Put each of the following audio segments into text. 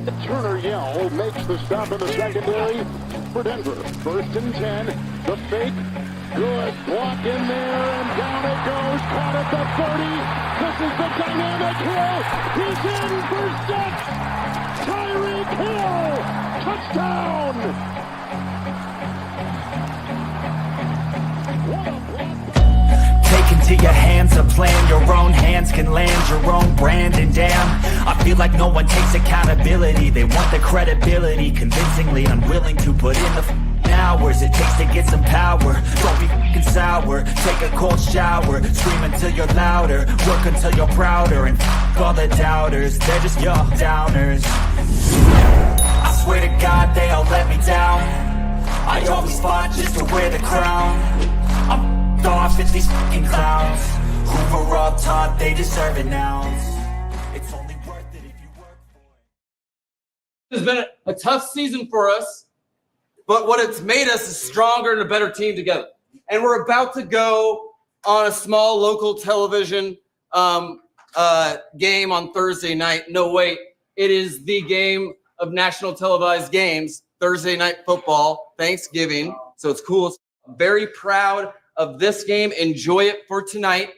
Turner Yell makes the stop in the secondary for Denver. 1st and 10. The fake. Good block in there, and down it goes. Caught at the 30. This is the dynamic Hill. He's in for 6. Tyreek Hill. Touchdown. What a block. Take into your hands a plan. Your own hands can land your own brand. And damn, I feel like no one takes accountability. They want the credibility, convincingly unwilling to put in the hours it takes to get some power. Don't be f***ing sour. Take a cold shower. Scream until you're louder. Work until you're prouder. And f*** all the doubters, they're just your downers. I swear to God they all let me down. I always fought just to wear the crown. I'm f***ed off at these f***ing clowns who were all taught they deserve it now. It's only worth it if you work for it. It's been a tough season for us, but what it's made us is stronger and a better team together. And we're about to go on a small local television game on Thursday night. No, wait, it is the game of national televised games, Thursday night football, Thanksgiving. So it's cool. Very proud of this game. Enjoy it for tonight.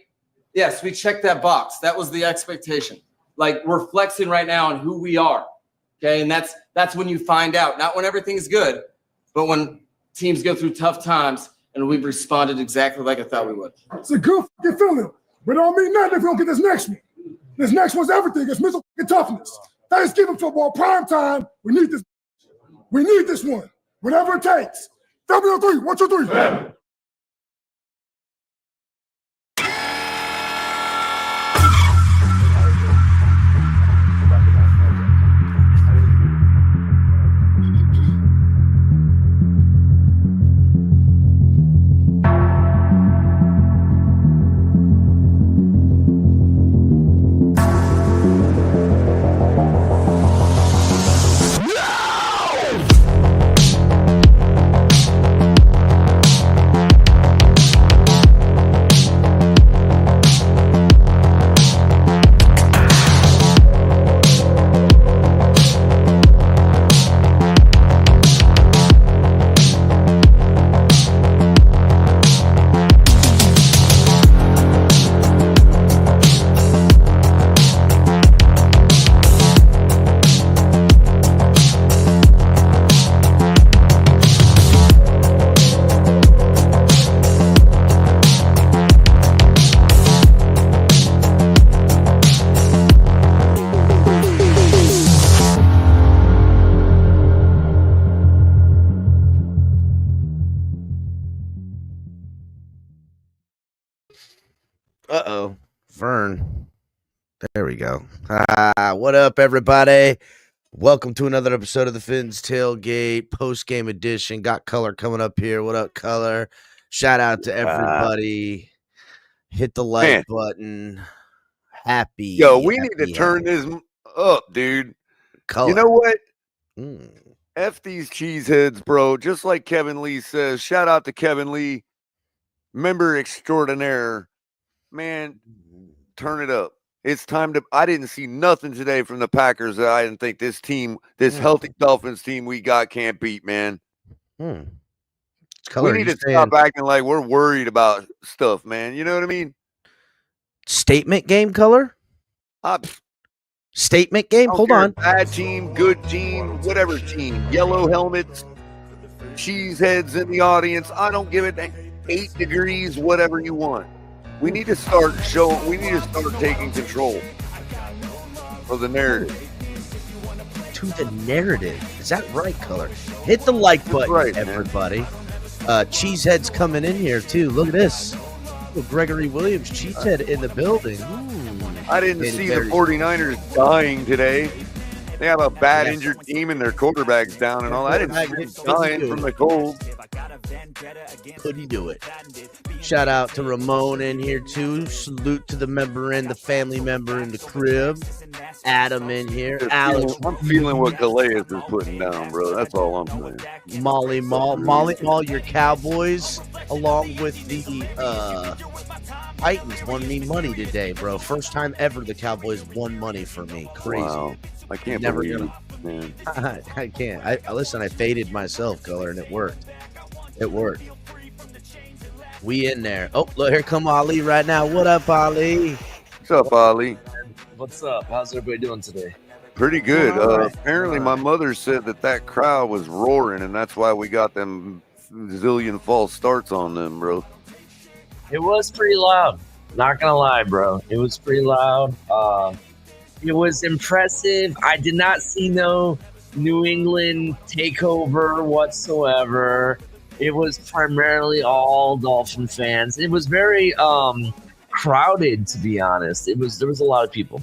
Yes, we checked that box. That was the expectation. Like, we're flexing right now on who we are. Okay, and that's when you find out. Not when everything's good, but when teams go through tough times, and we've responded exactly like I thought we would. It's a good fucking feeling, but it don't mean nothing if we don't get this next one. This next one's everything. It's mental fucking toughness. Thanksgiving football, prime time. We need this. We need this one. Whatever it takes. W3, 1, 2, 3. Yeah. Uh-oh. Vern. There we go. What up, everybody? Welcome to another episode of the Fins Tailgate post-game edition. Got Color coming up here. What up, Color? Shout out to everybody. Hit the like button. Happy. Yo, we need to turn this up, dude. Color. You know what? F these cheeseheads, bro. Just like Kevin Lee says. Shout out to Kevin Lee, member extraordinaire. Man, turn it up. It's time to. I didn't see nothing today from the Packers that I didn't think this team, this healthy Dolphins team we got can't beat, man. Color, we need to stop acting like we're worried about stuff, man. You know what I mean? Statement game, Color? Statement game? Hold on. Bad team, good team, whatever team. Yellow helmets, cheeseheads in the audience. I don't give it 8 degrees, whatever you want. We need to start showing. We need to start taking control of the narrative. To the narrative. Is that right, Color? Hit the like button, everybody. Cheesehead's coming in here, too. Look at this. Gregory Williams, Cheesehead in the building. I didn't see the 49ers dying today. They have a bad injured team and their quarterback's down and all. I didn't see them dying from the cold. Couldn't do it. Shout out to Ramon in here too. Salute to the member in, the family member in the crib. Adam in here. Alex. I'm feeling what Calais is putting down, bro. That's all I'm saying. Molly Mall, your Cowboys, along with the Titans won me money today, bro. First time ever the Cowboys won money for me. Crazy. Wow. I can't Never believe gonna- it, man. I can't. I faded myself, Color, and it worked. It worked. We in there. Oh, look, here come Ali right now. What up, Ali? What's up, Ali? What's up? How's everybody doing today? Pretty good. All right. Apparently, my mother said that crowd was roaring, and that's why we got them zillion false starts on them, bro. It was pretty loud. Not gonna lie, bro. It was pretty loud. It was impressive. I did not see no New England takeover whatsoever. It was primarily all Dolphin fans. It was very crowded, to be honest. There was a lot of people.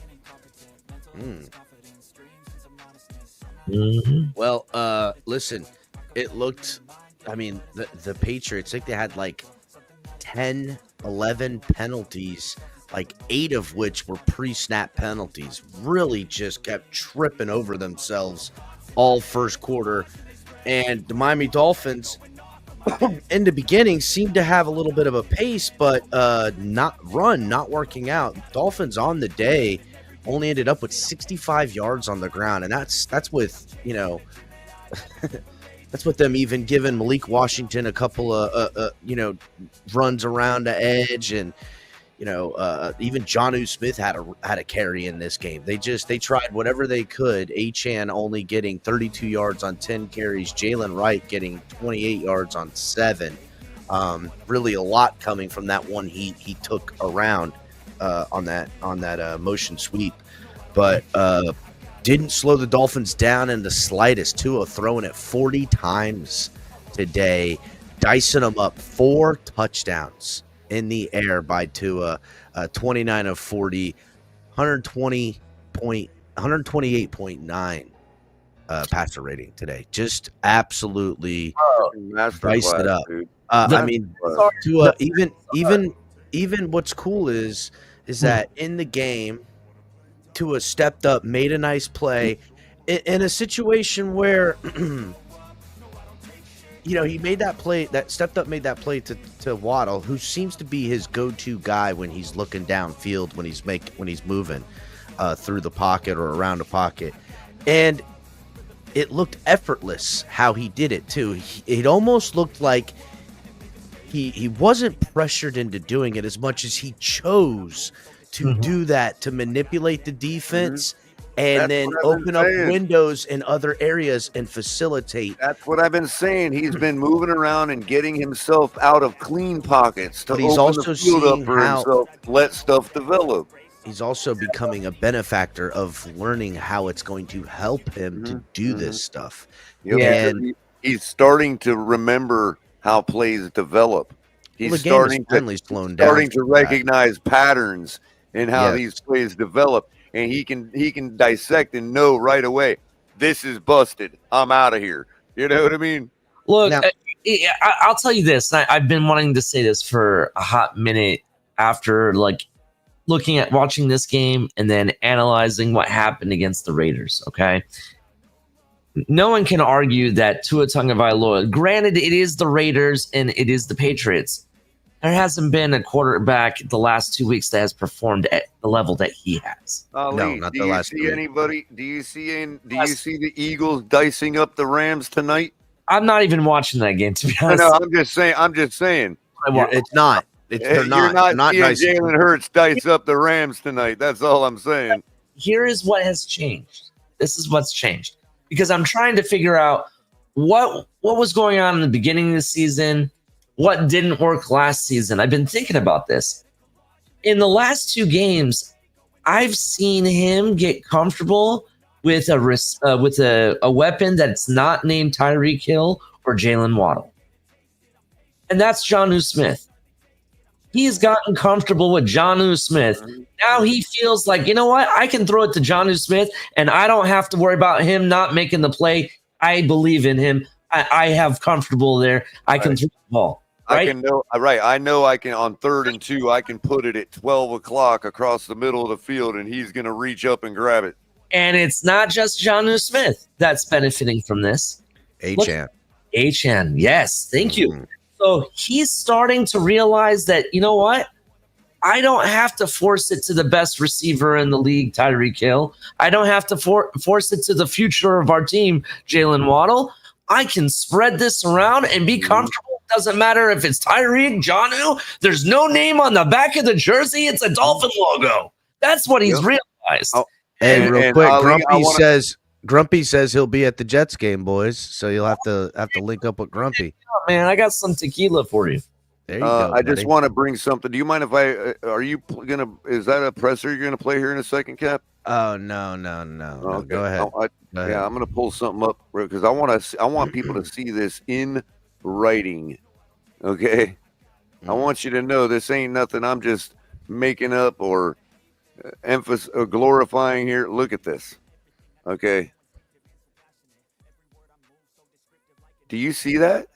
Well, listen, it looked, I mean, the Patriots, I think they had like 10, 11 penalties, like 8 of which were pre-snap penalties. Really just kept tripping over themselves all first quarter. And the Miami Dolphins, in the beginning, seemed to have a little bit of a pace, but not working out. Dolphins on the day only ended up with 65 yards on the ground, and that's with, you know, that's with them even giving Malik Washington a couple of runs around the edge, and even Jonnu Smith had a carry in this game. They tried whatever they could. Achane only getting 32 yards on 10 carries. Jalen Wright getting 28 yards on 7. Really a lot coming from that one he took around on that motion sweep, but didn't slow the Dolphins down in the slightest. Tua throwing it 40 times today, dicing them up. 4 touchdowns in the air by Tua, 29 of 40, 128.9 passer rating today. Just absolutely diced it up. I mean, Tua, even what's cool is that in the game, Tua stepped up, made a nice play in a situation where he made that play, that stepped up, made that play to Waddle, who seems to be his go-to guy when he's looking downfield, when he's moving through the pocket or around the pocket. And it looked effortless how he did it too. It almost looked like he wasn't pressured into doing it as much as he chose to do that, to manipulate the defense and then open up windows in other areas and facilitate. That's what I've been saying. He's been moving around and getting himself out of clean pockets to But he's open also the field up seeing for how- himself, let stuff develop. He's also becoming a benefactor of learning how it's going to help him to do this stuff. Yep. And He's starting to remember how plays develop. He's the game is starting finally slowing down starting to for that. recognize patterns in how Yes. these plays develop, and he can dissect and know right away, this is busted, I'm out of here. You know what I mean? Look, Now- I'll tell you this. I've been wanting to say this for a hot minute after watching this game and then analyzing what happened against the Raiders. Okay. No one can argue that Tua Tagovailoa, granted, it is the Raiders and it is the Patriots. There hasn't been a quarterback the last 2 weeks that has performed at the level that he has. Ali, not do the you last see week. anybody? Do you see the Eagles dicing up the Rams tonight? I'm not even watching that game, to be No, honest. no, I'm just saying. It's not. They're You're not. not seeing nice. Jalen Hurts dice up the Rams tonight. That's all I'm saying. Here is what has changed. This is what's changed. Because I'm trying to figure out what was going on in the beginning of the season, what didn't work last season. I've been thinking about this. In the last 2 games, I've seen him get comfortable with a weapon that's not named Tyreek Hill or Jalen Waddle. And that's Jonnu Smith. He's gotten comfortable with Jonnu Smith. Now he feels like, you know what? I can throw it to Jonnu Smith, and I don't have to worry about him not making the play. I believe in him. I have comfortable there. I can throw the ball. Right? I know I can on 3rd and 2. I can put it at 12 o'clock across the middle of the field, and he's going to reach up and grab it. And it's not just Jonnu Smith that's benefiting from this. Achane. Achane, yes, thank you. So he's starting to realize that, you know what? I don't have to force it to the best receiver in the league, Tyreek Hill. I don't have to force it to the future of our team, Jalen Waddle. I can spread this around and be comfortable. Doesn't matter if it's Tyreek, Jonnu. There's no name on the back of the jersey. It's a Dolphin logo. That's what he's realized. Oh, Hey, real quick, Ali, Grumpy says he'll be at the Jets game, boys. So you'll have to link up with Grumpy. Oh, man, I got some tequila for you. There you go. I just want to bring something. Do you mind if is that a presser you're gonna play here in a second, Cap? Oh no. Okay. Go ahead. Yeah, I'm gonna pull something up because I want people to see this in writing. Okay, I want you to know this ain't nothing I'm just making up or glorifying here. Look at this. Okay. Do you see that?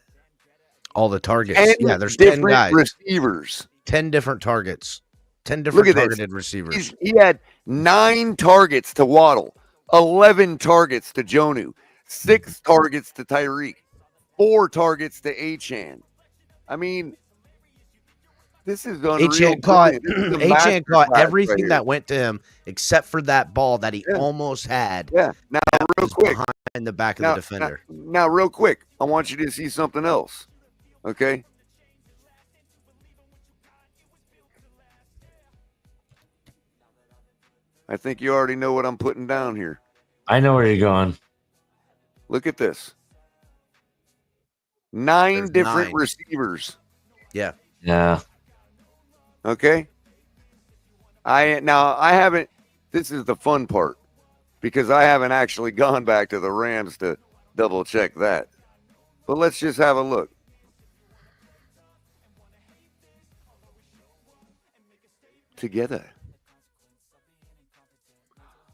All the targets. 10 Yeah, there's 10 guys. Receivers. 10 different targets. 10 different targeted receivers. He had 9 targets to Waddle, 11 targets to Jonnu, 6 targets to Tyreek, 4 targets to Achane. I mean, this is unreal. Achane caught everything that went to him except for that ball that he almost had. Yeah. Now, real quick. Behind the back of the defender. Now, real quick, I want you to see something else. Okay? I think you already know what I'm putting down here. I know where you're going. Look at this. 9 There's different 9 receivers. Yeah. Yeah. Okay. I haven't. This is the fun part because I haven't actually gone back to the Rams to double check that. But let's just have a look. Together.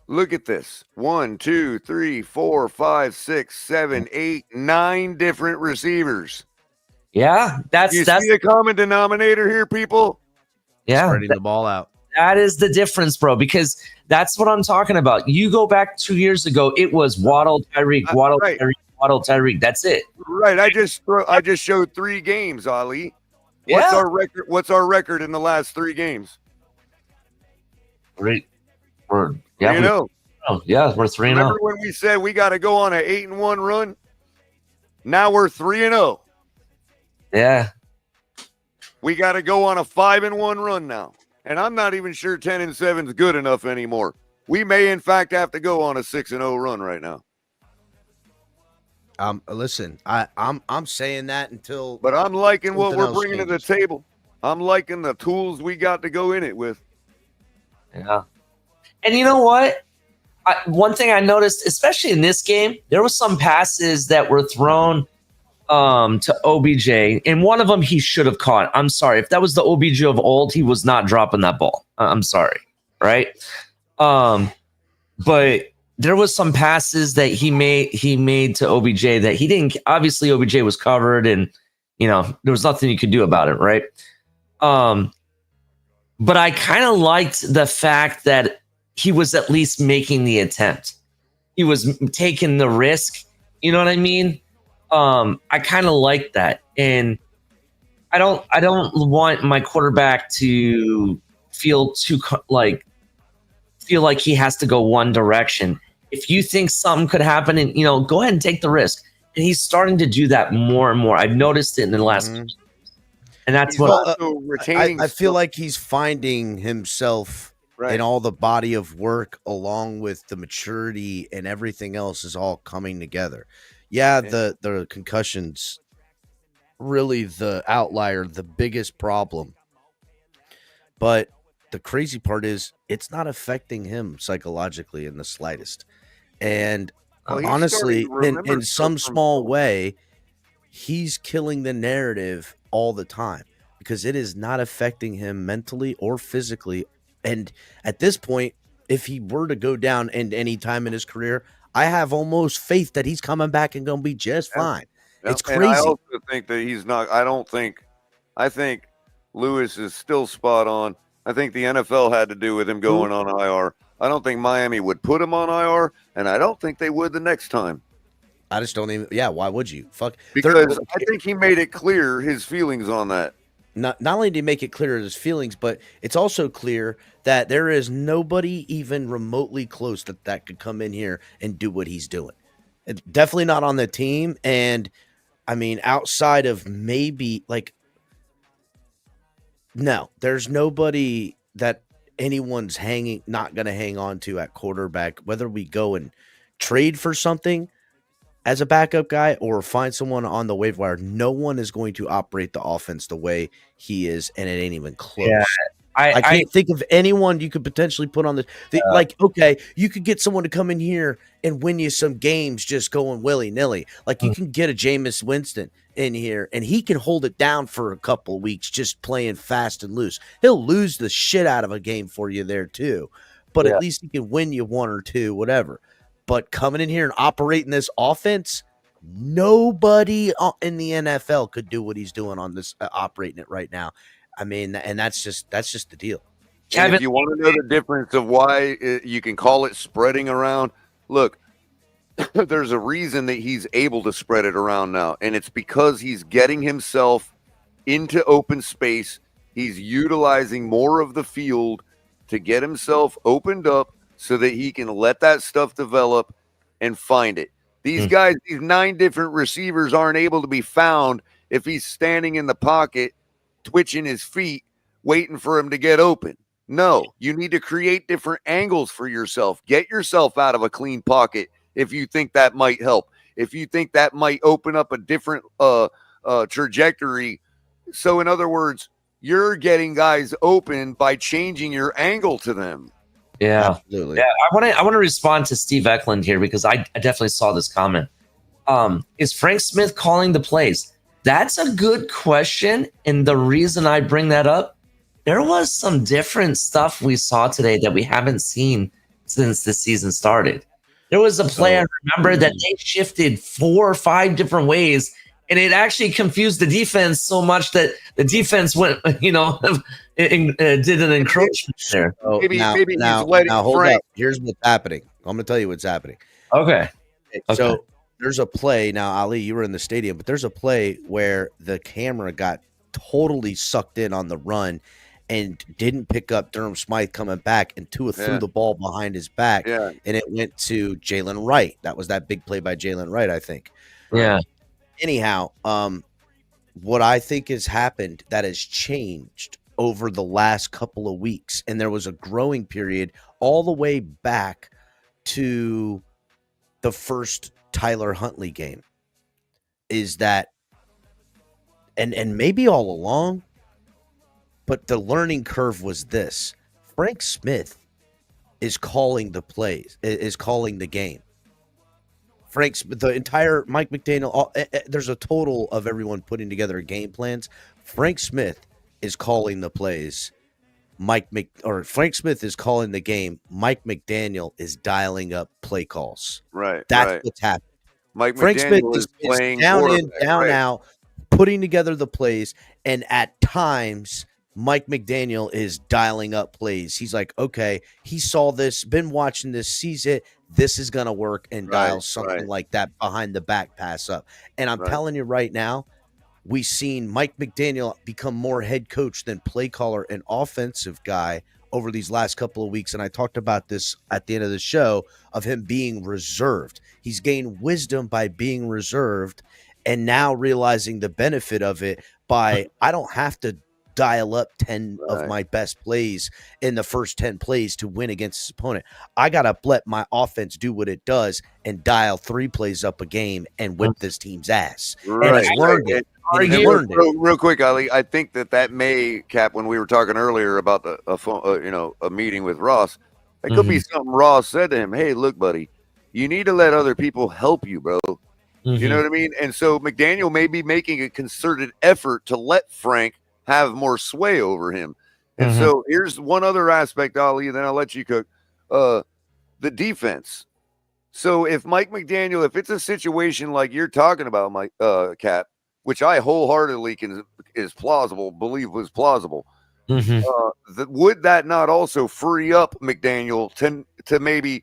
Look at this. 1, 2, 3, 4, 5, 6, 7, 8, 9 different receivers. Yeah, that's See the common denominator here, people? Yeah, Spreading the ball out. That is the difference, bro, because that's what I'm talking about. You go back 2 years ago, it was Waddle, Tyreek, Waddle, right. Tyreek, Waddle, Tyreek. That's it. Right. I just showed 3 games, Ali. What's our record? What's our record in the last 3 games? We're 3-0. Yeah, we're 3-0. Remember when we said we got to go on an 8-1 run? Now we're 3-0. Yeah. We got to go on a 5-1 run now. And I'm not even sure 10-7 is good enough anymore. We may, in fact, have to go on a 6-0 run right now. Listen, I'm saying that until. But I'm liking what we're bringing changes. to the table. I'm liking the tools we got to go in it with. Yeah. And you know what? One thing I noticed, especially in this game, there were some passes that were thrown to OBJ, and one of them he should have caught. I'm sorry. If that was the OBJ of old, he was not dropping that ball. I'm sorry. Right? But there was some passes that he made to OBJ that he didn't. Obviously, OBJ was covered, and there was nothing you could do about it, right? But I kind of liked the fact that he was at least making the attempt. He was taking the risk. You know what I mean? I kind of like that, and I don't want my quarterback to feel like he has to go one direction. If you think something could happen, and go ahead and take the risk. And he's starting to do that more and more. I've noticed it in the last, and that's what I feel like he's finding himself in all the body of work, along with the maturity and everything else is all coming together. Yeah, the concussions really the outlier, the biggest problem. But the crazy part is it's not affecting him psychologically in the slightest. And honestly, in some small way, he's killing the narrative all the time because it is not affecting him mentally or physically. And at this point, if he were to go down in any time in his career, I have almost faith that he's coming back and going to be just fine. It's crazy. And I also think that he's not. I think Lewis is still spot on. I think the NFL had to do with him going on IR. I don't think Miami would put him on IR, and I don't think they would the next time. I just don't even. Yeah, why would you? Fuck. Because I think he made it clear his feelings on that. not only did he make it clear his feelings, but it's also clear that there is nobody even remotely close that could come in here and do what he's doing. It's definitely not on the team. And I mean, outside of maybe like, no, there's nobody that anyone's not going to hang on to at quarterback, whether we go and trade for something as a backup guy or find someone on the waiver wire. No one is going to operate the offense the way he is, and it ain't even close. Yeah, I can't think of anyone you could potentially put on like, okay, you could get someone to come in here and win you some games just going willy-nilly. Like you can get a Jameis Winston in here and he can hold it down for a couple of weeks just playing fast and loose. He'll lose the shit out of a game for you there too, but at least he can win you one or two, whatever. But coming in here and operating this offense, nobody in the NFL could do what he's doing on this, operating it right now. I mean, and that's just the deal. And if you want to know the difference of why you can call it spreading around, look, there's a reason that he's able to spread it around now, and it's because he's getting himself into open space. He's utilizing more of the field to get himself opened up so that he can let that stuff develop and find it. These guys, these 9 different receivers aren't able to be found if he's standing in the pocket, twitching his feet, waiting for him to get open. No, you need to create different angles for yourself. Get yourself out of a clean pocket if you think that might help. If you think that might open up a different trajectory. So in other words, you're getting guys open by changing your angle to them. Yeah, absolutely. Yeah, I want to respond to Steve Eklund here because I definitely saw this comment. Is Frank Smith calling the plays? That's a good question, and the reason I bring that up, there was some different stuff we saw today that we haven't seen since the season started. There was a play I remember that they shifted 4 or 5 different ways, and it actually confused the defense so much that the defense went, did an encroachment there. Maybe now hold Frank. up. Here's what's happening. I'm going to tell you what's happening. Okay. So there's a play. Now, Ali, you were in the stadium, but there's a play where the camera got totally sucked in on the run and didn't pick up Durham Smythe coming back, and Tua threw the ball behind his back, and it went to Jalen Wright. That was that big play by Jalen Wright, I think. Yeah. Anyhow, what I think has happened that has changed over the last couple of weeks, and there was a growing period all the way back to the first Tyler Huntley game, is that, and maybe all along, but the learning curve was this: Frank Smith is calling the plays, is calling the game. The entire Mike McDaniel, there's a total of everyone putting together game plans. Frank Smith is calling the plays. Frank Smith is calling the game. Mike McDaniel is dialing up play calls. Right. That's what's happening. Frank Smith is playing down in, down out, putting together the plays, and at times Mike McDaniel is dialing up plays. He's like, okay, he saw this, been watching this, sees it. This is going to work, and dial something like that behind the back pass up. And I'm telling you right now, we've seen Mike McDaniel become more head coach than play caller and offensive guy over these last couple of weeks. And I talked about this at the end of the show of him being reserved. He's gained wisdom by being reserved and now realizing the benefit of it by, I don't have to dial up 10 of my best plays in the first 10 plays to win against his opponent. I got to let my offense do what it does and dial 3 plays up a game and whip this team's ass. And he's learned it. Real quick, Ali, I think that may, Cap, when we were talking earlier about a meeting with Ross, it could be something Ross said to him. Hey, look, buddy, you need to let other people help you, bro. You know what I mean? And so McDaniel may be making a concerted effort to let Frank have more sway over him. And so here's one other aspect, Ali, and then I'll let you cook. The defense. So if Mike McDaniel, if it's a situation like you're talking about, Mike, Cap, which I wholeheartedly believe was plausible, would that not also free up McDaniel to maybe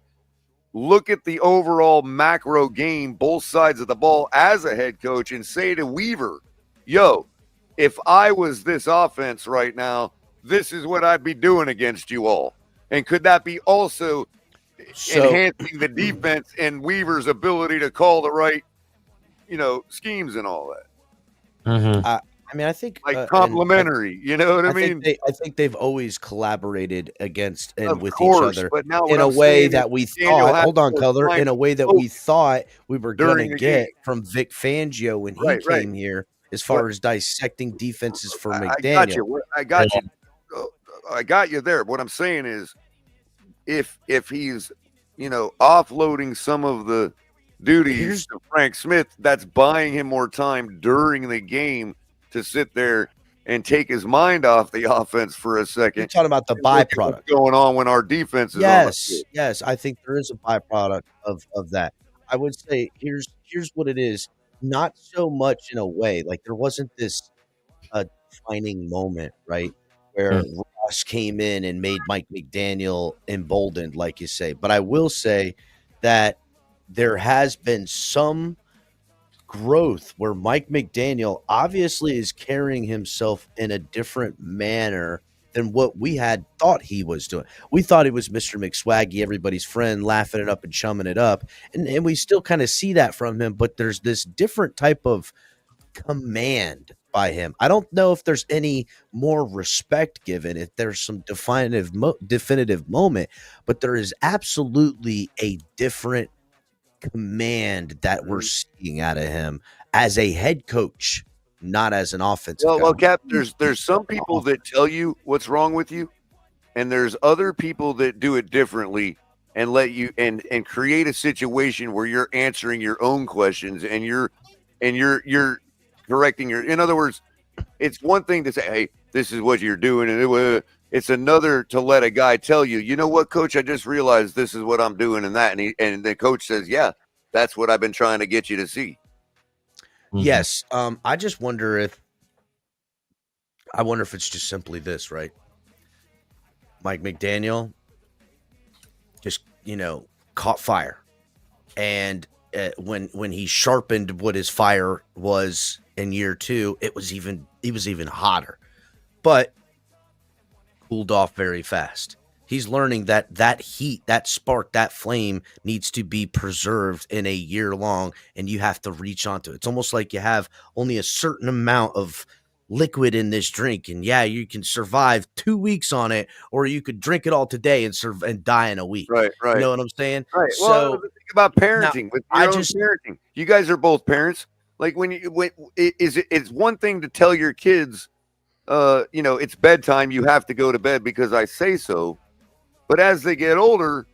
look at the overall macro game, both sides of the ball as a head coach, and say to Weaver, yo, if I was this offense right now, this is what I'd be doing against you all. And could that be also enhancing the defense and Weaver's ability to call the right, schemes and all that? Mm-hmm. I mean, I think complementary. You know what I mean? I think they've always collaborated against and Of with course, each other but now in what a I'm way saying that is we Daniel thought. has Hold on, to Color. find In a way that we thought we were going during to the get game. from Vic Fangio when he Right, right. came here, as far as dissecting defenses for I got McDaniel. you. I got you. I got you there. What I'm saying is, if he's offloading some of the duties to Frank Smith, that's buying him more time during the game to sit there and take his mind off the offense for a second. You're talking about the and look at byproduct. what's going on when our defense is on the field. Yes, I think there is a byproduct of that. I would say here's what it is. Not so much in a way, like there wasn't this defining moment, right, where Ross came in and made Mike McDaniel emboldened, like you say. But I will say that there has been some growth where Mike McDaniel obviously is carrying himself in a different manner than what we had thought he was doing. We thought he was Mr. McSwaggy, everybody's friend, laughing it up and chumming it up. And we still kind of see that from him, but there's this different type of command by him. I don't know if there's any more respect given, if there's some definitive moment, but there is absolutely a different command that we're seeing out of him as a head coach, not as an offensive guy. Well, Cap, there's some people that tell you what's wrong with you, and there's other people that do it differently and let you and create a situation where you're answering your own questions and you're correcting your. In other words, it's one thing to say, "Hey, this is what you're doing," and it's another to let a guy tell you, "You know what, Coach? I just realized this is what I'm doing," and that, and the coach says, "Yeah, that's what I've been trying to get you to see." Yes. I just wonder if it's just simply this, right? Mike McDaniel just, caught fire. And when he sharpened what his fire was in year 2, he was even hotter, but cooled off very fast. He's learning that heat, that spark, that flame needs to be preserved in a year long, and you have to reach onto it. It's almost like you have only a certain amount of liquid in this drink, and you can survive 2 weeks on it, or you could drink it all today and die in a week. Right. You know what I'm saying? Right. So Well, think about parenting. Parenting. You guys are both parents. Like it's one thing to tell your kids, it's bedtime. You have to go to bed because I say so. But as they get older,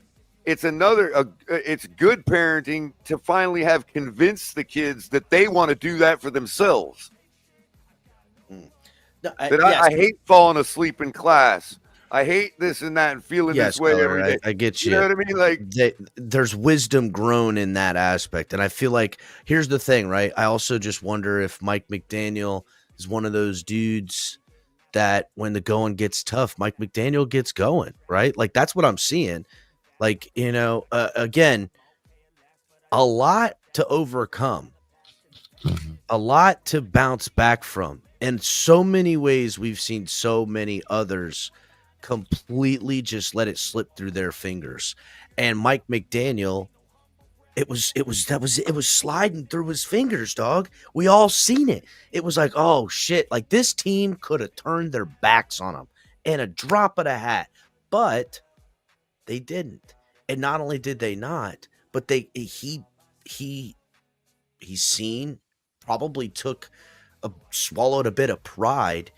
it's it's good parenting to finally have convinced the kids that they want to do that for themselves. I hate falling asleep in class. I hate this and that and feeling this way every day. I get you. You know what I mean? Like there's wisdom grown in that aspect. And I feel like here's the thing, right? I also just wonder if Mike McDaniel is one of those dudes that when the going gets tough, Mike McDaniel gets going, right? Like that's what I'm seeing. Like, again, a lot to overcome, a lot to bounce back from. In so many ways, we've seen so many others completely just let it slip through their fingers. And Mike McDaniel, it was sliding through his fingers, dog. We all seen it. It was like, oh shit, like this team could have turned their backs on him in a drop of a hat, but they didn't. And not only did they not, but he probably swallowed a bit of pride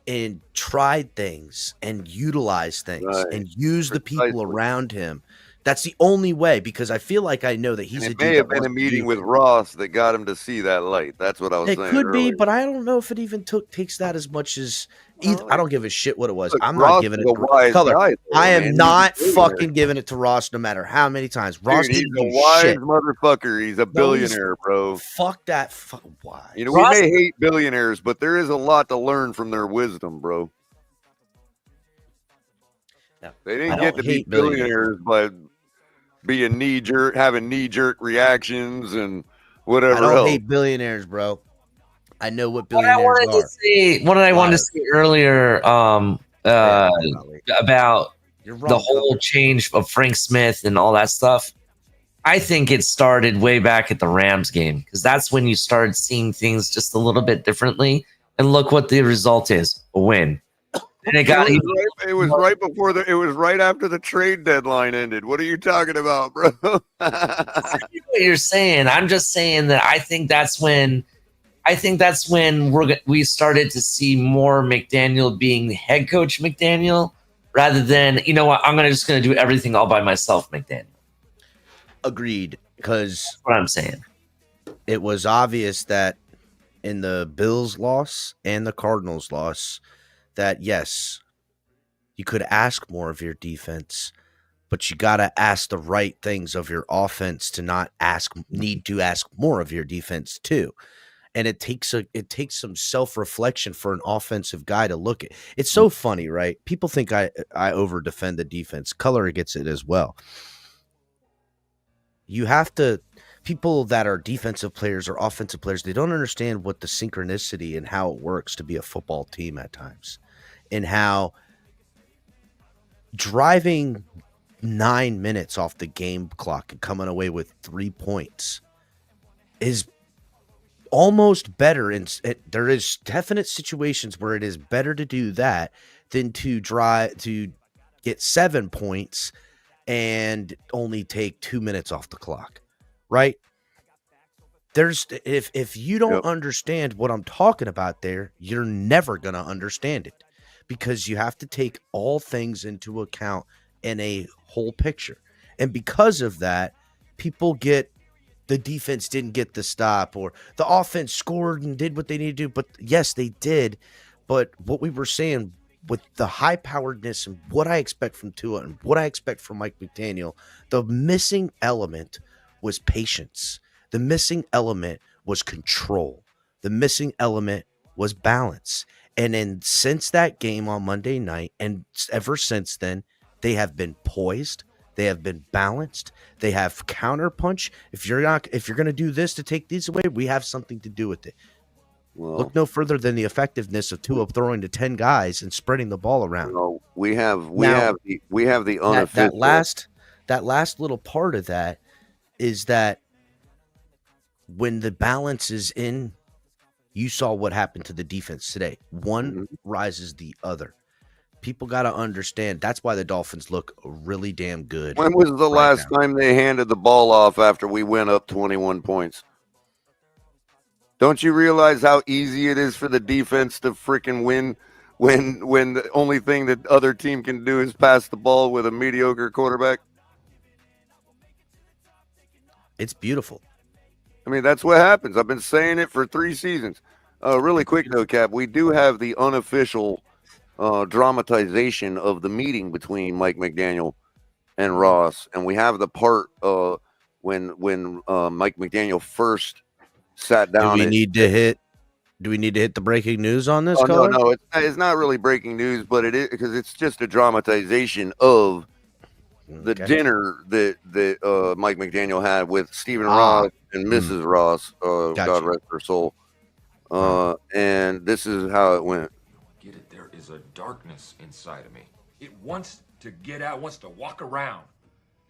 and tried things and utilized things and used the people around him. That's the only way, because I feel like I know that he's it may have been a meeting with Ross that got him to see that light. That's what I was saying. It could earlier. be, but I don't know if it even takes that as much as either. I don't give a shit what it was. Look, I'm Ross not giving it is a wise Color. guy, though, I am man. not He's a fucking giving it to Ross no matter how many times. Ross Dude, he's didn't a do wise shit. motherfucker. He's a billionaire, bro. Fuck that. Why? We may hate billionaires, but there is a lot to learn from their wisdom, bro. No, they didn't get to be billionaires by being having knee-jerk reactions and whatever else. I don't hate billionaires, bro. I know what What I billionaires wanted to are. say, what I wanted to say earlier, about You're the wrong, whole Color. change of Frank Smith and all that stuff. I think it started way back at the Rams game because that's when you started seeing things just a little bit differently. And look what the result is: a win. And it got even It was right before it was right after the trade deadline ended. What are you talking about, bro? I get what you're saying. I'm just saying that I think that's when we started to see more McDaniel being the head coach McDaniel rather than, you know what, I'm just gonna do everything all by myself, McDaniel. Agreed, because That's what I'm saying. it was obvious that in the Bills loss and the Cardinals loss that yes, you could ask more of your defense, but you got to ask the right things of your offense to not need to ask more of your defense too. And it takes some self-reflection for an offensive guy to look at. It's so funny, right? People think I over defend the defense. Color gets it as well. You have to, people that are defensive players or offensive players, they don't understand what the synchronicity and how it works to be a football team at times, and how driving 9 minutes off the game clock and coming away with 3 points is almost better. There is definite situations where it is better to do that than to get 7 points and only take 2 minutes off the clock, right? If you don't understand what I'm talking about there, you're never going to understand it, because you have to take all things into account in a whole picture. And because of that, people get the defense didn't get the stop, or the offense scored and did what they need to do. But yes, they did. But what we were saying with the high poweredness and what I expect from Tua and what I expect from Mike McDaniel, the missing element was patience. The missing element was control. The missing element was balance. And then since that game on Monday night, and ever since then, they have been poised. They have been balanced. They have counterpunch. If you're going to do this to take these away, we have something to do with it. Well, look no further than the effectiveness of Tua throwing to 10 guys and spreading the ball around. No, we have the unofficial. That last little part of that is that when the balance is in, you saw what happened to the defense today. One rises the other. People got to understand that's why the Dolphins look really damn good. When was the last time they handed the ball off after we went up 21 points? Don't you realize how easy it is for the defense to freaking win when the only thing that other team can do is pass the ball with a mediocre quarterback? It's beautiful. I mean, that's what happens. I've been saying it for 3 seasons. Really quick though, Cap, we do have the unofficial dramatization of the meeting between Mike McDaniel and Ross, and we have the part when Mike McDaniel first sat down. Do we need to hit the breaking news on this? No, it's not really breaking news, but it is, because it's just a dramatization of the dinner that Mike McDaniel had with Stephen Ross and Mrs. Ross, God rest her soul. And this is how it went. Get it? There is a darkness inside of me. It wants to get out, wants to walk around.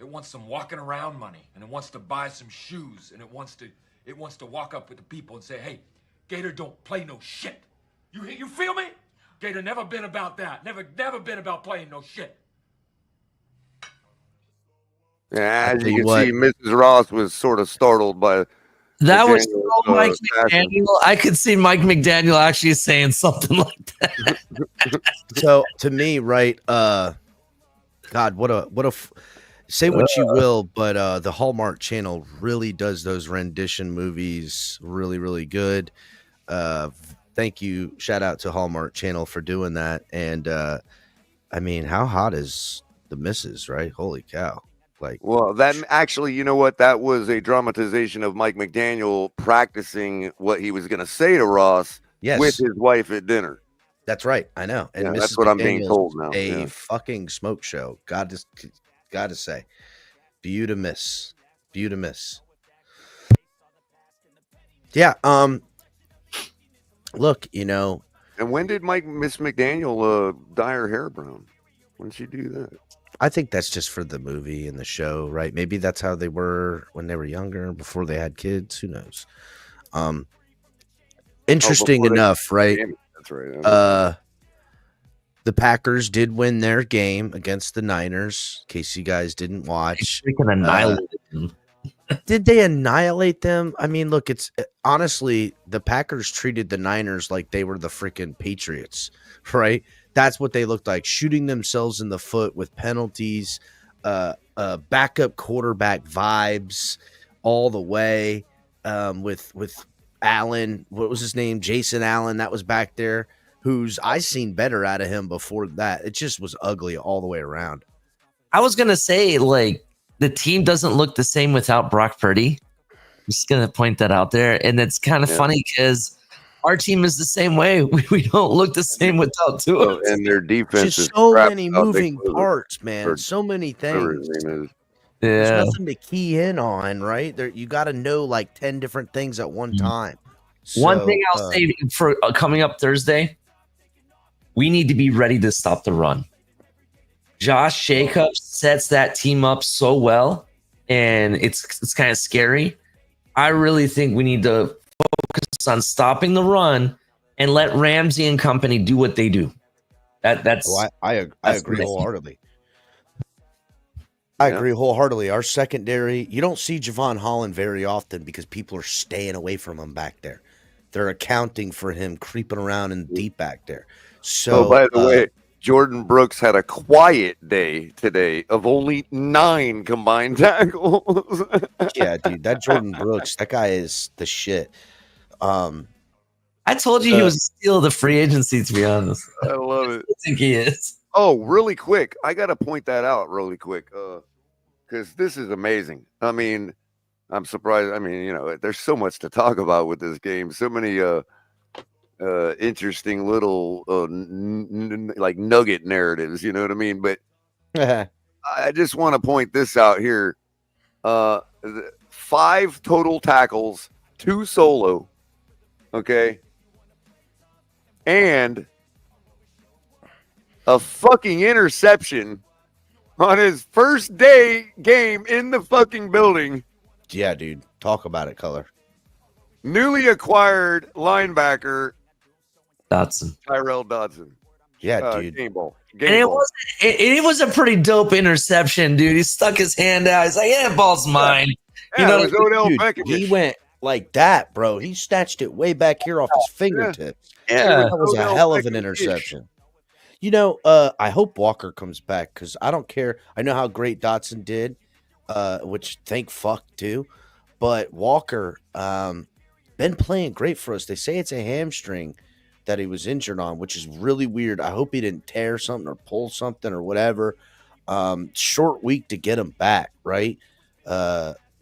It wants some walking around money, and it wants to buy some shoes, and it wants to walk up with the people and say, "Hey, Gator don't play no shit." You feel me? Gator never been about that. Never been about playing no shit. Yeah, as you can see, Mrs. Ross was sort of startled by that. Was so Mike McDaniel. I could see Mike McDaniel actually saying something like that. So to me, right? God, say what you will, but the Hallmark Channel really does those rendition movies really, really good. Thank you. Shout out to Hallmark Channel for doing that. And I mean, how hot is the missus, right? Holy cow. Well, that actually, you know what? That was a dramatization of Mike McDaniel practicing what he was going to say to Ross with his wife at dinner. That's right. I know. And that's what I'm being told now. A fucking smoke show. Got to say. View to miss. Yeah. look, you know, And when did Miss McDaniel dye her hair brown? When did she do that? I think that's just for the movie and the show, right? Maybe that's how they were when they were younger, before they had kids. Who knows? Interesting before they- enough, right? Damn it, that's right. The Packers did win their game against the Niners. In case you guys didn't watch, Freaking annihilated them. did they annihilate them? I mean, look, it's honestly, the Packers treated the Niners like they were the freaking Patriots, right? That's what they looked like, shooting themselves in the foot with penalties, backup quarterback vibes all the way, with Allen. What was his name? Jason Allen. That was back there. Who's I seen better out of him before that. It just was ugly all the way around. I was gonna say, like, the team doesn't look the same without Brock Purdy. I'm just gonna point that out there, and it's kind of funny because our team is the same way. We don't look the same without Tua. And their defense Just is so crap many without Nick moving Bosa, parts, man. or So many whatever his things. name is. There's Yeah. nothing to key in on, right? There, you got to know like 10 different things at one time. One So, thing I'll say for coming up Thursday, we need to be ready to stop the run. Josh Jacobs sets that team up so well, and it's kind of scary. I really think we need to focus on stopping the run and let Ramsey and company do what they do. That's I that's agree what I think. wholeheartedly. I Yeah. agree wholeheartedly. Our secondary, you don't see Javon Holland very often because people are staying away from him back there. They're accounting for him creeping around in deep back there. So, by the way, Jordan Brooks had a quiet day today of only 9 combined tackles. yeah, dude, that Jordan Brooks, that guy is the shit. I told you he was a steal of the free agency, to be honest. I love it. I think he is. Oh, really quick. I got to point that out really quick because this is amazing. I mean, I'm surprised. I mean, you know, there's so much to talk about with this game. So many interesting little like nugget narratives, you know what I mean? But I just want to point this out here. 5 total tackles, 2 solo. Okay. And a fucking interception on his first day game in the fucking building. yeah, dude, talk about it, Color. Newly acquired linebacker Dotson. Tyrell Dodson. Yeah, dude. Game ball. And Game it ball. was a pretty dope interception, dude. He stuck his hand out. He's like, "Yeah, ball's mine." Yeah, You know, it was Odell Dude, Beckham. he went like that, bro. He snatched it way back here off his fingertips. Yeah. That was a Odell hell of an Beckham-ish. interception. You know, I hope Walker comes back because I don't care. I know how great Dotson did, which thank fuck too. But Walker been playing great for us. They say it's a hamstring that he was injured on, which is really weird. I hope he didn't tear something or pull something or whatever. Short week to get him back, right?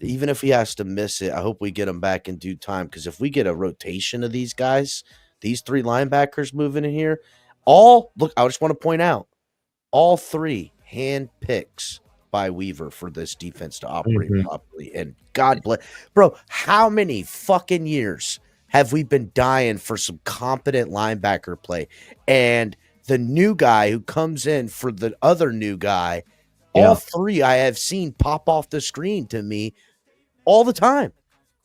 Even if he has to miss it, I hope we get him back in due time. Because if we get a rotation of these guys, these 3 linebackers moving in here, look, I just want to point out, all 3 hand picks by Weaver for this defense to operate properly. And God bless, bro, how many fucking years have we been dying for some competent linebacker play? And the new guy who comes in for the other new guy, all 3 I have seen pop off the screen to me all the time.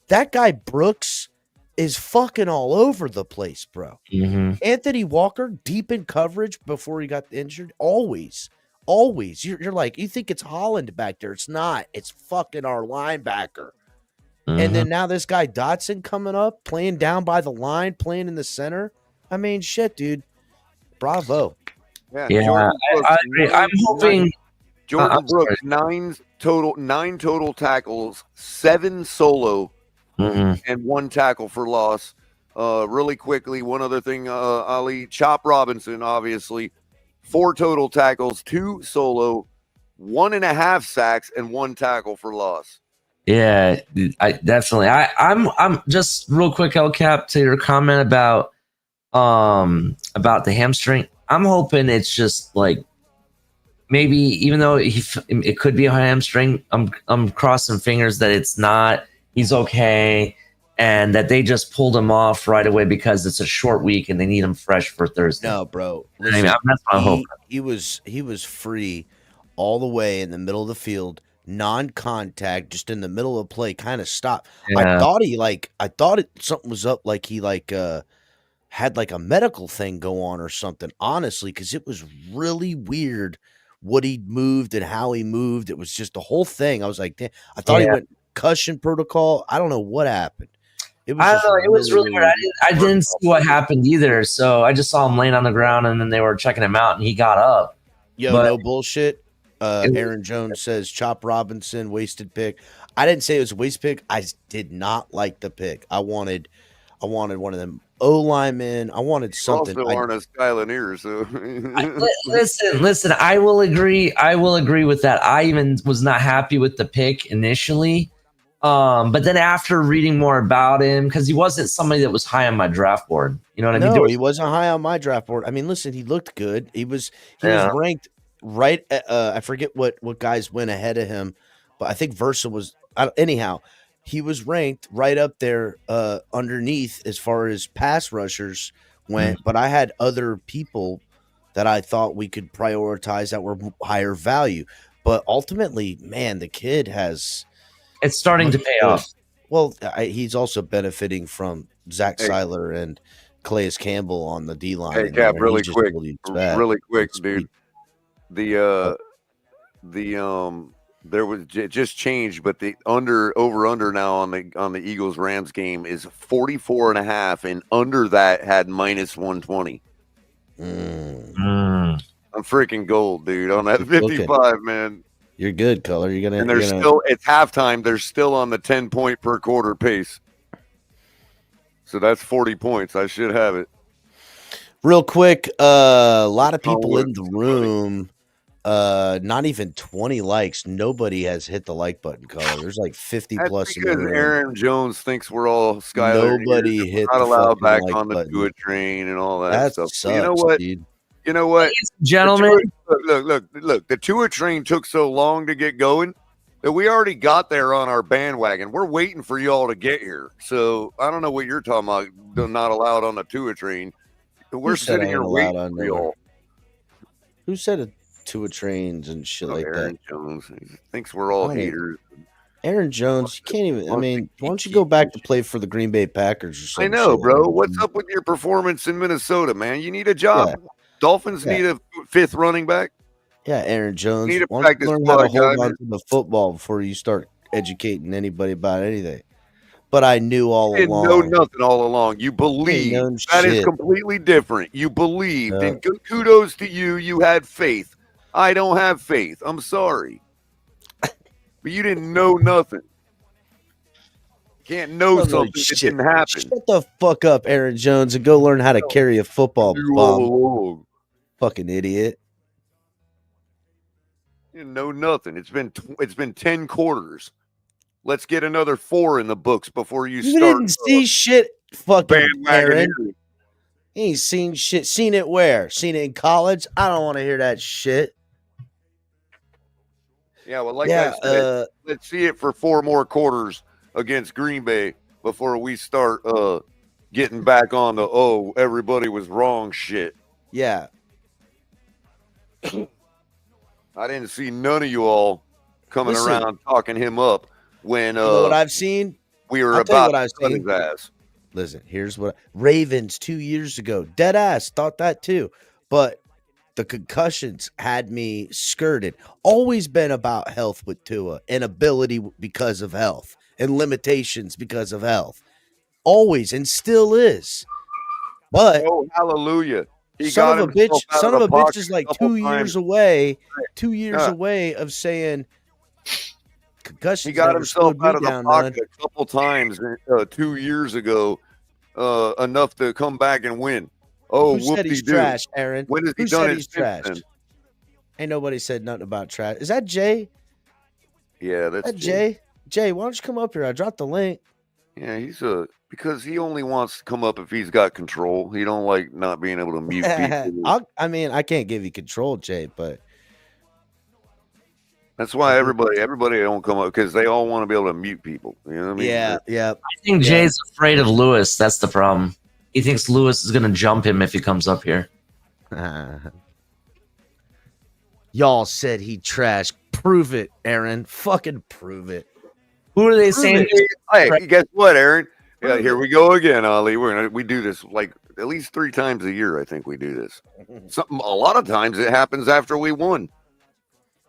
That guy Brooks is fucking all over the place, bro. Anthony Walker, deep in coverage before he got injured, always. You're like, you think it's Holland back there. It's not. It's fucking our linebacker. And then now this guy Dotson coming up, playing down by the line, playing in the center. I mean, shit, dude. Bravo. Yeah, Jordan Brooks, I agree. I'm hoping Jordan I'm Brooks, 9 total tackles, 7 solo, and 1 tackle for loss. Really quickly, one other thing, Ali, Chop Robinson, obviously, 4 total tackles, 2 solo, 1.5 sacks, and 1 tackle for loss. Yeah, I definitely. I'm just real quick, El Cap, to your comment about the hamstring. I'm hoping it's just like maybe, even though it could be a hamstring, I'm crossing fingers that it's not. He's okay. and that they just pulled him off right away because it's a short week and they need him fresh for Thursday. No, bro. I mean, Listen, that's my hope. he was free all the way in the middle of the field, non-contact, just in the middle of play, kind of stopped. Yeah. I thought something was up, like he had like a medical thing go on or something, honestly, because it was really weird what he moved and how he moved. It was just the whole thing. I was like, damn, I thought he went concussion protocol. I don't know what happened. It was I don't know. It was really weird. I didn't see what happened either. So I just saw him laying on the ground, and then they were checking him out, and he got up. Yo, But- no bullshit. Aaron Jones says Chop Robinson wasted pick. I didn't say it was a waste pick. I did not like the pick. I wanted one of them O linemen. I wanted something. Also aren't a Skylineer, so Listen. I will agree. I will agree with that. I even was not happy with the pick initially, but then after reading more about him, because he wasn't somebody that was high on my draft board. You know what I mean? No, he wasn't high on my draft board. I mean, listen, he looked good. He was ranked right. I forget what guys went ahead of him, but I think Versa was. Anyhow, he was ranked right up there underneath as far as pass rushers went. But I had other people that I thought we could prioritize that were higher value. But ultimately, man, the kid has. It's starting to pay off. Well, he's also benefiting from Zach Seiler and Calais Campbell on the D line. Hey, Cap, really quick, dude. There was just changed, but the over under now on the Eagles Rams game is 44.5, and under that had minus 120. I'm freaking gold, dude, on that 55, man. You're good, Color. And they're still it's halftime. They're still on the 10-point per quarter pace. So that's 40 points. I should have it. Real quick, a lot of people in the room. Not even 20 likes. Nobody has hit the like button, Color. There's like 50 That's plus. Because Aaron Jones thinks we're all Skyler. Nobody hit not the allowed back like on the button. Tua train and all that That stuff. sucks, You know what? dude. You know what, gentlemen? Look. The Tua train took so long to get going that we already got there on our bandwagon. We're waiting for y'all to get here. So I don't know what you're talking about. Not allowed on the Tua train. We're sitting here waiting for y'all. Who said it? Tua trains and shit like Aaron that. Jones thinks we're all haters. Aaron Jones, you can't even. I mean, why don't you go back to play for the Green Bay Packers or something? I know, bro. What's up with your performance in Minnesota, man? You need a job. Yeah. Dolphins need a fifth running back. Yeah, Aaron Jones. Need a Why don't you practice learn how to squad hold guy, on to the football before you start educating anybody about anything? But I knew all You along. know nothing all along. You believe. known That is shit. completely different. You believed, Yeah. and kudos to you. You had faith. I don't have faith. I'm sorry, but you didn't know nothing. Can't know Well, no something that shit. didn't happen. Shut the fuck up, Aaron Jones, and go learn how to carry a football. Bum. Fucking idiot. You didn't know nothing. It's been 10 quarters. Let's get another 4 in the books before you You start. didn't see shit, fucking bandwagon. Aaron. He ain't seen shit. Seen it where? Seen it in college? I don't want to hear that shit. Yeah, well, like I said, let's see it for 4 more quarters against Green Bay before we start getting back on the everybody was wrong shit. Yeah. I didn't see none of you all coming around talking him up when You know what I've seen? we were I'll tell you about what I've to cut seen. his ass. Listen, here's what Ravens 2 years ago, dead ass, thought that too. But the concussions had me skirted. Always been about health with Tua and ability because of health and limitations because of health. Always and still is. But Oh, hallelujah. He son got of a bitch, himself out son of of the a bitch pocket is like a couple 2 years times. away. 2 years Yeah. away of saying concussions. He got never himself slowed me out of the down, pocket none. a couple times 2 years ago, enough to come back and win. Oh, Who said he's whoop-de-doo. trash, Aaron? When has he Who done said it he's since trash? then? Ain't nobody said nothing about trash. Is that Jay? Yeah, that's That Jay? Jay, why don't you come up here? I dropped the link. Yeah, because he only wants to come up if he's got control. He don't like not being able to mute people. I can't give you control, Jay, but That's why everybody don't come up because they all want to be able to mute people. You know what I mean? Yeah. I think Jay's afraid of Lewis. That's the problem. He thinks Lewis is going to jump him if he comes up here. Y'all said he trash. Prove it, Aaron. Fucking prove it. Who are they saying? Hey, guess what, Aaron? Yeah, here we go again, Ali. We do this like at least 3 times a year. I think we do this. A lot of times it happens after we won.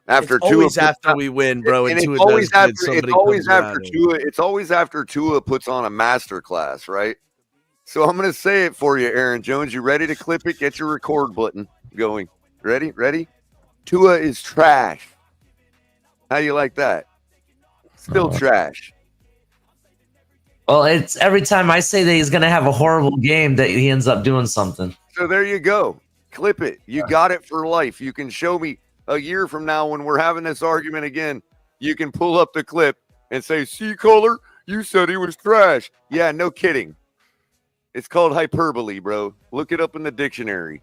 After it's always after we win, bro. And Tua it's always does after good, it's always after Tua. It's always after Tua puts on a master class, right? So I'm gonna say it for you, Aaron Jones. You ready to clip it? Get your record button going. Ready? Ready? Tua is trash. How you like that? Still trash. Well, it's every time I say that he's going to have a horrible game that he ends up doing something. So there you go. Clip it. You got it for life. You can show me a year from now when we're having this argument again. You can pull up the clip and say, "See, Kohler, you said he was trash." Yeah, no kidding. It's called hyperbole, bro. Look it up in the dictionary.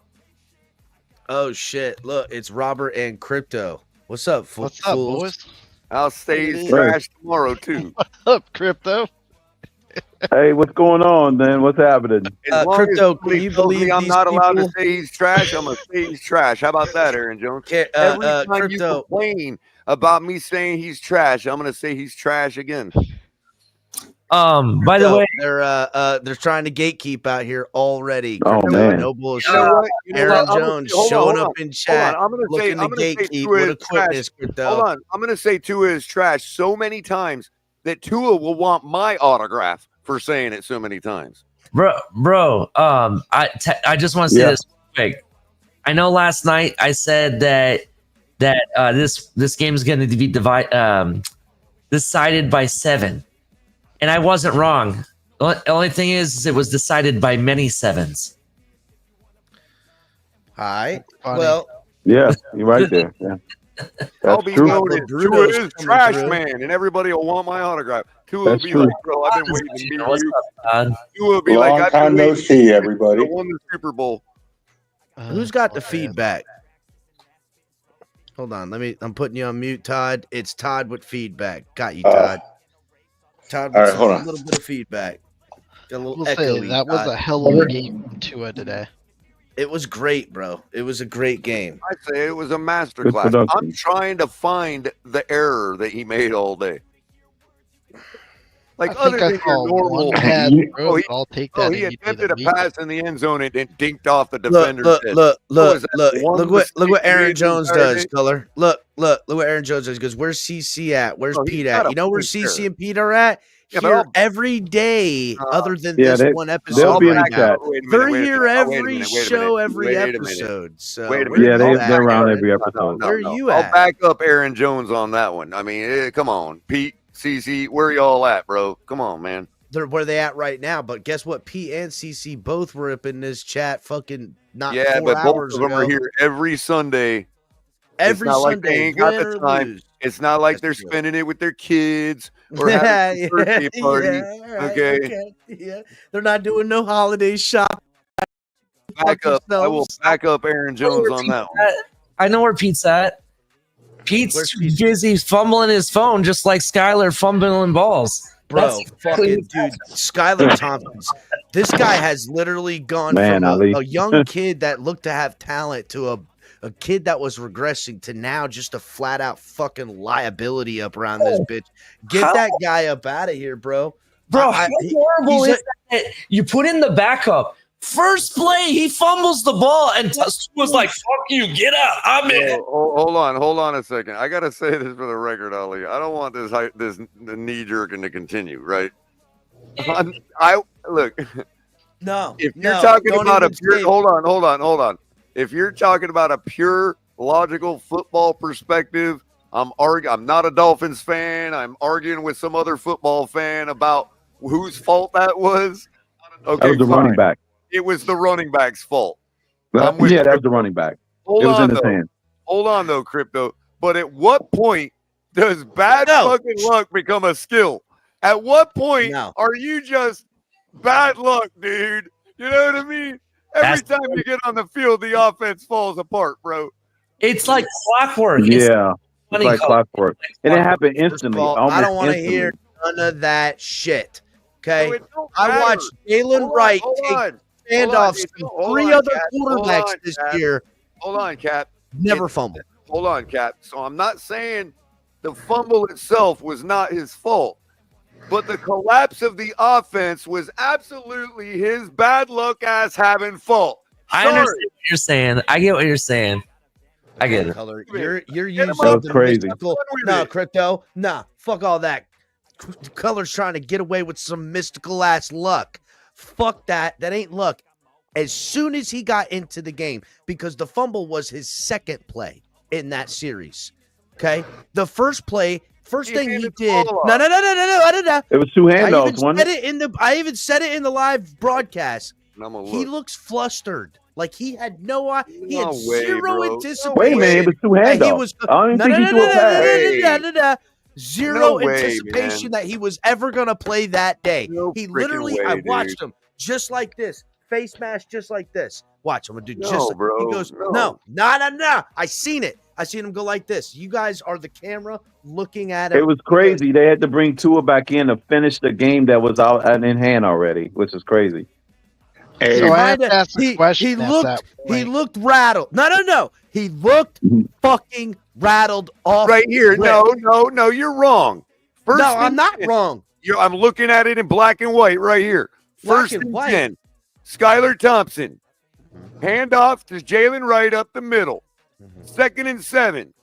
Oh shit! Look, it's Robert and Crypto. What's up, What's up, fools? boys? I'll say he's trash tomorrow too. What's up, Crypto? Hey, what's going on, man? What's happening? As long Crypto, as can somebody you tells me believe I'm these not allowed to people? say he's trash? I'm gonna say he's trash. How about that, Aaron Jones? Every time you Crypto. complain about me saying he's trash, I'm gonna say he's trash again. By the way, they're trying to gatekeep out here already. Oh, Crypto, man. no bullshit. You know what? You know Aaron what? Jones Hold on, showing hold up on. in chat, I'm gonna say gatekeep. Tua What a is trash. quickness, Crypto. Hold on. I'm gonna say Tua is trash so many times that Tua will want my autograph for saying it so many times. bro. I just want to say this quick. I know last night I said that this game is going to be decided by 7, and I wasn't wrong. The only thing is it was decided by many 7s. Hi. Funny. Well, Yeah, you're right there. Yeah. I'll That's be true. noted. Tua Bruno's is coming trash, through. man, and everybody will want my autograph. Tua will That's be true. like, "Bro, I've been waiting to meet What's you." up, Todd? Tua will be Long like, "I've time been no waiting see, to everybody. won the Super Bowl." who's got the Okay. feedback? Hold on. I'm putting you on mute, Todd. It's Todd with feedback. Got you, Todd. Todd with all right, hold a on. little bit of feedback. Got a little We'll say echoey. that was Todd. a hell of a game from Tua today. It was great, bro. It was a great game. I say it was a Good masterclass. production. I'm trying to find the error that he made all day. Like I other think I than saw your normal, one bad throw, Oh, he- but I'll take that. he any day of attempted the a week. pass in the end zone and dinked off the Look, defender's look, head. look, What was look, that, look, one look what mistake he Aaron made the Jones entire does, day? Color. Look what Aaron Jones does. He goes, where's CC at? Where's Oh, he's Pete got at? a You know where point CC there. and Pete are at? Yeah, but Here I'll- every day, other than Yeah, this one they'll episode be in right the now. chat. Wait a minute, They're wait a here minute, wait a every minute, wait a show, minute, every wait a minute. episode. So Wait a where minute. Yeah, you they're at, around Aaron? every episode. Where you I'll at? back up Aaron Jones on that one. I mean, come on, Pete, CC, where y'all at, bro? Come on, man. They're where they at right now. But guess what? Pete and CC both were up in this chat fucking not Yeah, 4 but both hours of them are ago. here every Sunday. Every not like Sunday, they ain't got win the or time. lose. It's not like That's they're true. spending it with their kids or having a birthday party. Yeah, right, Okay. Yeah, they're not doing no holiday shop. Back up. I will yourselves. back up Aaron Jones on that one. I know where Pete's at. Pete's Where's too Pete? busy fumbling his phone, just like Skylar fumbling balls. Bro, That's exactly fucking dude, Skylar Thompkins. This guy has literally gone Man, from Ali. a young kid that looked to have talent to a kid that was regressing to now just a flat out fucking liability up around this bitch. Get How- that guy up out of here, bro. Bro, I- how he- horrible he's is that? You put in the backup. First play, he fumbles the ball and was like, fuck you, get out. I'm in. Hold on a second. I gotta say this for the record, Ali. I don't want this knee jerking to continue, right? I look. No, If you're no, talking don't about a even pure, say- hold on. If you're talking about a pure logical football perspective, I'm not a Dolphins fan. I'm arguing with some other football fan about whose fault that was. Okay, That was the running back. It was the running back's fault. I'm with Yeah, that was Crypto. the running back. Hold It was on, in his though. hand. Hold on, though, Crypto. But at what point does bad No. fucking luck become a skill? At what point No. are you just bad luck, dude? You know what I mean? Every time you get on the field, the offense falls apart, bro. It's like clockwork. Yeah. Funny like color. clockwork. And it happened First of instantly. all, I Almost don't want to instantly. hear none of that shit. Okay, No, it don't I matter. watched Jalen Hold Wright on, take hold on. handoffs It to don't- hold 3 on, other Cap. Hold quarterbacks on, this Cap. year. Hold on, Cap. Never fumbled. Hold on, Cap. So I'm not saying the fumble itself was not his fault, but the collapse of the offense was absolutely his bad luck ass having fault. I Sorry. understand what you're saying. I get what you're saying. I get it. Color. You're Get him using up. That was the crazy. mystical. Run with No, it. crypto. Nah, fuck all that. Color's trying to get away with some mystical ass luck. Fuck that. That ain't luck. As soon as he got into the game, because the fumble was his second play in that series. Okay, the first thing He he handed the did. ball No. off. It was two I handoffs, even wasn't said it? I even said it in the live broadcast. And I'm gonna He look. looks flustered, like he had he No had way, zero bro. No anticipation. Wait a minute, it was two that he handoffs. was I don't even no, think no, he no, threw a pass. way. Zero No way, anticipation man. that he was ever gonna play that day. No He freaking literally, way, I dude. watched him just like this, face mask just like this. Watch, I'm gonna do just No, like bro. he goes, No. no. I seen it. I seen him go like this. You guys are the camera looking at him. It was crazy. They had to bring Tua back in to finish the game that was out and in hand already, which is crazy. So I have to ask a He question at that point. looked rattled. No. He looked fucking rattled off. Right here. rip. No, you're wrong. First No, I'm and not 10. wrong. I'm looking at it in black and white right here. Black First and and white. 10. Skylar Thompson. Handoff to Jalen Wright up the middle. 2nd and 7.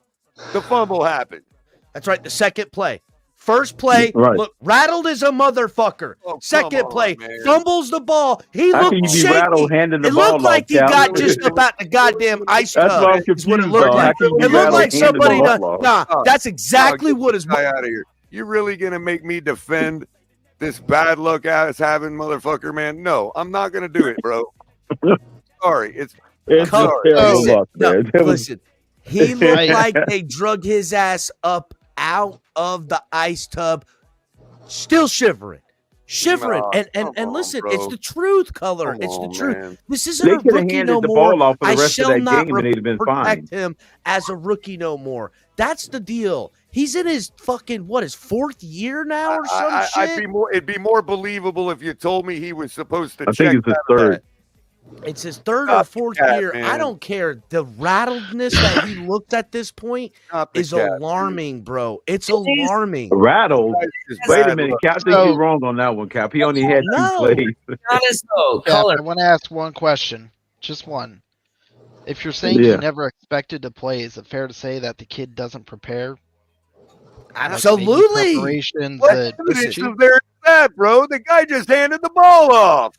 The fumble happened. That's right. The second play. First play, Right. look, rattled as a motherfucker. Oh, come Second on, play, man. fumbles the ball. He How looked can you be shaky. rattled handing the It ball looked like off, he Cal? got just about the goddamn ice That's tub. what I'm is what it confused looked about. like. How can you It be looked rattled like handing the somebody ball done. off? Nah, that's exactly Get what this is. guy out of here. You really gonna make me defend this bad luck ass having motherfucker, man? No, I'm not gonna do it, bro. Sorry, It's I'm just sorry. terrible Listen, luck, no, man. It was- listen. He looked Right. like they drug his ass up out of the ice tub, still shivering. Nah, and come listen, on, it's bro. the truth, Color. Come It's the on, truth. man. This isn't They a could have rookie handed no the more. ball off for the I rest of shall that not game and they'd have been fine. protect him as a rookie no more. That's the deal. He's in his fucking his 4th year now or some shit. It'd be more believable if you told me he was supposed to I check think it's his out of third. that. It's his 3rd or 4th Copycat, year. I man. don't care. The rattledness that he looked at this point is Copycat, alarming, bro. It's alarming. Rattled. dude. It's Wait a bad minute, luck. Cap. I think So- you're wrong on that one, Cap. He only had two No. plays. Honest though, Cap, color. I want to ask one question, just one. If you're saying Yeah. he never expected to play, is it fair to say that the kid doesn't prepare? Like, maybe Absolutely. preparation's What a evidence issue? is there of that, bro? The guy just handed the ball off.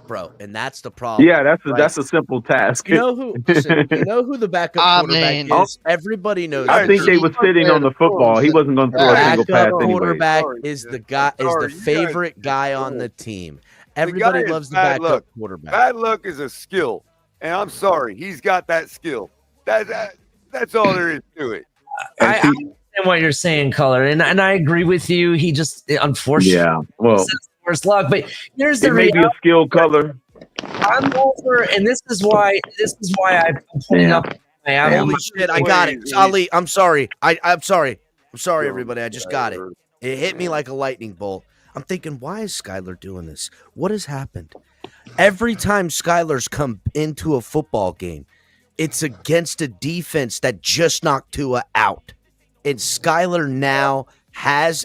Bro, and that's the problem. Yeah, that's right? a simple task. You know who? Listen, you know who the backup I quarterback mean- is. Everybody knows. I this. think they were sitting on the football. He wasn't going to throw a single Backup pass anyway. quarterback Sorry, is dude. the guy. I'm Is sorry. the You guys- favorite guy on the team. Everybody is loves the bad backup luck. quarterback. Bad luck is a skill, and I'm sorry, he's got that skill. That's all there is to it. I understand what you're saying, color, and I agree with you. He just unfortunately Yeah, well, says worst luck. But here's the it may be reality. a skill color. I'm over, and this is why I'm putting Yeah. up my album. Holy shit! I got it, Crazy. Ali. I'm sorry. I'm sorry. I'm sorry, Yo, everybody. I just got it. It hit me like a lightning bolt. I'm thinking, why is Skylar doing this? What has happened? Every time Skylar's come into a football game, it's against a defense that just knocked Tua out. And Skylar now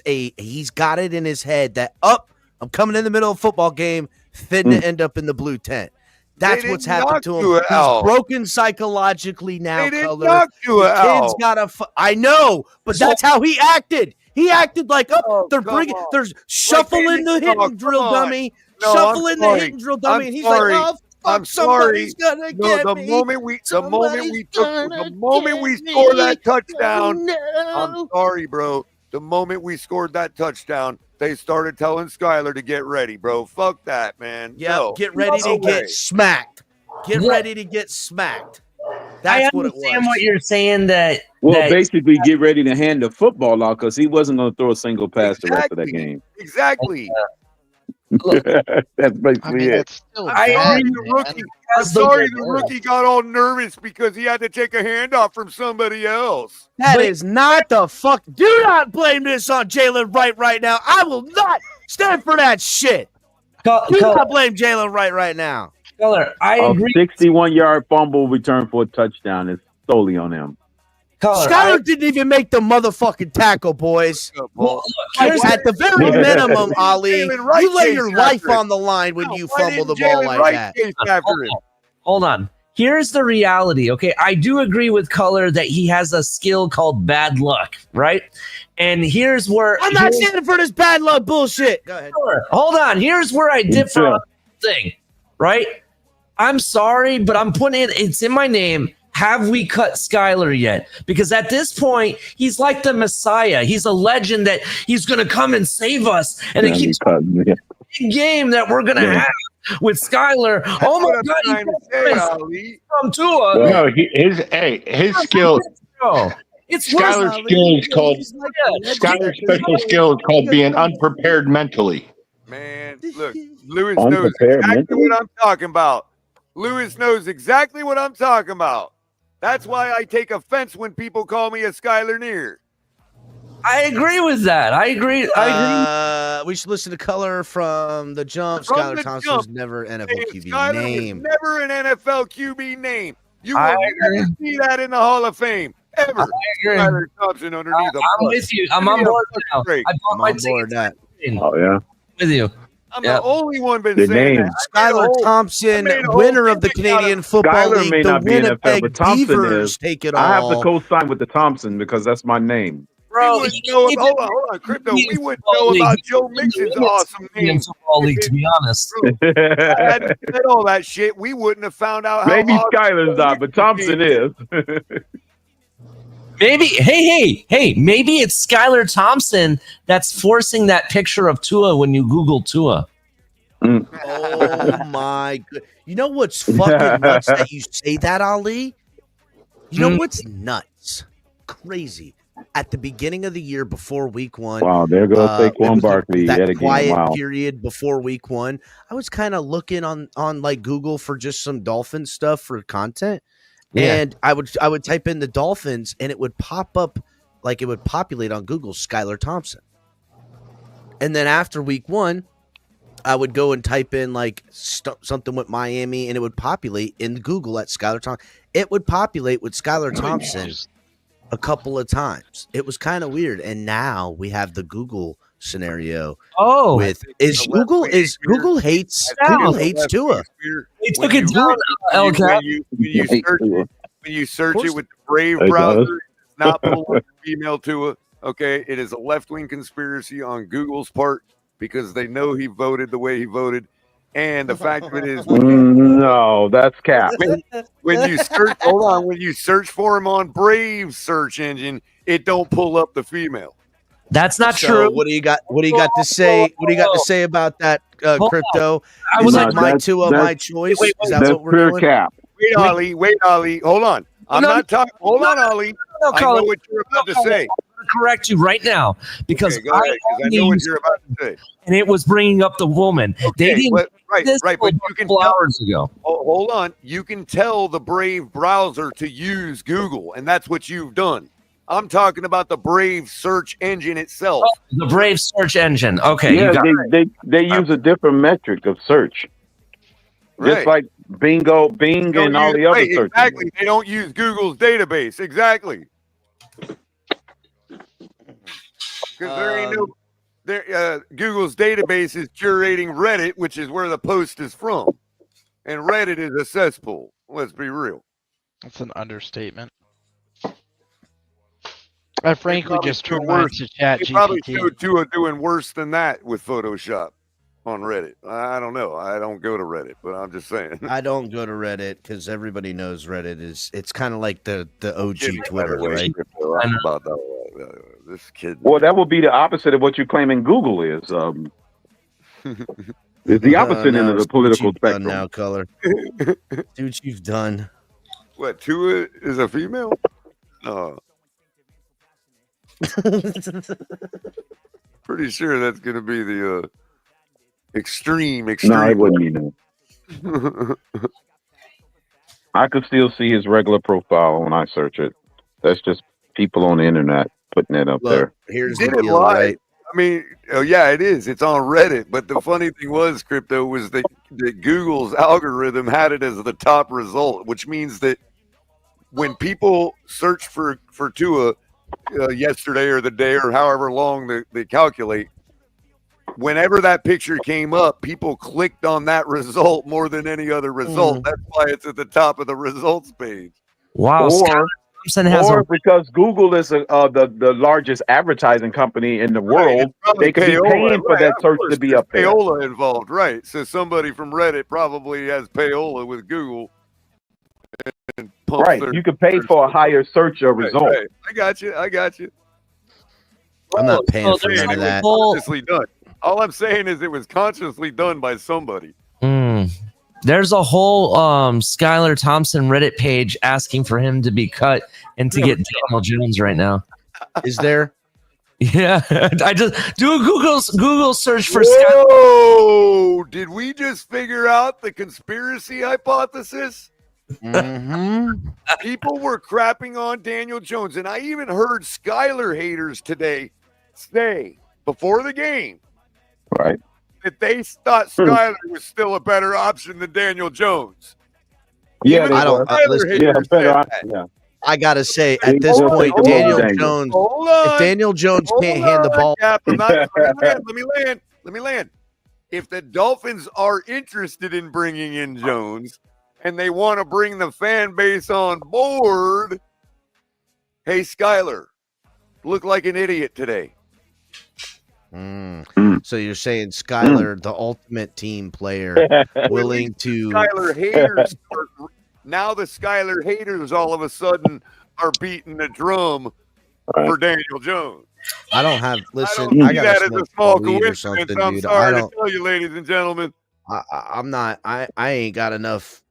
he's got it in his head that, I'm coming in the middle of a football game, finna end up in the blue tent. That's They what's didn't happened knock to him. Tua He's out. broken psychologically now, They didn't Color. knock Tua The kid's out. got a. I know, but that's how he acted. He acted like, Oh, they're come bringing, on. they're shuffling the hit Oh, and drill come on. dummy, No, I'm shuffling the sorry. hit and drill dummy, I'm and he's sorry. like, I'm somebody's sorry. gonna No, get the me. moment we Somebody's gonna score that get touchdown, me. I'm No. sorry, bro. The moment we scored that touchdown, they started telling Skylar to get ready, bro. Fuck that, man. Yeah, No. get ready No to get way. smacked. Get Yeah. ready to get smacked. I That's what it was. understand what you're saying. That Well, basically, get ready to hand the football off because he wasn't going to throw a single pass the rest of that Exactly. game. Exactly. That's basically I mean, it. it's still I'm sorry, bad, the man. rookie. I'm Has the sorry, ball. the rookie got all nervous because he had to take a handoff from somebody else. That is not the fuck. Do not blame this on Jalen Wright right now. I will not stand for that shit. Do not blame Jalen Wright right now. Color, I A agree. 61-yard fumble return for a touchdown is solely on him. Color, Skyler didn't even make the motherfucking tackle, boys. well, Like, here's at the very minimum, Ali, Jalen Wright you lay chased your life after it. on the line when No, you why fumble the didn't ball Jalen like Wright that. chase after it? Hold on. Here's the reality, okay? I do agree with Color that he has a skill called bad luck, right? And here's where I'm not standing for this bad luck bullshit. Go ahead. Hold on. Here's where I differ on the thing, right? I'm sorry, but I'm putting it's in my name. Have we cut Skyler yet? Because at this point, he's like the Messiah. He's a legend that he's going to come and save us. And it keeps a big game that we're going to have with Skyler. Oh my God, he's from Tua. No, his skill. It's Skyler's skill is called Skyler's special skill is called being unprepared mentally. Man, look, Lewis knows exactly what I'm talking about. Lewis knows exactly what I'm talking about. That's why I take offense when people call me a Skyler Near. I agree with that. I agree. We should listen to Color from the jump. From Skyler the Thompson jump. was never an NFL QB Skyler name. was never an NFL QB name. You will never see that in the Hall of Fame ever. Skyler Thompson underneath the I'm with you. I'm on board now. I'm on board that. Oh yeah, with you. I'm the only one been The saying name. that. Skyler Thompson, winner of the Canadian Football Skyler League. may The not be NFL, Winnipeg but Thompson Beavers is. take it I have all. to co-sign with the Thompson because that's my name. Bro, we wouldn't know, hold on, Crypto. We wouldn't know about Joe Mixon's awesome name. Football League, to be honest. I hadn't said all that shit. We wouldn't have found out how Maybe awesome Skyler's not, but Thompson is. Maybe, hey, maybe it's Skylar Thompson that's forcing that picture of Tua when you Google Tua. Oh my god! You know what's fucking nuts that you say that, Ali? You know what's nuts? Crazy. At the beginning of the year, before week one, Wow, there goes Saquon Barkley yet that again. quiet Wow. period before week one, I was kind of looking on like Google for just some Dolphins stuff for content, and I would type in the Dolphins, and it would pop up like it would populate on Google Skylar Thompson, and then after week one, I would go and type in like something with Miami, and it would populate in Google at Skylar Thompson. It would populate with Skylar Thompson a couple of times. It was kind of weird, and now we have the Google scenario. Oh, with Google hates Tua. They took it down. When you search it with the Brave browser, it's not pull up female Tua. Okay, it is a left-wing conspiracy on Google's part because they know he voted the way he voted. And the fact of it is, no, that's cap. When you search, when you search for him on Brave search engine, it don't pull up the female. That's not So true. what do you got? What do you got to say? What do you got to say about that, Crypto? I was Is like, it my Tua, my choice? Is that That's what we're pure doing? cap. Wait, Ollie. Hold on. I'm not talking. Hold on, Ollie. I know what you're about to say. I'm going to correct you right now because Okay, go ahead, 'cause I know what you're about to say. And it was bringing up the woman. They didn't Right, this but till you a can couple tell, hours ago. hold on. You can tell the Brave browser to use Google, and that's what you've done. I'm talking about the Brave search engine itself. Oh, the Brave search engine. Okay, Yeah, you got it. they use a different metric of search. Just like Bing and all the other search. Exactly. They don't use Google's database. Exactly. Because there ain't no. Google's database is curating Reddit, which is where the post is from, and Reddit is a cesspool. Let's be real. That's an understatement. I frankly probably just showed turned mine worse. to Chat They probably GPT. showed Tua doing worse than that with Photoshop on Reddit. I don't know. I don't go to Reddit, but I'm just saying. I don't go to Reddit because everybody knows Reddit is. It's kind of like the OG Twitter, right? About this kid. Well, that would be the opposite of what you're claiming Google is. It's the opposite end of the political spectrum. Now, Color. See what you've done. What, Tua is a female? Pretty sure that's going to be the Extreme. No, it wouldn't be no. I could still see his regular profile when I search it. That's just people on the internet putting it up Look, there. here's Did the it deal, live. right? I mean, oh yeah, it is. It's on Reddit. But the funny thing was, Crypto, was that Google's algorithm had it as the top result, which means that when people search for Tua yesterday or the day or however long they calculate, whenever that picture came up, people clicked on that result more than any other result. That's why it's at the top of the results page. Wow. Or, Thompson has or a because Google is the largest advertising company in the world, they could be Payola, paying for right, that of search course, to be there's up there. Payola involved, right? So somebody from Reddit probably has Payola with Google. And pumps Right. their- You could pay for a higher search or result. Right. I got you. I'm not paying for there's none of a that. whole- Consciously done. All I'm saying is it was consciously done by somebody. There's a whole Skylar Thompson Reddit page asking for him to be cut and to get Daniel Jones right now. Is there? Yeah, I just do a Google search for Whoa! Did we just figure out the conspiracy hypothesis? Mm-hmm. People were crapping on Daniel Jones, and I even heard Skyler haters today say before the game, right, that they thought Skyler was still a better option than Daniel Jones. Yeah, Even I don't. Skyler haters yeah, said better. that. Yeah. I gotta say, at this Hold point, on, Daniel hold on. Jones. Hold If on. Daniel Jones Hold can't hand the on, ball, Cap, I'm not, let me land. If the Dolphins are interested in bringing in Jones and they want to bring the fan base on board, hey, Skyler, look like an idiot today. So you're saying Skyler, the ultimate team player, willing to Skyler haters now the Skyler haters all of a sudden are beating the drum for Daniel Jones. I don't have. Listen, I don't see got that as a small weed or coincidence. something, I'm dude. sorry to tell you, ladies and gentlemen. I'm not. I ain't got enough.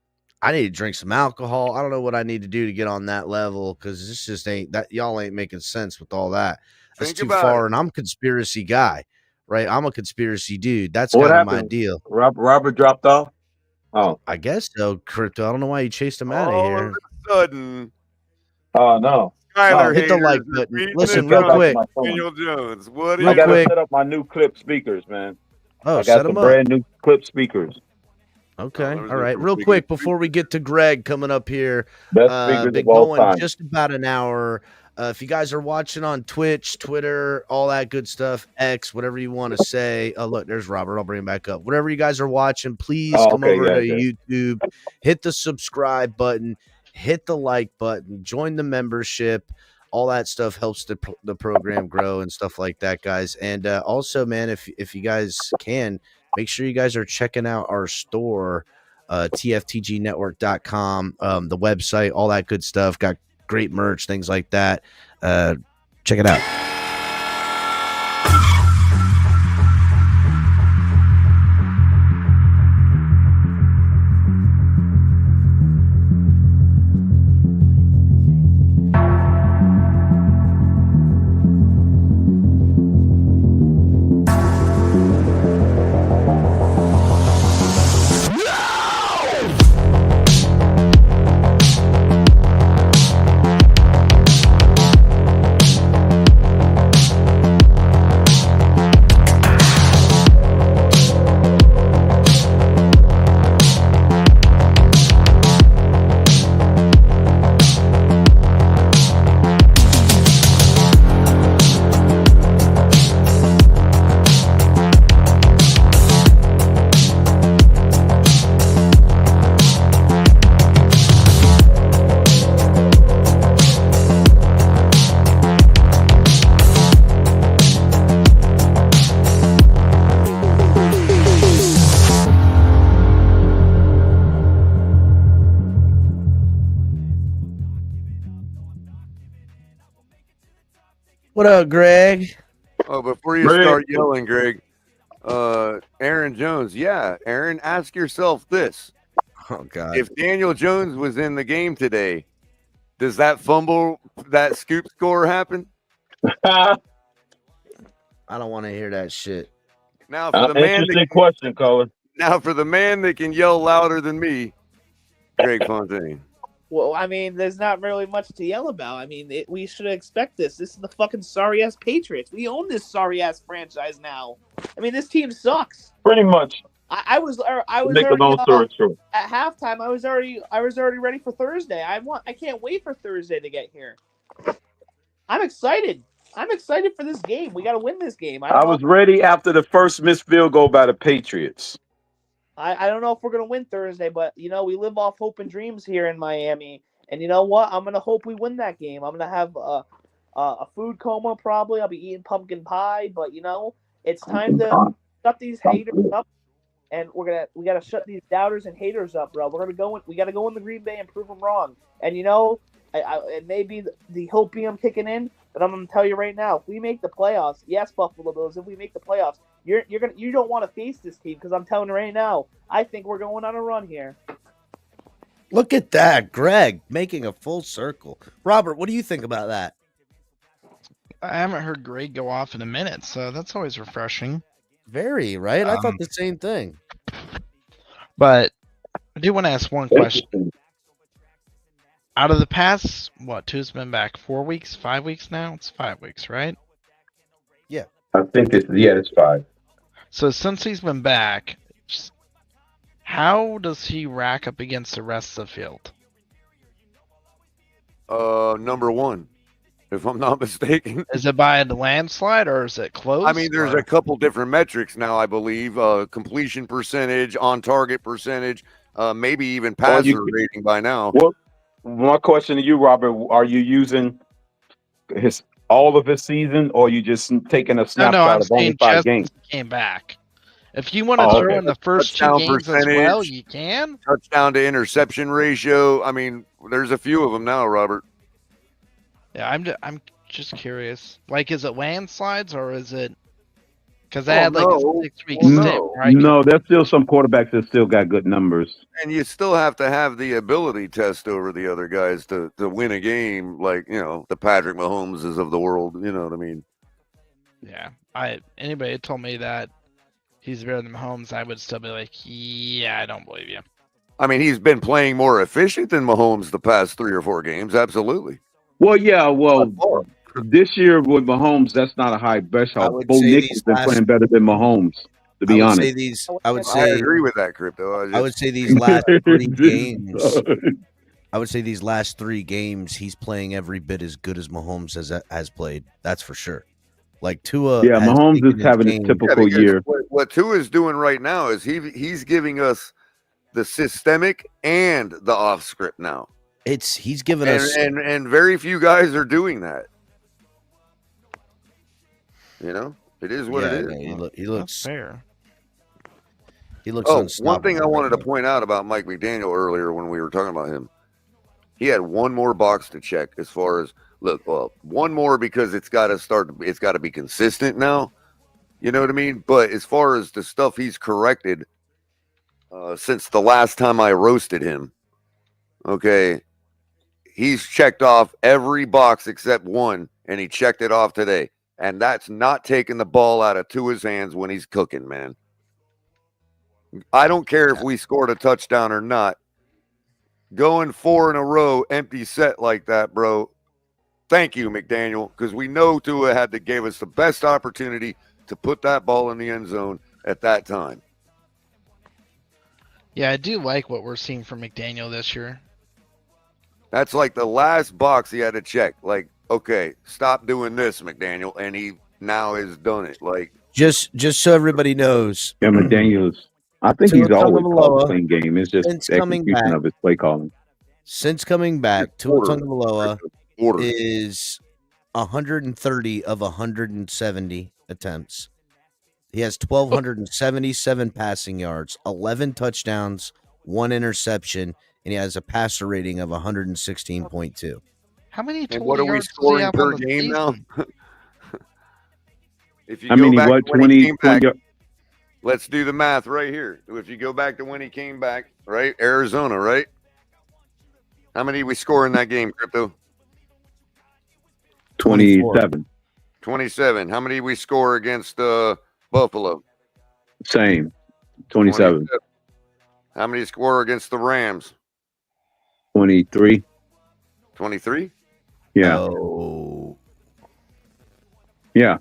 I need to drink some alcohol. I don't know what I need to do to get on that level because this just ain't that. Y'all ain't making sense with all that. That's Think too about far, it. and I'm a conspiracy guy, right? I'm a conspiracy dude. That's What kind of my happened? deal. Robert dropped off. Oh, I guess so, Crypto. I don't know why you chased him out of All here. of a sudden, oh no. Skyler hit the haters like are button. beating Listen, the real drum quick. for Daniel Jones. What Real I gotta quick. set up my new clip speakers, man. Oh, I set got some them up. brand new clip speakers. Okay. Oh, All right. Real quick before we get to Greg coming up here. Best speakers Been of all going time. just about an hour. If you guys are watching on Twitch, Twitter, all that good stuff, X, whatever you want to say. Oh, look, there's Robert. I'll bring him back up. Whatever you guys are watching, please come over to YouTube, hit the subscribe button, hit the like button, join the membership. All that stuff helps the program grow and stuff like that, guys. And also, man, if you guys can, make sure you guys are checking out our store, tftgnetwork.com, the website, all that good stuff. Got great merch, things like that. Check it out. What up, Greg? Oh, before you start yelling, Greg, Aaron Jones. Yeah, Aaron, ask yourself this. Oh, God. If Daniel Jones was in the game today, does that fumble, that scoop score happen? I don't want to hear that shit. Now for the man interesting question, caller. Now for the man that can yell louder than me, Greg Fontaine. Well, I mean, there's not really much to yell about. I mean, we should expect this. This is the fucking sorry-ass Patriots. We own this sorry-ass franchise now. I mean, this team sucks. Pretty much. I was Make a long story short. At halftime. I was already ready for Thursday. I can't wait for Thursday to get here. I'm excited. I'm excited for this game. We got to win this game. I was ready after the first missed field goal by the Patriots. I don't know if we're going to win Thursday, but, we live off hope and dreams here in Miami. And you know what? I'm going to hope we win that game. I'm going to have a food coma probably. I'll be eating pumpkin pie. But, it's time to shut these haters up. And we got to shut these doubters and haters up, bro. We got to go in the Green Bay and prove them wrong. And, it may be the hopium kicking in, but I'm going to tell you right now, if we make the playoffs, yes, Buffalo Bills, if we make the playoffs, you don't want to face this team because I'm telling you right now, I think we're going on a run here. Look at that, Greg, making a full circle. Robert, what do you think about that? I haven't heard Greg go off in a minute, so that's always refreshing. Very, right? I thought the same thing. But I do want to ask one question. Out of the past, Tua's been back 4 weeks, 5 weeks now? It's 5 weeks, right? Yeah. I think it's 5. So since he's been back, how does he rack up against the rest of the field? Number 1, if I'm not mistaken. Is it by a landslide or is it close? I mean, there's a couple different metrics now, I believe. Completion percentage, on target percentage, maybe even passer rating by now. Well, my question to you, Robert, are you using all of his season, or are you just taking a snapshot of only 5 games? Came back. If you want to throw in the first Touchdown 2 games as well, you can. Touchdown to interception ratio. I mean, there's a few of them now, Robert. Yeah, I'm just curious. Like, is it landslides or is it? Because they had like a 6-week stint, right? No, there's still some quarterbacks that still got good numbers. And you still have to have the ability test over the other guys to win a game, like, the Patrick Mahomeses of the world. You know what I mean? Yeah. Anybody had told me that he's better than Mahomes, I would still be like, yeah, I don't believe you. I mean, he's been playing more efficient than Mahomes the past 3 or 4 games. Absolutely. Well, yeah, this year with Mahomes, that's not a high threshold. Bo Nix has been playing better than Mahomes, to be honest. I agree with that, Crypto. I would say these last 3 games. I would say these last 3 games, he's playing every bit as good as Mahomes has played. That's for sure. Like Tua. Yeah, Mahomes is having a typical year. What Tua is doing right now is he's giving us the systemic and the off script now. He's giving us, and very few guys are doing that. It is what it is. He looks fair. He looks unstoppable. One thing I wanted to point out about Mike McDaniel earlier when we were talking about him, he had one more box to check as far as one more because it's got to be consistent now. You know what I mean? But as far as the stuff he's corrected since the last time I roasted him, okay, he's checked off every box except one, and he checked it off today. And that's not taking the ball out of Tua's hands when he's cooking, man. I don't care if we scored a touchdown or not. Going 4 in a row, empty set like that, bro. Thank you, McDaniel, because we know Tua gave us the best opportunity to put that ball in the end zone at that time. Yeah, I do like what we're seeing from McDaniel this year. That's like the last box he had to check. Like, okay, stop doing this, McDaniel, and he now has done it. Like, just so everybody knows, yeah, McDaniel's. I think he's always called a clean game. It's just execution of his play calling. Since coming back, Tua Tagovailoa is 130 of 170 attempts. He has 1,277 passing yards, 11 touchdowns, 1 interception, and he has a passer rating of 116.2. How many total what are we yards scoring does he per have on the game now? season? If you go back to when he came back, let's do the math right here. If you go back to when he came back, right? Arizona, right? How many did we score in that game, Crypto? 27. 27. How many did we score against Buffalo? Same. 27. How many score against the Rams? 23. 23? Yeah. Oh. Yeah.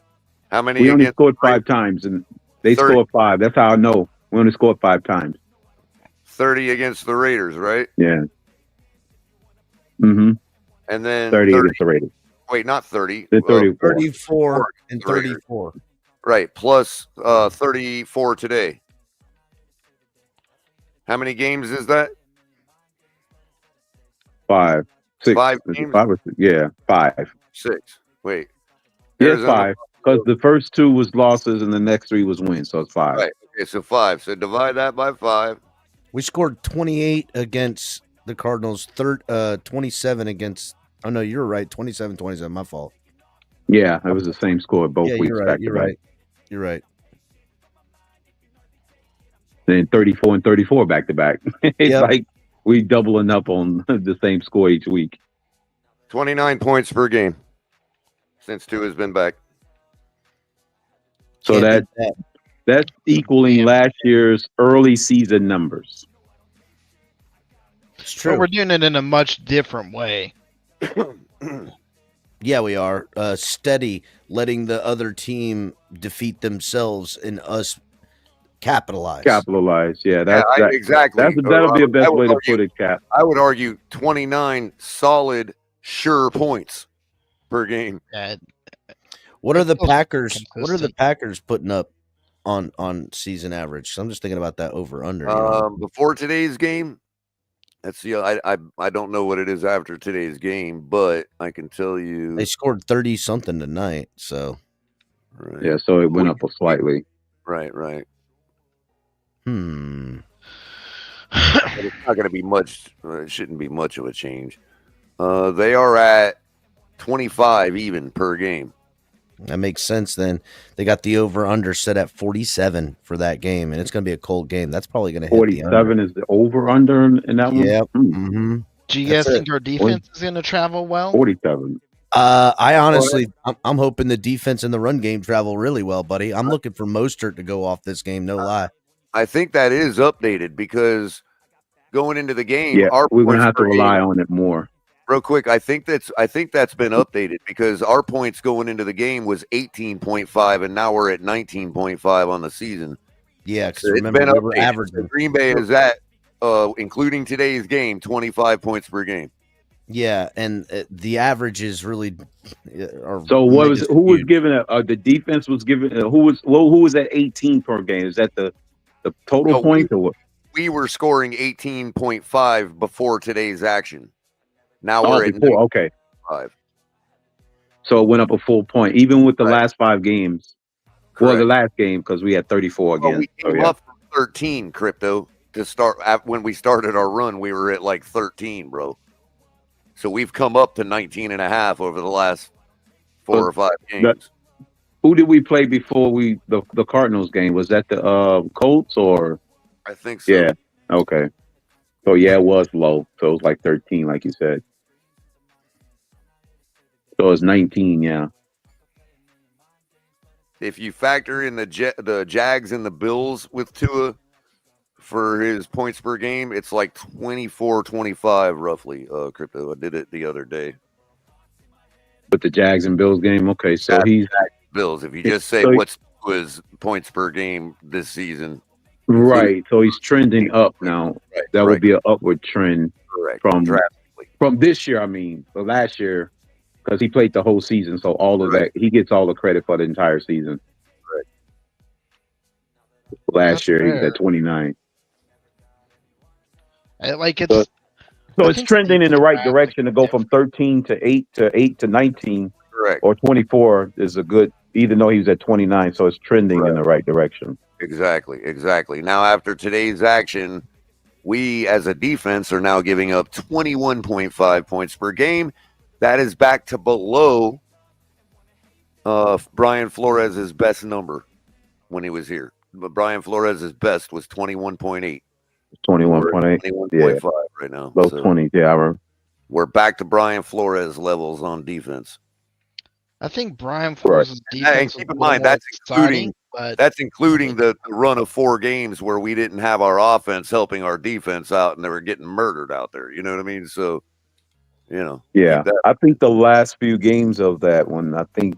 How many We only against scored 5 times, and they 30. scored 5. That's how I know. We only scored 5 times. 30 against the Raiders, right? Yeah. Mm-hmm. And then 30 against the Raiders. Wait, not 30. Then 34. 34 and the Raiders. 34. Right, plus 34 today. How many games is that? 5. 6. 5 Is it games? 5 or 6? Yeah, 5. 6. Wait. Yeah, Arizona- 5. Because the first 2 was losses and the next 3 was wins, so it's 5. Right. Okay, so 5. So divide that by 5. We scored 28 against the Cardinals, 27 against. Oh no, you're right. 27-27. My fault. Yeah, it was the same score both Yeah, weeks. you're right. Back to You're back. right. You're right. Then 34 and 34 back to back. It's Yep. like we doubling up on the same score each week. 29 points per game since 2 has been back. So Can't beat that that's equaling last year's early season numbers. It's But true. we're doing it in a much different way. Yeah, we are steady, letting the other team defeat themselves and us capitalize. Capitalize, yeah, that's exactly. that'll be the best I would way to argue- put it, Cap. I would argue 29 solid, sure points per game. Yeah, What are the Feels Packers? What are the consistent. Packers putting up on season average? So I'm just thinking about that over under. Before today's game, let's see. I don't know what it is after today's game, but I can tell you They scored 30 something tonight. So Right. Yeah, so it went up slightly. Right. But It's not going to be much. It shouldn't be much of a change. They are at 25 even per game. that makes sense. Then they got the over under set at 47 for that game, and it's going to be a cold game. That's probably going to hit the under. 47 is the over under in that one. Yep. Hmm, Mm-hmm. Do you guys That's think our defense is going to travel well? 47. I honestly, I'm hoping the defense and the run game travel really well, buddy. I'm looking for Mostert to go off this game. No lie. I think that is updated because going into the game, Yeah, our we're gonna points have to per rely game- on it more. Real quick, I think that's been updated because our points going into the game was 18.5, and now we're at 19.5 on the season. Yeah, because So it's remember been we were updated. averaging. Green Bay is at, including today's game, 25 points per game. Yeah, and the average is really. Are So what was just who was huge. given the defense was given who was at 18 per game? Is that the total No, points or what? We were scoring 18.5 before today's action. Now Oh, we're at before, okay. 5. So it went up a full point, even with the last 5 games. Well, the Correct. last game because we had 34 Well, again. we So came yeah, up from 13 crypto to start. When we started our run, we were at like 13, bro. So we've come up to 19 and a half over the last 4 or 5 games. who did we play before the Cardinals game? Was that the Colts or? I think so. Yeah. Okay. So yeah, it was low. So it was like 13, like you said. So it's 19. Yeah. If you factor in the Jags and the Bills with Tua for his points per game, it's like 24-25 roughly. Crypto, I did it the other day. But the Jags and Bills game. Okay, so he's Bills. If you just say so what's his points per game this season, right. So he's trending up now. Right, That would be an upward trend correct from this year. I mean, the last year, because he played the whole season. So all of that, he gets all the credit for the entire season. Right. Last That's year, he was fair. at 29. Like So I it's think trending in the Steve's right drastically direction to go from 13 to 8 to 8 to 19 correct. or 24 is a good, even though he was at 29. So it's trending in the right direction. Exactly. Now, after today's action, we as a defense are now giving up 21.5 points per game. That is back to below Brian Flores' best number when he was here. But Brian Flores' best was 21.8. 21.8. 21.5 right now. Low So 20. Yeah, I remember. we're back to Brian Flores levels on defense. I think Brian Flores' defense And is keep a in little mind, more that's including exciting, but that's including the run of 4 games where we didn't have our offense helping our defense out, and they were getting murdered out there. You know what I mean? So, Yeah, keep that. I think the last few games of that one, I think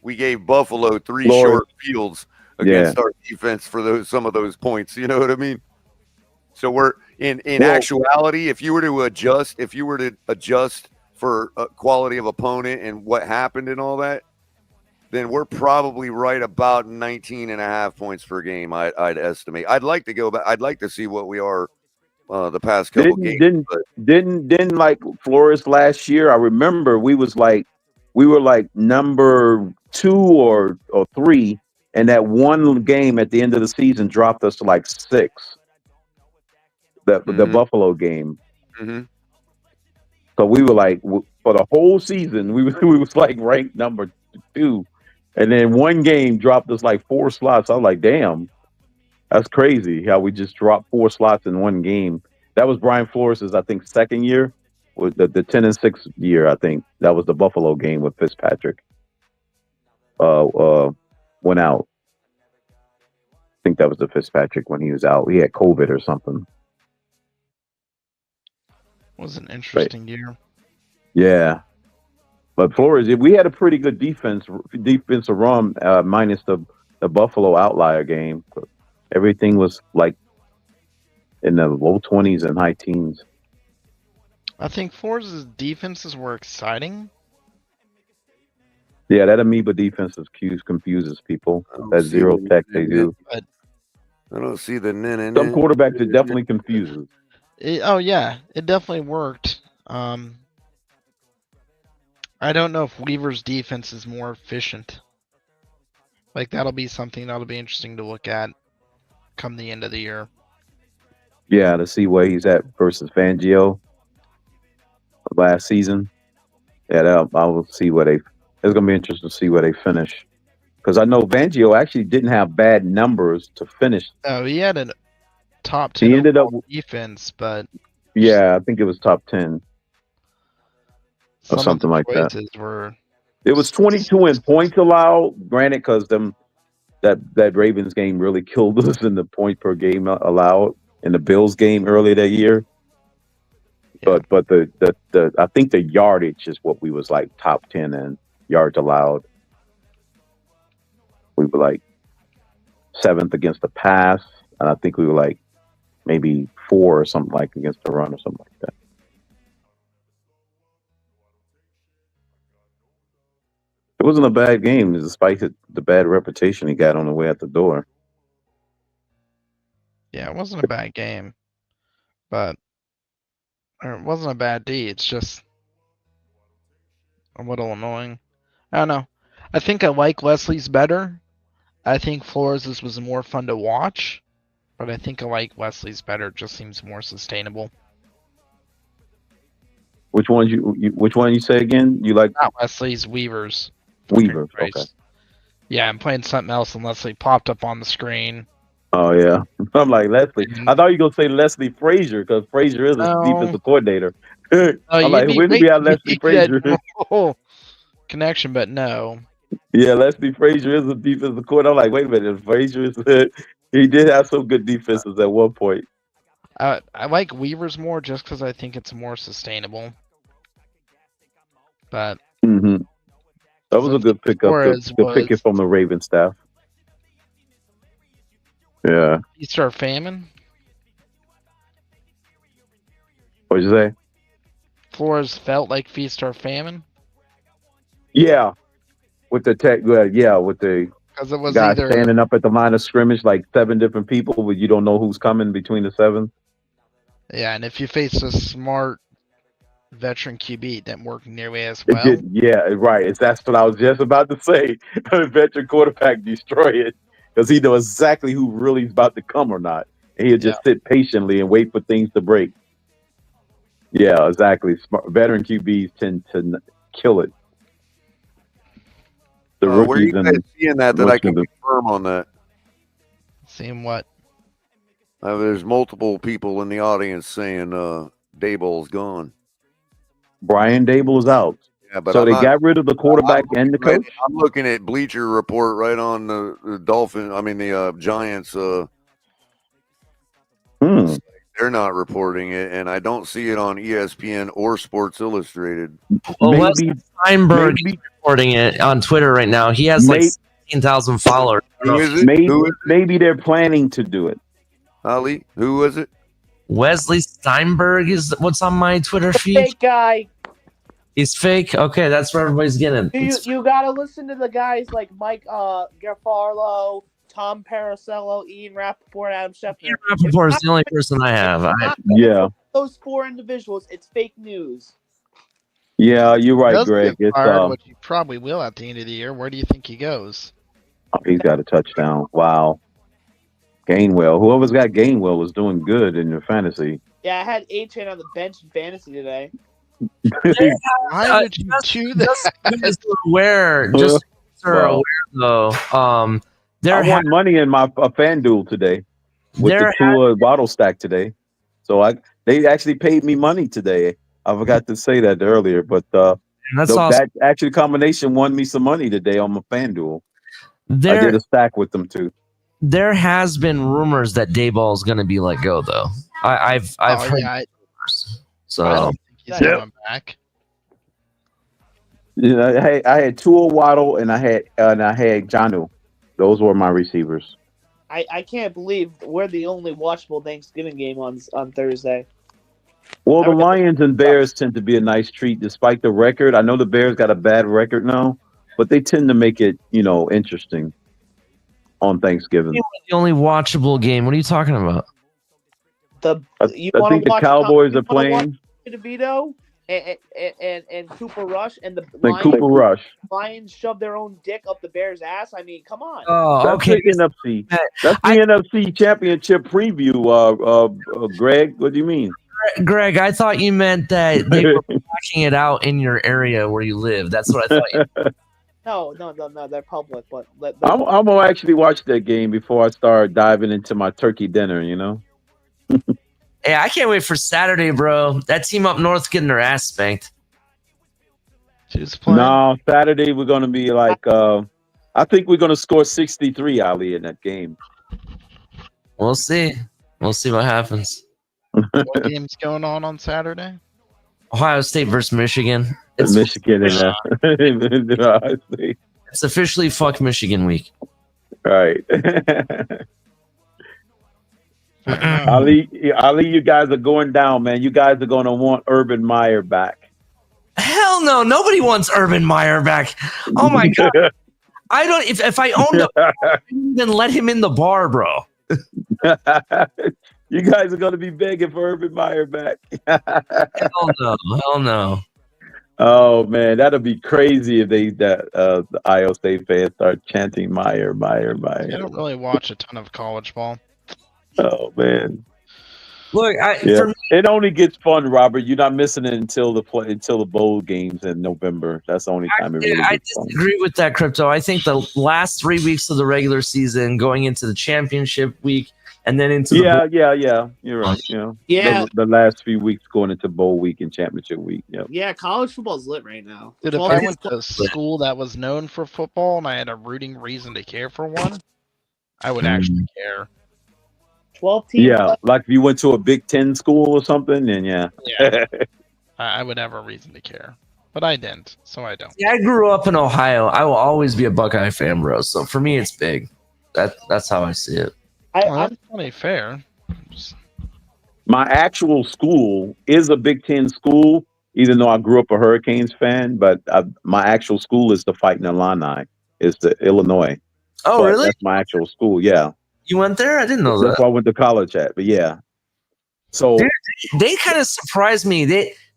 We gave Buffalo 3 Flores- short fields against our defense for some of those points. You know what I mean? So we're in actuality, if you were to adjust for quality of opponent and what happened and all that, then we're probably right about 19 and a half points per game. I'd estimate. I'd like to go back. I'd like to see what we are the past couple games. Didn't like Flores last year. I remember we were like number 2 or 3, and that one game at the end of the season dropped us to like 6. The Buffalo game. Mm-hmm. So we were like, for the whole season, we was like ranked number 2, and then one game dropped us like 4 slots. I was like, damn, that's crazy how we just dropped 4 slots in one game. That was Brian Flores' I think second year, with the 10-6 year. I think that was the Buffalo game with Fitzpatrick. Went out. I think that was the Fitzpatrick when he was out. He had COVID or something. Was an interesting year. Yeah, but Flores, we had a pretty good defensive run, minus the Buffalo outlier game. Everything was like in the low 20s and high teens. I think Flores' defenses were exciting. Yeah, that amoeba defense confuses people. That zero tech they do. But I don't see the some quarterbacks it definitely confuses. It definitely worked. I don't know if Weaver's defense is more efficient. Like, that'll be something that'll be interesting to look at come the end of the year. Yeah, to see where he's at versus Fangio last season. Yeah, I will see where it's going to be interesting to see where they finish. Because I know Fangio actually didn't have bad numbers to finish. Oh, he had a top 10 he ended up defense, but yeah, I think it was top 10 or something like that. It was 22 in points allowed. Granted, because that Ravens game really killed us in the point per game allowed in the Bills game earlier that year. Yeah. But the I think the yardage is what we was like top 10 in yards allowed. We were like 7th against the pass, and I think we were like maybe 4 or something like against the run or something like that. It wasn't a bad game, despite the bad reputation he got on the way out the door. Yeah, it wasn't a bad game, but it wasn't a bad D. It's just a little annoying. I don't know. I think I like Leslie's better. I think Flores' was more fun to watch, but I think I like Leslie's better. It just seems more sustainable. Which one which one you say again? You like not Leslie's, Weaver's. Weaver. Okay. Yeah, I'm playing something else and Leslie popped up on the screen. Oh yeah, I'm like Leslie. I thought you were gonna say Leslie Frazier because Frazier is a defensive coordinator. I'm like, where did we have Leslie Frazier? Connection, but no. Yeah, Leslie Frazier is a defensive coordinator. I'm like, wait a minute, Frazier is he did have some good defenses at one point. I like Weaver's more just because I think it's more sustainable. But that was a good pickup. Good pick it from the Ravens staff. Yeah. Feast or Famine? What'd you say? Flores felt like Feast or Famine? Yeah. With the tech, with the guy standing up at the line of scrimmage, like 7 different people, but you don't know who's coming between the 7. Yeah, and if you face a smart veteran QB, it didn't work nearly as well. Right. That's what I was just about to say. A veteran quarterback destroy it because he knows exactly who really is about to come or not. And he'll just sit patiently and wait for things to break. Yeah, exactly. Veteran QBs tend to kill it. The rookies where are you guys seeing that I can confirm on that? Seeing what? There's multiple people in the audience saying Daboll's gone. Brian Dable is out. Yeah, but So I'm they not, got rid of the quarterback and the coach. I'm looking at Bleacher Report right on the Dolphin. I mean the Giants. They're not reporting it, and I don't see it on ESPN or Sports Illustrated. Well, Wesley Steinberg is reporting it on Twitter right now. He has like 16,000 followers. Who is it? Maybe they're planning to do it. Ali, who was it? Wesley Steinberg is what's on my Twitter feed. Fake guy. He's fake. Okay, that's where everybody's getting. You gotta listen to the guys like Mike Garfarlo, Tom Paracello, Ian Rappaport, Adam Schefter. Ian Rappaport is the only person I have. Yeah. Those four individuals, it's fake news. Yeah, you're right, Does Greg. get It's fired, which he probably will at the end of the year. Where do you think he goes? he's got a touchdown. Wow. Gainwell. Whoever's got Gainwell is doing good in your fantasy. Yeah, I had A-Chain on the bench in fantasy today. Why would you do that? Just aware, though. I won money in my FanDuel today with the Tua Waddle stack today. So they actually paid me money today. I forgot to say that earlier, but that's awesome. That actually combination won me some money today on my FanDuel. I did a stack with them too. There has been rumors that Dayball is going to be let go, though. I've heard rumors. So I don't think he's coming back. Yeah, I had Tua Waddle and I had Jonnu. Those were my receivers. I can't believe we're the only watchable Thanksgiving game on Thursday. Well, the Lions and Bears tend to be a nice treat despite the record. I know the Bears got a bad record now, but they tend to make it, interesting on Thanksgiving. The only watchable game. What are you talking about? I think the Cowboys are playing. DeVito and Cooper Rush and the Lions shove their own dick up the Bears' ass. I mean, come on. Oh, okay. That's the NFC. That's the NFC Championship preview. Greg, what do you mean? Greg, I thought you meant that they were watching it out in your area where you live. That's what I thought. No, they're public. But I'm gonna actually watch that game before I start diving into my turkey dinner. Hey, I can't wait for Saturday, bro. That team up north getting their ass spanked. No, Saturday we're gonna be like, I think we're gonna score 63, Ali, in that game. We'll see. We'll see what happens. What game's going on Saturday? Ohio State versus Michigan. It's Michigan and Ohio State. It's officially fuck Michigan week. All right. Ali, you guys are going down, man. You guys are going to want Urban Meyer back. Hell no. Nobody wants Urban Meyer back. Oh, my God. I don't. If I owned him, then let him in the bar, bro. You guys are going to be begging for Urban Meyer back. Hell no. Hell no. Oh, man. That'll be crazy if the Iowa State fans start chanting Meyer. I don't really watch a ton of college ball. Oh, man. Look, for me, it only gets fun, Robert. You're not missing it until the bowl games in November. That's the only time it really gets fun. I disagree with that, Crypto. I think the last 3 weeks of the regular season, going into the championship week, and then into yeah. You're right. The last few weeks going into bowl week and championship week. Yeah, college football's lit right now. Dude, if I went to a school that was known for football and I had a rooting reason to care for one, I would actually care. 12 teams. Yeah, like if you went to a Big Ten school or something, then yeah. I would have a reason to care. But I didn't, so I don't. Yeah, I grew up in Ohio. I will always be a Buckeye fan, bro. So for me, it's big. That's how I see it. That's not fair. My actual school is a Big Ten school, even though I grew up a Hurricanes fan. But my actual school is the Fighting Illini. It's the Illinois. Oh, really? That's my actual school. Yeah. You went there? I didn't know That's that. where I went to college at. But yeah. So they kind of surprised me.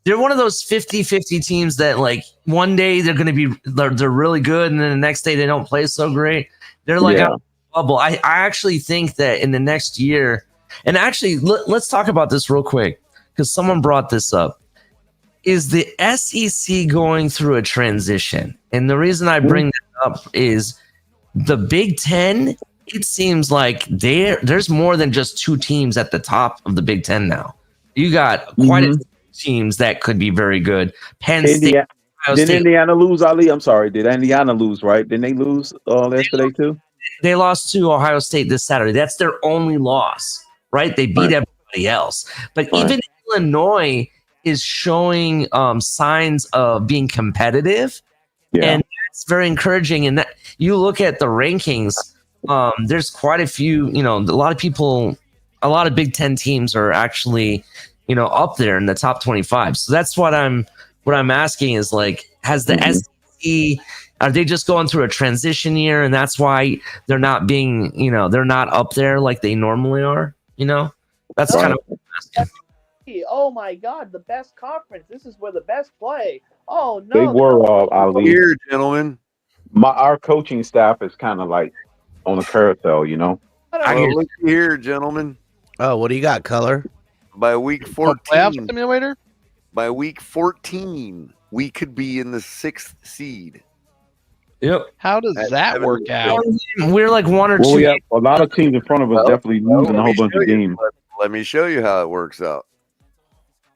They're one of those 50-50 teams that like one day they're going to be they're really good, and then the next day they don't play so great. They're like out of the bubble. I actually think that in the next year, and actually let's talk about this real quick because someone brought this up. Is the SEC going through a transition? And the reason I bring that up is the Big Ten. It seems like there's more than just two teams at the top of the Big Ten now. You got quite a few teams that could be very good. Penn State, Didn't Indiana lose, Ali? I'm sorry. Did Indiana lose, right? Didn't they lose yesterday too? They lost to Ohio State this Saturday. That's their only loss, right? They beat everybody else. But even Illinois is showing signs of being competitive. And that's very encouraging. And that you look at the rankings, there's quite a few, a lot of people, a lot of Big Ten teams are actually, up there in the top 25. So that's what I'm asking is like, has the SEC, are they just going through a transition year and that's why they're not being, they're not up there like they normally are? That's kind of what I'm asking. Oh my God, the best conference. This is where the best play. Oh no, They were Ali. Here, gentlemen. Our coaching staff is kind of like on a carousel, Well, look here, gentlemen. Oh, what do you got, Color? By week 14, playoff simulator. By week 14, we could be in the 6th seed. Yep. How does that work out? We're like 1 or 2. Yeah, a lot of teams in front of us definitely losing a whole bunch of games. Let me show you how it works out.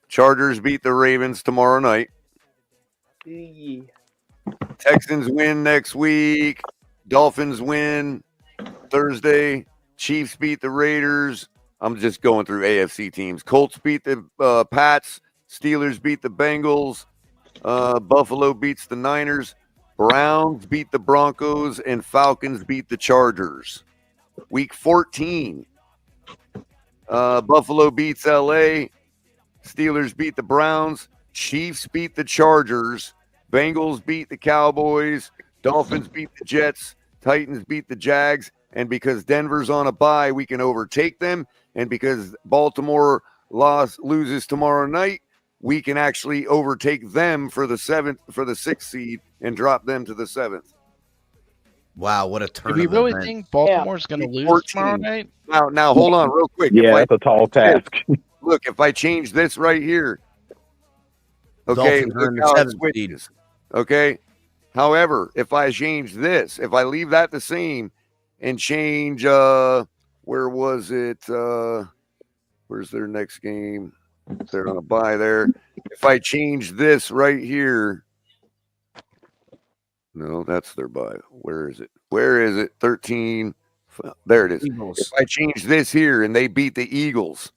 Chargers beat the Ravens tomorrow night. Texans win next week. Dolphins win Thursday. Chiefs beat the Raiders. I'm just going through AFC teams. Colts beat the Pats. Steelers beat the Bengals. Buffalo beats the Niners. Browns beat the Broncos. And Falcons beat the Chargers. Week 14. Buffalo beats LA. Steelers beat the Browns. Chiefs beat the Chargers. Bengals beat the Cowboys. Dolphins beat the Jets. Titans beat the Jags. And because Denver's on a bye, we can overtake them. And because Baltimore loses tomorrow night, we can actually overtake them for the 6th seed and drop them to the 7th. Wow, what a Do tournament! we really think Baltimore's going to lose tomorrow night? Now hold on real quick. Yeah, that's a tall task. Look, if I change this right here, okay, Dolphins are in look the how it 7th switches. Okay. However, if I change this, if I leave that the same and change, where was it? Where's their next game? They're on a bye there. If I change this right here, no, that's their bye. Where is it? Where is it? 13. There it is. Eagles. If I change this here and they beat the Eagles,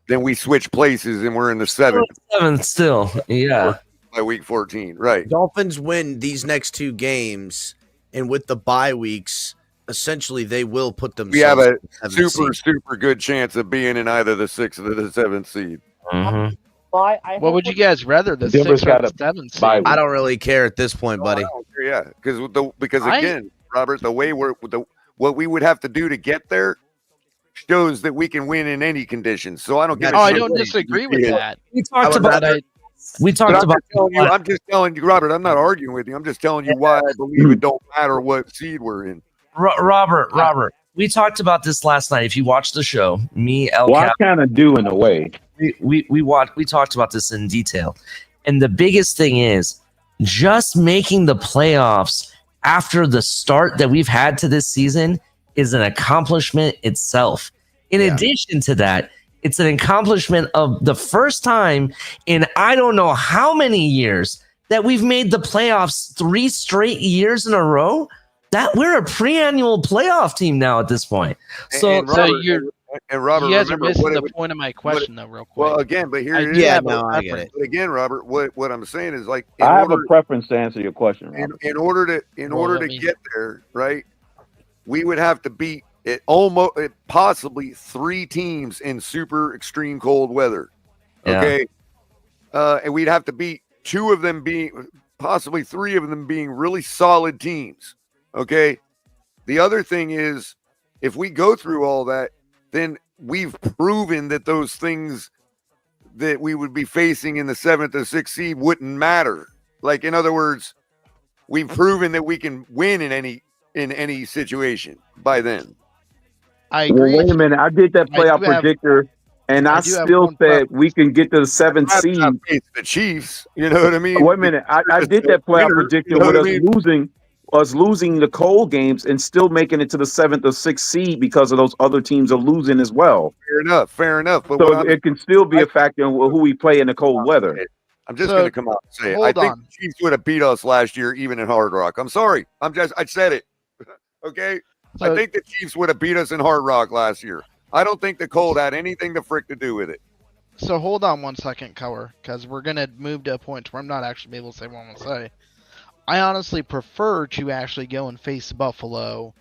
then we switch places and we're in the 7th. 7th still, yeah. By week 14, right? Dolphins win these next 2 games, and with the bye weeks, essentially they will put themselves. We have a in the 7th seed. super good chance of being in either the 6th or the 7th seed. Mm-hmm. What would you guys rather, the Denver's 6th got or a the 7th bye seed? week. I don't really care at this point, buddy. Yeah, because again, Robert, the way what we would have to do to get there shows that we can win in any conditions. So I don't get. I don't disagree with that. We talked about that. We talked about. I'm just telling you, Robert. I'm not arguing with you. I'm just telling you why I believe it don't matter what seed we're in. Robert, we talked about this last night. If you watched the show, me, El Well, I Cap, kind of do in a way. we talked about this in detail, and the biggest thing is just making the playoffs after the start that we've had to this season is an accomplishment itself. In addition to that, it's an accomplishment of the first time in I don't know how many years that we've made the playoffs 3 straight years in a row. That we're a pre-annual playoff team now at this point. So, Robert, you guys are missing the point of my question, though, real quick. Well, again, but here it is. Yeah, no, I get it. But again, Robert, what I'm saying is like I have a preference to answer your question. Robert. in order to get there, right? We would have to beat it possibly 3 teams in super extreme cold weather. Okay, and we'd have to beat 2 of them being possibly 3 of them being really solid teams. Okay. The other thing is, if we go through all that, then we've proven that those things that we would be facing in the 7th or 6th seed wouldn't matter. Like, in other words, we've proven that we can win in any situation by then. I agree. Well, wait a minute. I did that playoff predictor, and I still said we can get to the 7th seed. The Chiefs, you know what I mean? Wait a minute. I did that playoff predictor with us losing the cold games and still making it to the 7th or 6th seed because of those other teams are losing as well. Fair enough. But so it can still be a factor in who we play in the cold weather. I'm just going to come out and say it. I think the Chiefs would have beat us last year, even in Hard Rock. I'm sorry. I said it. Okay? So, I think the Chiefs would have beat us in Hard Rock last year. I don't think the cold had anything to frick to do with it. So hold on 1 second, Color, because we're going to move to a point where I'm not actually able to say what I'm going to say. I honestly prefer to actually go and face Buffalo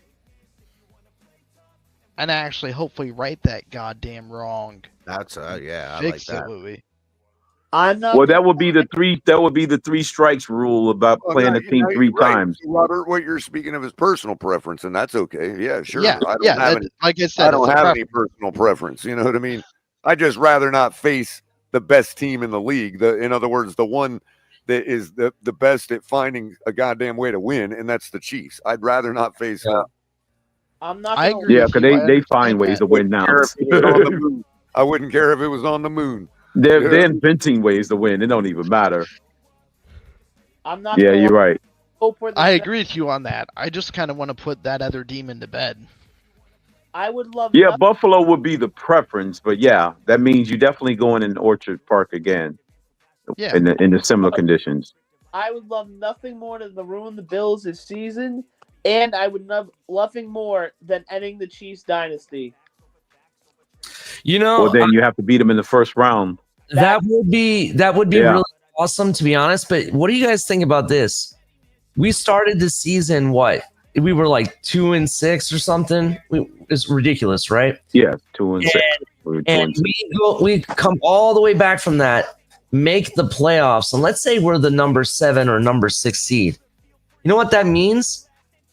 and actually hopefully right that goddamn wrong. That's yeah, I Fix like it, that. Louis. I'm not. Well, that would be the three strikes rule about playing a team three times. So, Robert, what you're speaking of is personal preference, and that's okay. Yeah, sure. Yeah, I don't have any, like I said, I don't have any personal preference. You know what I mean? I just rather not face the best team in the league. In other words, the one that is the best at finding a goddamn way to win, and that's the Chiefs. I'd rather not face them. I'm not. I agree. Yeah, because they find ways to win now. I wouldn't care if it was on the moon. They're inventing ways to win. It don't even matter. I'm not. Yeah, you're right. I agree with you on that. I just kind of want to put that other demon to bed. I would love. Yeah, Buffalo would be the preference, but yeah, that means you definitely going in Orchard Park again. Yeah. In the similar conditions. I would love nothing more than to ruin the Bills this season, and I would love nothing more than ending the Chiefs dynasty. You know, Well, then you have to beat them in the first round. That would be really awesome, to be honest. But what do you guys think about this? We started the season, what? We were like 2-6 or something. It's ridiculous, right? Yeah, 2-6. And we come all the way back from that, make the playoffs, and let's say we're the number 7 or number 6 seed. You know what that means?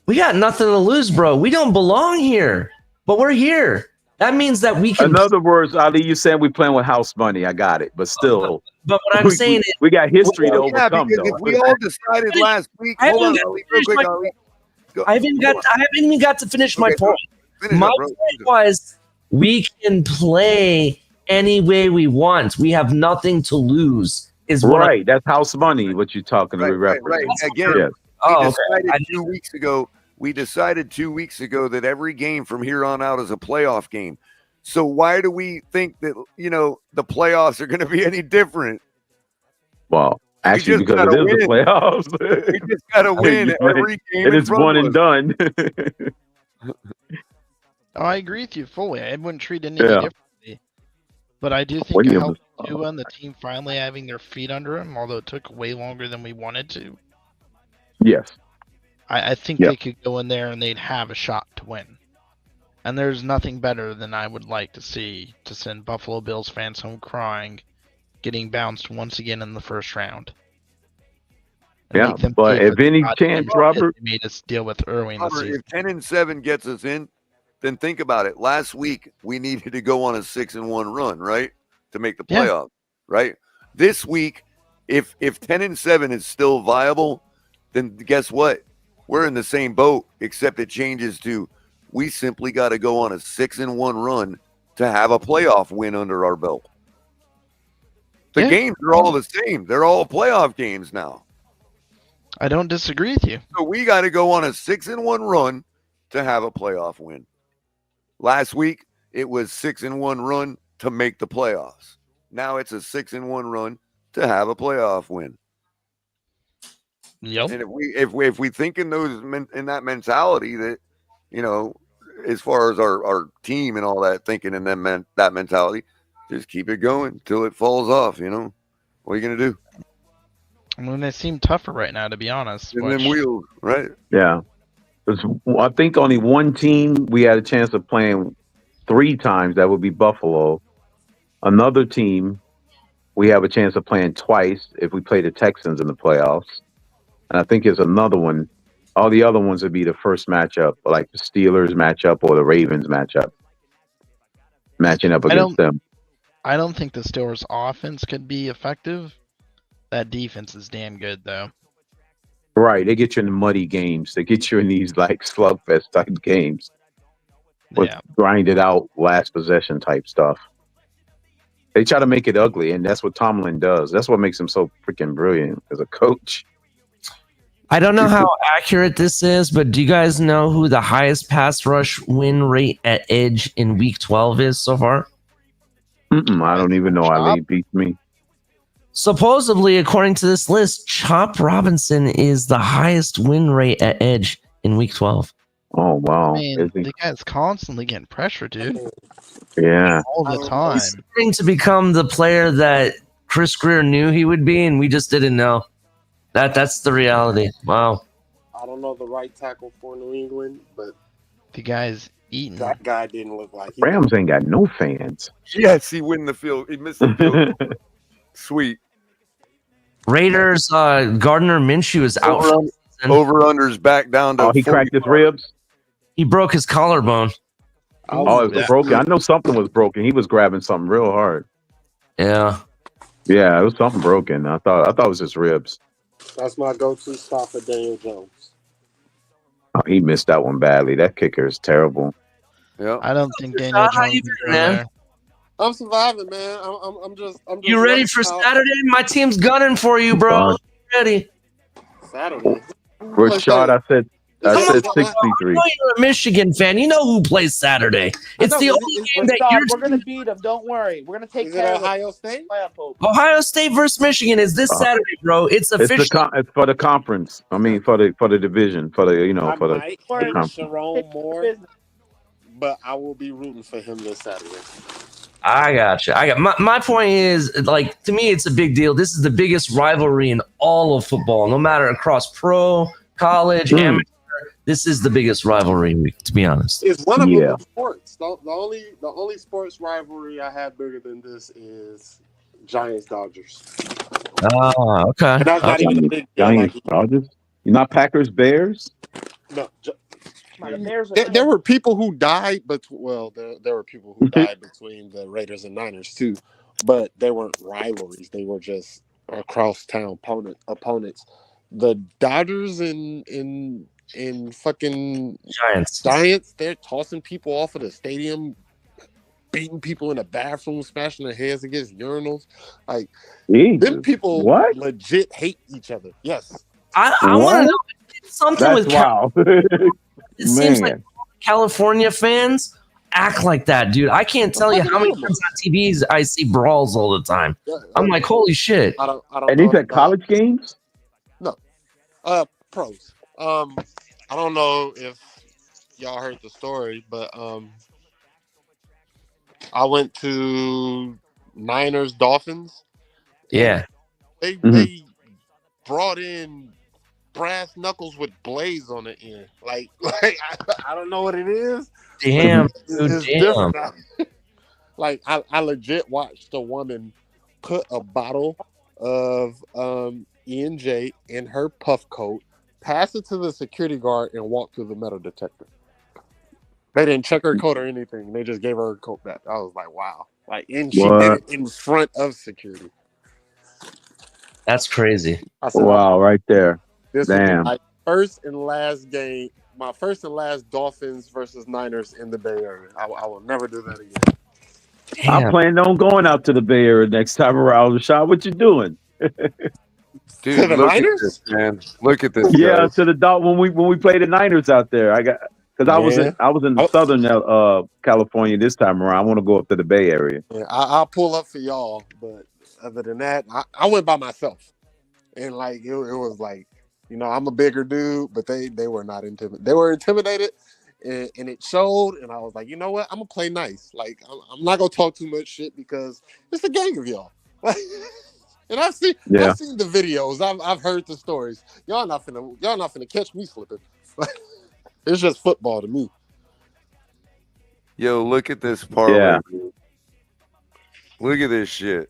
We got nothing to lose, bro. We don't belong here, but we're here. That means that we can. In other words, Ali, you saying we're playing with house money. I got it, but still. But what I'm saying is, we got history to overcome. Because if we all decided last week. Hold on, Ali, real quick, Ali. I haven't even got to finish my point. My point was we can play any way we want. We have nothing to lose. Is right. That's house money. What you're talking about? Right. Again, yes. We decided 2 weeks ago that every game from here on out is a playoff game. So why do we think that the playoffs are going to be any different? Well, actually, because it is the playoffs. We just got to win every game. And it's one and done. I agree with you fully. I wouldn't treat it any differently. But I do think it helped Tua and the team finally having their feet under him, although it took way longer than we wanted to. Yes. I think they could go in there and they'd have a shot to win. And there's nothing better than I would like to see to send Buffalo Bills fans home crying, getting bounced once again in the first round. Yeah, but if any chance, Robert, they made us deal with early in the season. If 10-7 gets us in, then think about it. Last week we needed to go on a 6-1 run, right, to make the playoff, right? This week, if 10-7 is still viable, then guess what? We're in the same boat, except it changes to we simply got to go on a 6-1 run to have a playoff win under our belt. The games are all the same. They're all playoff games now. I don't disagree with you. So we got to go on a 6-1 run to have a playoff win. Last week, it was 6-1 run to make the playoffs. Now it's a 6-1 run to have a playoff win. Yep. And if we think in that mentality that, as far as our team and all that, thinking in that mentality, just keep it going till it falls off. What are you gonna do? I mean, they seem tougher right now, to be honest. And then wheels, right? Yeah. I think only one team we had a chance of playing 3 times. That would be Buffalo. Another team we have a chance of playing twice if we play the Texans in the playoffs. And I think there's another one. All the other ones would be the first matchup, like the Steelers matchup or the Ravens matchup, matching up against them. I don't think the Steelers' offense could be effective. That defense is damn good, though. Right. They get you in the muddy games. They get you in these, like, slugfest type games. With grinded out last possession type stuff. They try to make it ugly, and that's what Tomlin does. That's what makes him so freaking brilliant as a coach. I don't know how accurate this is, but do you guys know who the highest pass rush win rate at edge in week 12 is so far? I don't even know. Ali beats me. Supposedly, according to this list, Chop Robinson is the highest win rate at edge in Week 12. Oh wow! I mean, the guy's constantly getting pressure, dude. Yeah, all the time. He's starting to become the player that Chris Greer knew he would be, and we just didn't know. That's the reality. Wow. I don't know the right tackle for New England, but the guy's eating. That guy didn't look like he Rams ain't got no fans. Yes, he win the field. He missed the field. Sweet. Raiders, Gardner Minshew is out. Over-unders back down to. Oh, he cracked his ribs. He broke his collarbone. Oh, it was broken. I know something was broken. He was grabbing something real hard. Yeah. Yeah, it was something broken. I thought it was his ribs. That's my go-to spot for Daniel Jones. Oh, he missed that one badly. That kicker is terrible. Yeah, I don't think Daniel Jones is there. I'm surviving, man. I'm just. You ready for Saturday? My team's gunning for you, bro. Ready? Saturday. Rashad, I said 63. I know you're a Michigan fan. You know who plays Saturday. It's the only game that we're gonna beat them. Don't worry. We're gonna take care of Ohio State. Ohio State versus Michigan is this Saturday, bro. It's official. It's for the conference. I mean, for the division. For the for the conference. Sharon Moore, but I will be rooting for him this Saturday. I got you. My point is, like, to me, it's a big deal. This is the biggest rivalry in all of football, no matter across pro, college, amateur. This is the biggest rivalry, to be honest. It's one of them sports. The only sports rivalry I have bigger than this is Giants Dodgers. Oh, okay. And that's not even a big deal. Giants Dodgers. You're not Packers Bears. No. There were people who died, but there were people who died between the Raiders and Niners too, but they weren't rivalries. They were just across town opponents. The Dodgers and fucking Giants, they're tossing people off of the stadium, beating people in the bathroom, smashing their heads against urinals. Like, them people legit hate each other. Yes. I want to know something. That's with wow. It seems like California fans act like that, dude. I can't tell you how many times on TVs I see brawls all the time. I'm like, holy shit. I don't and these at college games? No. Pros. I don't know if y'all heard the story, but I went to Niners Dolphins. Yeah. They brought in brass knuckles with blades on the end. Like I don't know what it is. Damn, it's different now. Like I legit watched a woman put a bottle of E&J in her puff coat, pass it to the security guard, and walk through the metal detector. They didn't check her coat or anything. They just gave her coat back. I was like, wow. Like, and she did it in front of security. That's crazy. Wow, right there. This Damn. was my first and last game. My first and last Dolphins versus Niners in the Bay Area. I will never do that again. I plan on going out to the Bay Area next time around. Rashad, what you doing? Dude, to the look Niners? at this, man. Look at this. Yeah, guys. to the when we played the Niners out there. I was in Southern California this time around. I want to go up to the Bay Area. Yeah, I'll pull up for y'all, but other than that, I went by myself, and like it was like, you know, I'm a bigger dude, but they were not intimidated. They were intimidated, and it showed. And I was like, you know what? I'm gonna play nice. Like I'm not gonna talk too much shit because it's a gang of y'all. And I've seen the videos. I've heard the stories. Y'all not finna catch me slipping. It's just football to me. Yo, look at this parlay. Yeah. Dude. Look at this shit.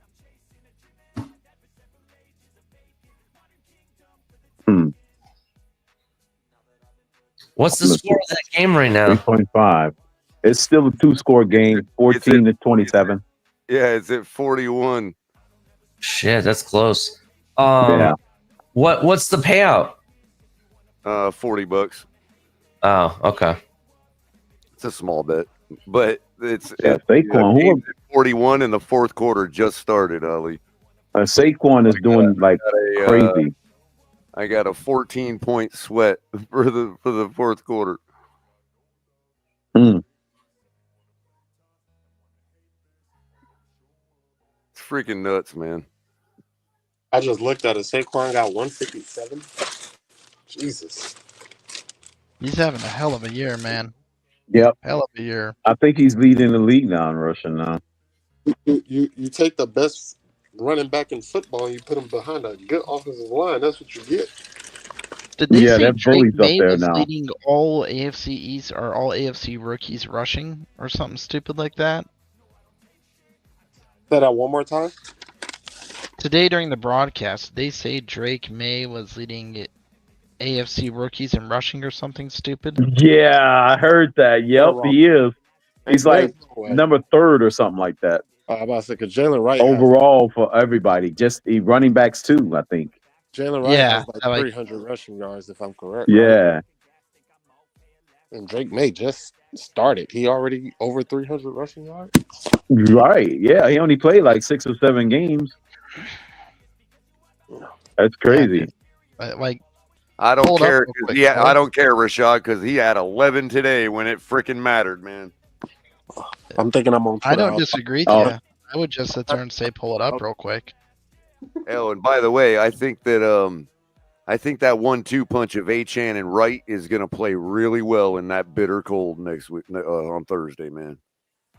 What's the score of that game right now? 3.5. It's still a 2-score game, 14-27. Yeah, it's at 41. Shit, that's close. Yeah. What's the payout? $40. Oh, okay. It's a small bet, but it's Saquon. 41 in the fourth quarter just started, Ali. Saquon is doing crazy. I got a 14-point sweat for the fourth quarter. Mm. It's freaking nuts, man. I just looked at it. Saquon got 157. Jesus. He's having a hell of a year, man. Yep. Hell of a year. I think he's leading the league now in rushing now. You take the best running back in football and you put him behind a good offensive line. That's what you get. Did they say that Drake bully's up May there was now. leading all AFC East or all AFC rookies rushing or something stupid like that? Say that one more time. Today during the broadcast, they say Drake May was leading AFC rookies in rushing or something stupid. Yeah, I heard that. Yep, he is. He's like number 3rd or something like that. I'm about to say, because Jalen Wright overall for everybody, just running backs too, I think. Jalen Wright has like 300 rushing yards, if I'm correct. Yeah. Right? And Drake May just started. He already over 300 rushing yards? Right. Yeah, he only played like 6 or 7 games. That's crazy. Like, I don't care. I don't care, Rashad, because he had 11 today when it freaking mattered, man. I'm thinking I'm on Twitter. I don't disagree with you. I would just sit there and say, pull it up real quick. Oh, and by the way, I think that 1-2 punch of Achane and Wright is going to play really well in that bitter cold next week on Thursday, man.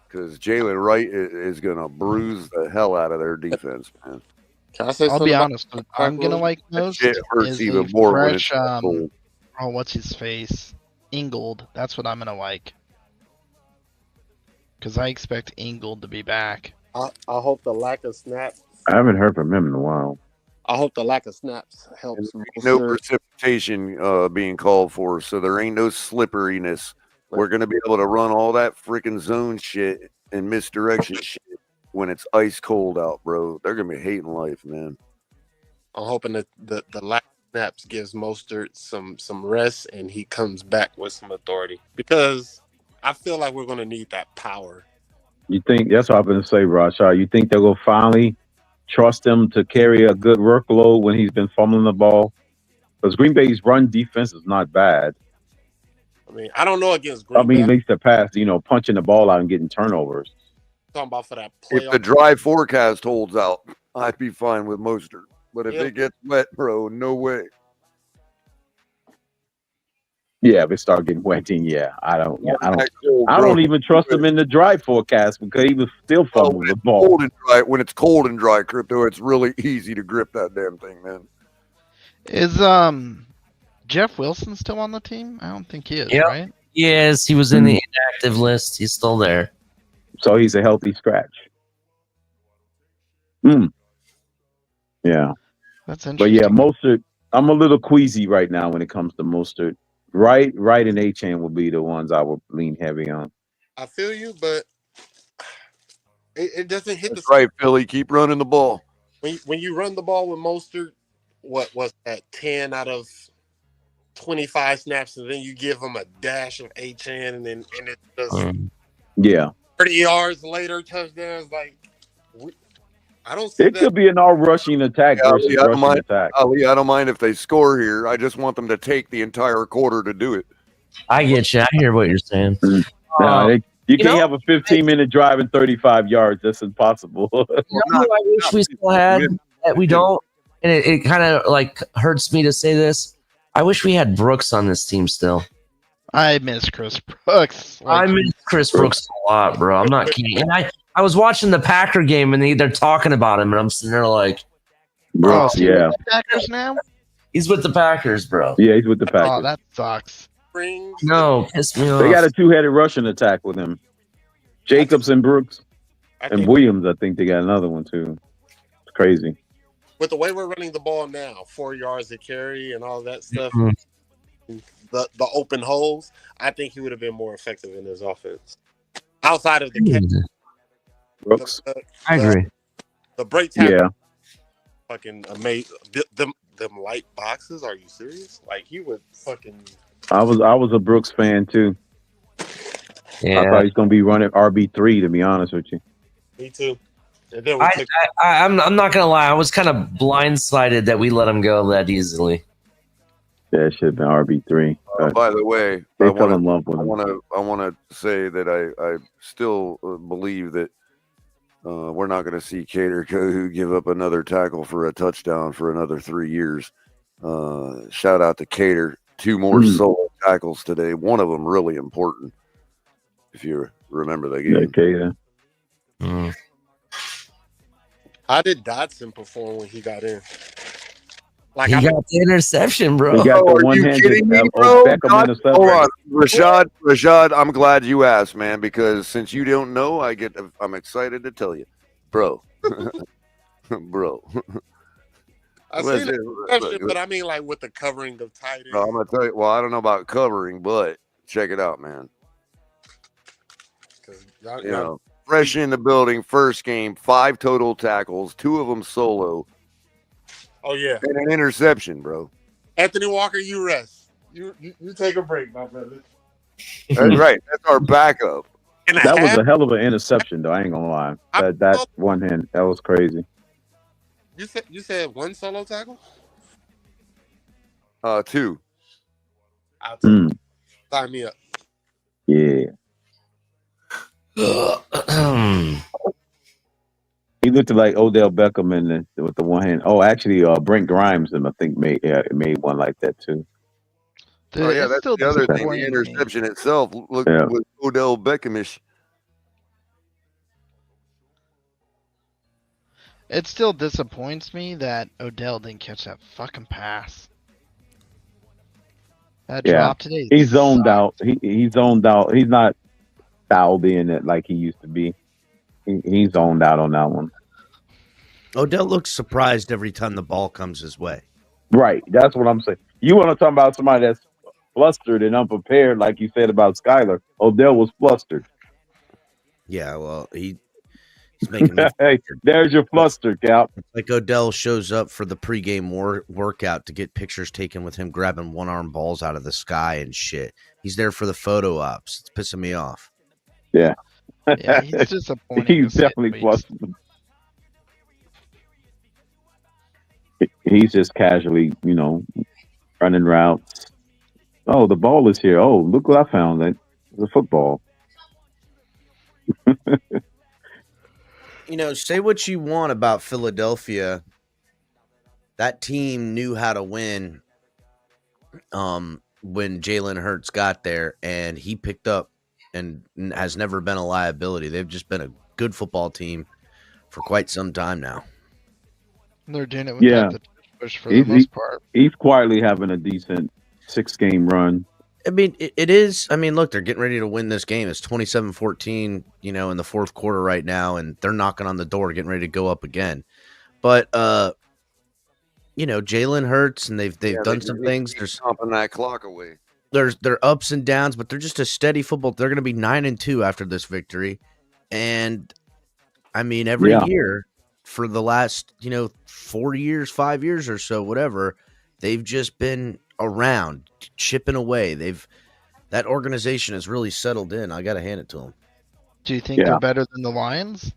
Because Jalen Wright is going to bruise the hell out of their defense, man. Can I say I'll be honest. What I'm going to like most is even a more when fresh, it's cold. what's his face? Ingold. That's what I'm going to like. Because I expect Ingold to be back. I hope the lack of snaps. I haven't heard from him in a while. I hope the lack of snaps helps. No precipitation being called for, so there ain't no slipperiness. We're going to be able to run all that freaking zone shit and misdirection shit when it's ice cold out, bro. They're going to be hating life, man. I'm hoping that the lack of snaps gives Mostert some rest and he comes back with some authority. Because I feel like we're going to need that power. You think that's what I'm going to say, Rashad? You think they'll go finally trust him to carry a good workload when he's been fumbling the ball? Because Green Bay's run defense is not bad. I mean, I don't know against Green Bay. Bay. At least the pass, punching the ball out and getting turnovers. Talking about for that playoff. If the dry forecast holds out, I'd be fine with Mostert. But if it gets wet, bro, no way. Yeah, if it start getting wet, then I don't even trust him in the dry forecast because he was still fumbling the ball. Cold and dry, when it's cold and dry, Crypto, it's really easy to grip that damn thing, man. Is Jeff Wilson still on the team? I don't think he is, right? Yes, he was in the inactive list. He's still there. So he's a healthy scratch. Yeah. That's interesting. But yeah, Mostert, I'm a little queasy right now when it comes to Mostert. Right, and Achane will be the ones I would lean heavy on. I feel you, but it doesn't hit That's right, Philly. Keep running the ball. When you run the ball with Mostert, what was that, 10 out of 25 snaps, and then you give him a dash of Achane, and it does 30 yards later, touchdowns. Like, I don't see it could be an all rushing attack versus rushing attack. Ali, I don't mind if they score here. I just want them to take the entire quarter to do it. I get you. I hear what you're saying. You can't have a 15-minute drive and 35 yards. That's impossible. I wish we still had that we don't. And it kind of like hurts me to say this. I wish we had Brooks on this team still. I miss Chris Brooks. I miss Chris Brooks a lot, bro. I'm not kidding. And I was watching the Packer game and they're talking about him, and I'm sitting there like, Brooks, the Packers now? He's with the Packers, bro. Yeah, he's with the Packers. Oh, that sucks. No, piss me off. They got a 2-headed rushing attack with him. Jacobs and Brooks. And Williams, I think they got another one too. It's crazy. With the way we're running the ball now, 4 yards to carry and all that stuff, the open holes, I think he would have been more effective in his offense. Outside of the catch. Brooks. I agree. The break tackle, fucking amazing. Them light boxes. Are you serious? Like he would fucking. I was a Brooks fan too. Yeah. I thought he's gonna be running RB3. To be honest with you. Me too. And then I'm not gonna lie. I was kind of blindsided that we let him go that easily. Yeah, it should have been RB3. By the way, they fell in love with him. I want to say that I still believe that We're not going to see Cater give up another tackle for a touchdown for another 3 years. Shout out to Cater. 2 more solo tackles today. One of them really important, if you remember the game. Cater. How did Dotson perform when he got in? He got the interception, bro. He got the Are you one-handed kidding me, bro? Beckham interception. Hold on, Rashad. I'm glad you asked, man, because since you don't know, I'm excited to tell you, bro, bro. I seen the interception, but I mean, like with the covering of tight end. Bro, I'm gonna tell you. Well, I don't know about covering, but check it out, man. Fresh in the building, first game, 5 total tackles, 2 of them solo. Oh yeah, and an interception, bro. Anthony Walker, you rest. You take a break, my brother. That's right. That's our backup. That was a hell of an interception, though. I ain't gonna lie. That one hand, that was crazy. You said 1 solo tackle? 2. I'll sign me up. Yeah. He looked like Odell Beckham with the one hand. Oh, actually, Brent Grimes, I think made one like that too. Dude, that's the other thing. The interception itself looked was Odell Beckhamish. It still disappoints me that Odell didn't catch that fucking pass. That drop today. He's zoned out. He's zoned out. He's not dialed in it like he used to be. He's zoned out on that one. Odell looks surprised every time the ball comes his way. Right. That's what I'm saying. You want to talk about somebody that's flustered and unprepared, like you said about Skyler. Odell was flustered. Yeah, well, he's making me hey, there's your fluster, Cap. Like Odell shows up for the pregame workout to get pictures taken with him grabbing one-arm balls out of the sky and shit. He's there for the photo ops. It's pissing me off. Yeah. Yeah, he's disappointing. He's definitely flustered. He's just casually, running routes. Oh, the ball is here. Oh, look what I found. It's a football. Say what you want about Philadelphia. That team knew how to win when Jalen Hurts got there, and he picked up and has never been a liability. They've just been a good football team for quite some time now. They're doing it without the push for the most part. He's quietly having a decent 6-game run. I mean, it is. I mean, look, they're getting ready to win this game. It's 27-14, in the fourth quarter right now, and they're knocking on the door, getting ready to go up again. But, Jalen Hurts, and they've done some things. They're stomping that clock away. There's ups and downs, but they're just a steady football. They're going to be 9-2 after this victory, and I mean, every year for the last 4 years, 5 years or so, whatever, they've just been around, chipping away. That organization has really settled in. I got to hand it to them. Do you think they're better than the Lions?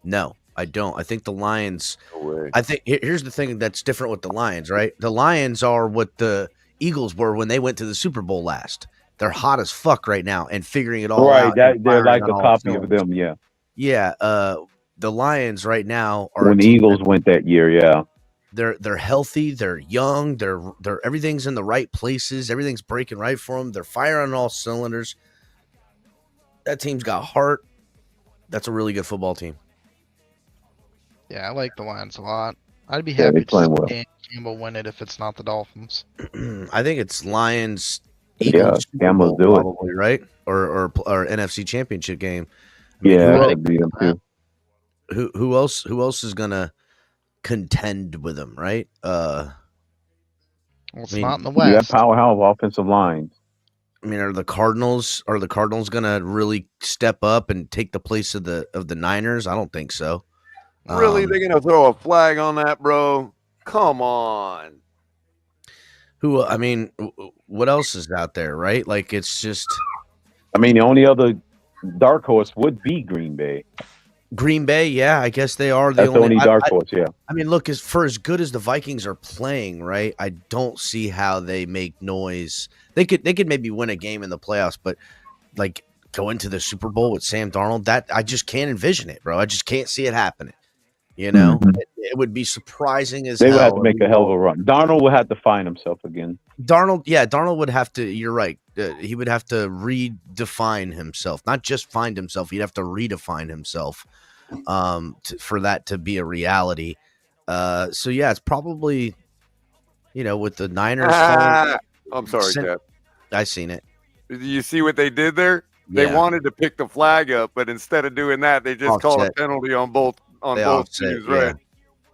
No, I don't. I think the Lions. No way. I think here's the thing that's different with the Lions, right? The Lions are what the Eagles were when they went to the Super Bowl last. They're hot as fuck right now and figuring it all out. Right, they're like a copy of them. Yeah. Yeah. The Lions right now are when the Eagles went that year. Yeah. They're healthy. They're young. They're everything's in the right places. Everything's breaking right for them. They're firing on all cylinders. That team's got heart. That's a really good football team. Yeah, I like the Lions a lot. I'd be happy to see Dan Campbell win it if it's not the Dolphins. I think it's Lions. Eagles, Campbell do probably, right? Or NFC Championship game. I mean, who else is gonna contend with them, right? Well, it's not in the West. You got powerhouse offensive lines. I mean, are the Cardinals gonna really step up and take the place of the Niners? I don't think so. Really, they're gonna throw a flag on that, bro? Come on. Who? I mean, what else is out there, right? Like, it's just. I mean, the only other dark horse would be Green Bay. Green Bay, yeah, I guess they are the only dark horse. Yeah. I mean, look, as good as the Vikings are playing, right? I don't see how they make noise. They could maybe win a game in the playoffs, but like go into the Super Bowl with Sam Darnold, that I just can't envision it, bro. I just can't see it happening. You know, it would be surprising as They hell. would have to make a hell of a run. Darnold would have to find himself again. Darnold would have to. You're right. He would have to redefine himself, not just find himself. He'd have to redefine himself for that to be a reality. So yeah, it's probably, with the Niners. I'm sorry, Jeff. I seen it. You see what they did there? They wanted to pick the flag up, but instead of doing that, they just called a penalty on both teams, right?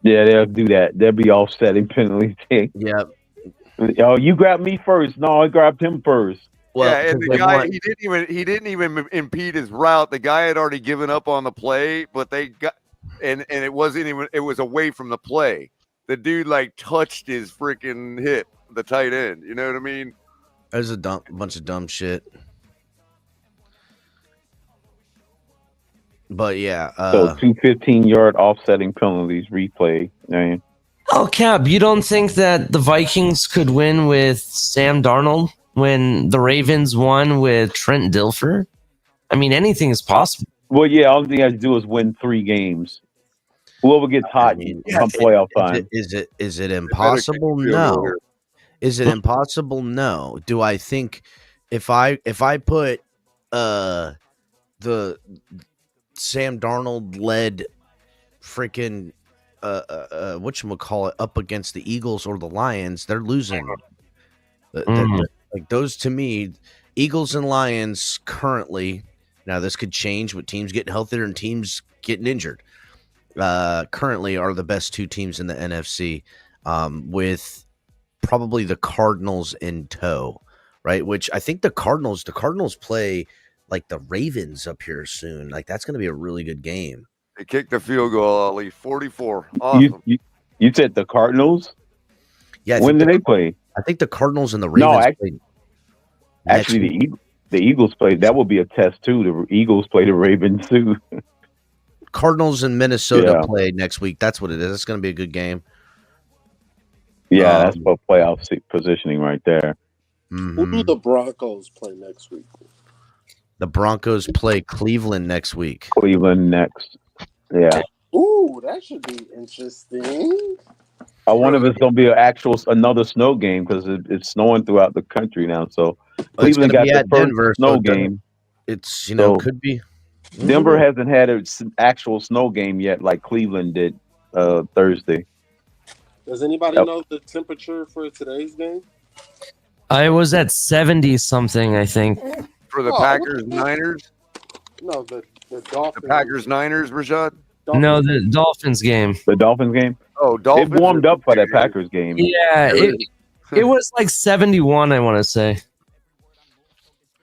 Yeah, they'll do that. They'll be offsetting penalties. Yep. Oh, you grabbed me first. No, I grabbed him first. Well, yeah, and the guy he didn't even impede his route. The guy had already given up on the play, but they got and it wasn't even, it was away from the play. The dude touched his freaking hip, the tight end. You know what I mean? There's a bunch of dumb shit. But yeah, so 2 15-yard offsetting penalties replay. Man. Oh, Cap, you don't think that the Vikings could win with Sam Darnold when the Ravens won with Trent Dilfer? I mean, anything is possible. Well, yeah, all they have to do is win 3 games. Whoever gets hot come playoff time. Is it impossible? No. Is it impossible? No. Do I think if I put the Sam Darnold led freaking whatchamacallit up against the Eagles or the Lions, they're losing. Like those, to me, Eagles and Lions currently, now this could change with teams getting healthier and teams getting injured, currently are the best 2 teams in the NFC, with probably the Cardinals in tow, right? Which I think the Cardinals play like the Ravens up here soon. Like that's going to be a really good game. They kicked the field goal, Ali, 44. Awesome. You said the Cardinals? Yeah. When did they play? I think the Cardinals and the Ravens played. Actually, the Eagles played. That will be a test too. The Eagles play the Ravens too. Cardinals and Minnesota play next week. That's what it is. It's going to be a good game. Yeah, that's for playoff positioning right there. Mm-hmm. Who do the Broncos play next week? The Broncos play Cleveland next week. Cleveland next. Yeah. Ooh, that should be interesting. I wonder if it's going to be another snow game because it's snowing throughout the country now. So Cleveland got the first Denver, snow game. It's could be. Denver hasn't had an actual snow game yet, like Cleveland did Thursday. Does anybody know the temperature for today's game? I was at 70 something, I think. For the Packers-Niners? No, the Dolphins. The Packers-Niners, Rashad? No, the Dolphins game. The Dolphins game? Oh, Dolphins. It warmed up for that Packers game. Yeah, it was like 71, I want to say.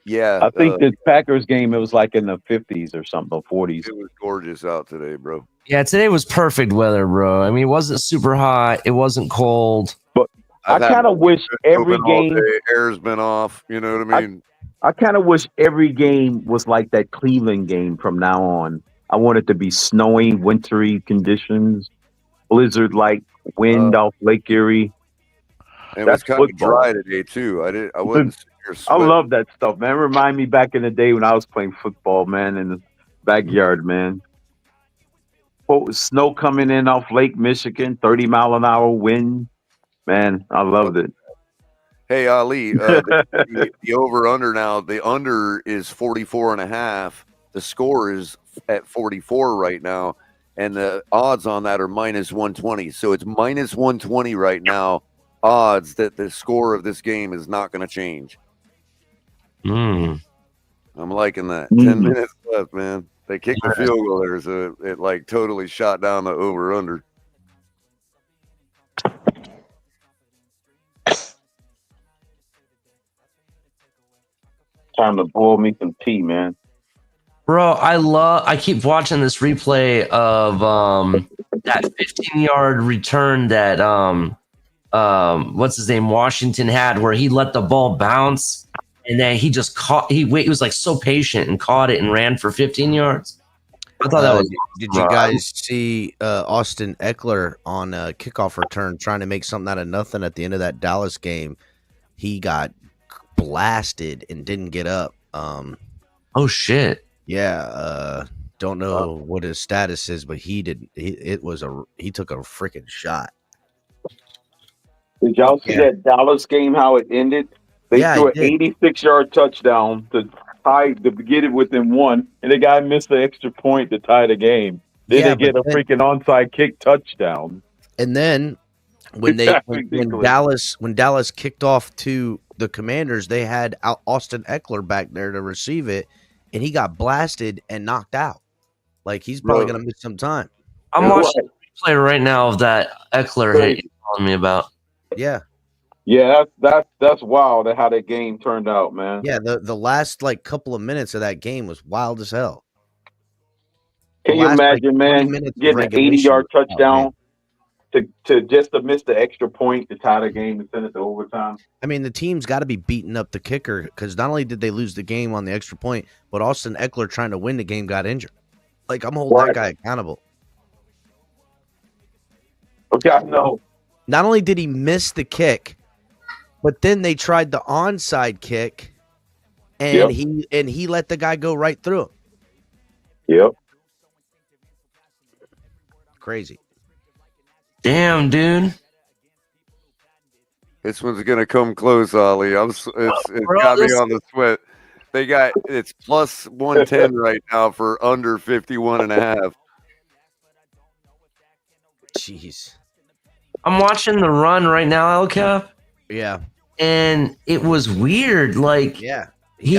Yeah. I think the Packers game, it was like in the 50s or something, 40s. It was gorgeous out today, bro. Yeah, today was perfect weather, bro. I mean, it wasn't super hot. It wasn't cold. But I kind of wish every game... Air's been off, you know what I mean? I kind of wish every game was like that Cleveland game from now on. I want it to be snowy, wintry conditions, blizzard-like wind off Lake Erie. It was kind of dry today too. I wasn't. I love that stuff, man. Remind me back in the day when I was playing football, man, in the backyard, man. Snow coming in off Lake Michigan, 30-mile-an-hour wind. Man, I loved it. Hey, Ali, the over-under now, the under is 44.5. The score is at 44 right now, and the odds on that are minus 120. So it's minus 120 right now, odds that the score of this game is not going to change. I'm liking that. 10 minutes left, man. They kicked the field goal there, so it totally shot down the over-under. Time to boil me some tea, man. Bro, I keep watching this replay of that 15-yard return that what's his name, Washington had, where he let the ball bounce and then he just he was like so patient and caught it and ran for 15 yards. I thought that was. Did you guys see Austin Eckler on a kickoff return trying to make something out of nothing at the end of that Dallas game? He got blasted and didn't get up. Oh shit. Yeah, don't know what his status is, but he took a freaking shot. Did y'all see that Dallas game? How it ended? They threw an 86-yard touchdown to get it within one, and the guy missed the extra point to tie the game. Then they get a freaking onside kick touchdown. And then when Dallas kicked off to the Commanders, they had Austin Eckler back there to receive it, and he got blasted and knocked out. Like he's probably gonna miss some time. I'm watching a replay right now of that Eckler hit you're telling me about. Yeah. Yeah, that's wild how that game turned out, man. Yeah, the last couple of minutes of that game was wild as hell. Can you imagine, man, getting an 80-yard touchdown to just to miss the extra point to tie the game and send it to overtime? I mean, the team's got to be beating up the kicker because not only did they lose the game on the extra point, but Austin Eckler trying to win the game got injured. Like, I'm holding that guy accountable. Okay, I know. Not only did he miss the kick, but then they tried the onside kick, and he let the guy go right through him. Yep. Crazy. Damn, dude. This one's gonna come close, Ollie. It's got me on the sweat. It's plus 110 right now for under 51.5. Jeez. I'm watching the run right now, LCAP. Yeah. And it was weird. Like, yeah. He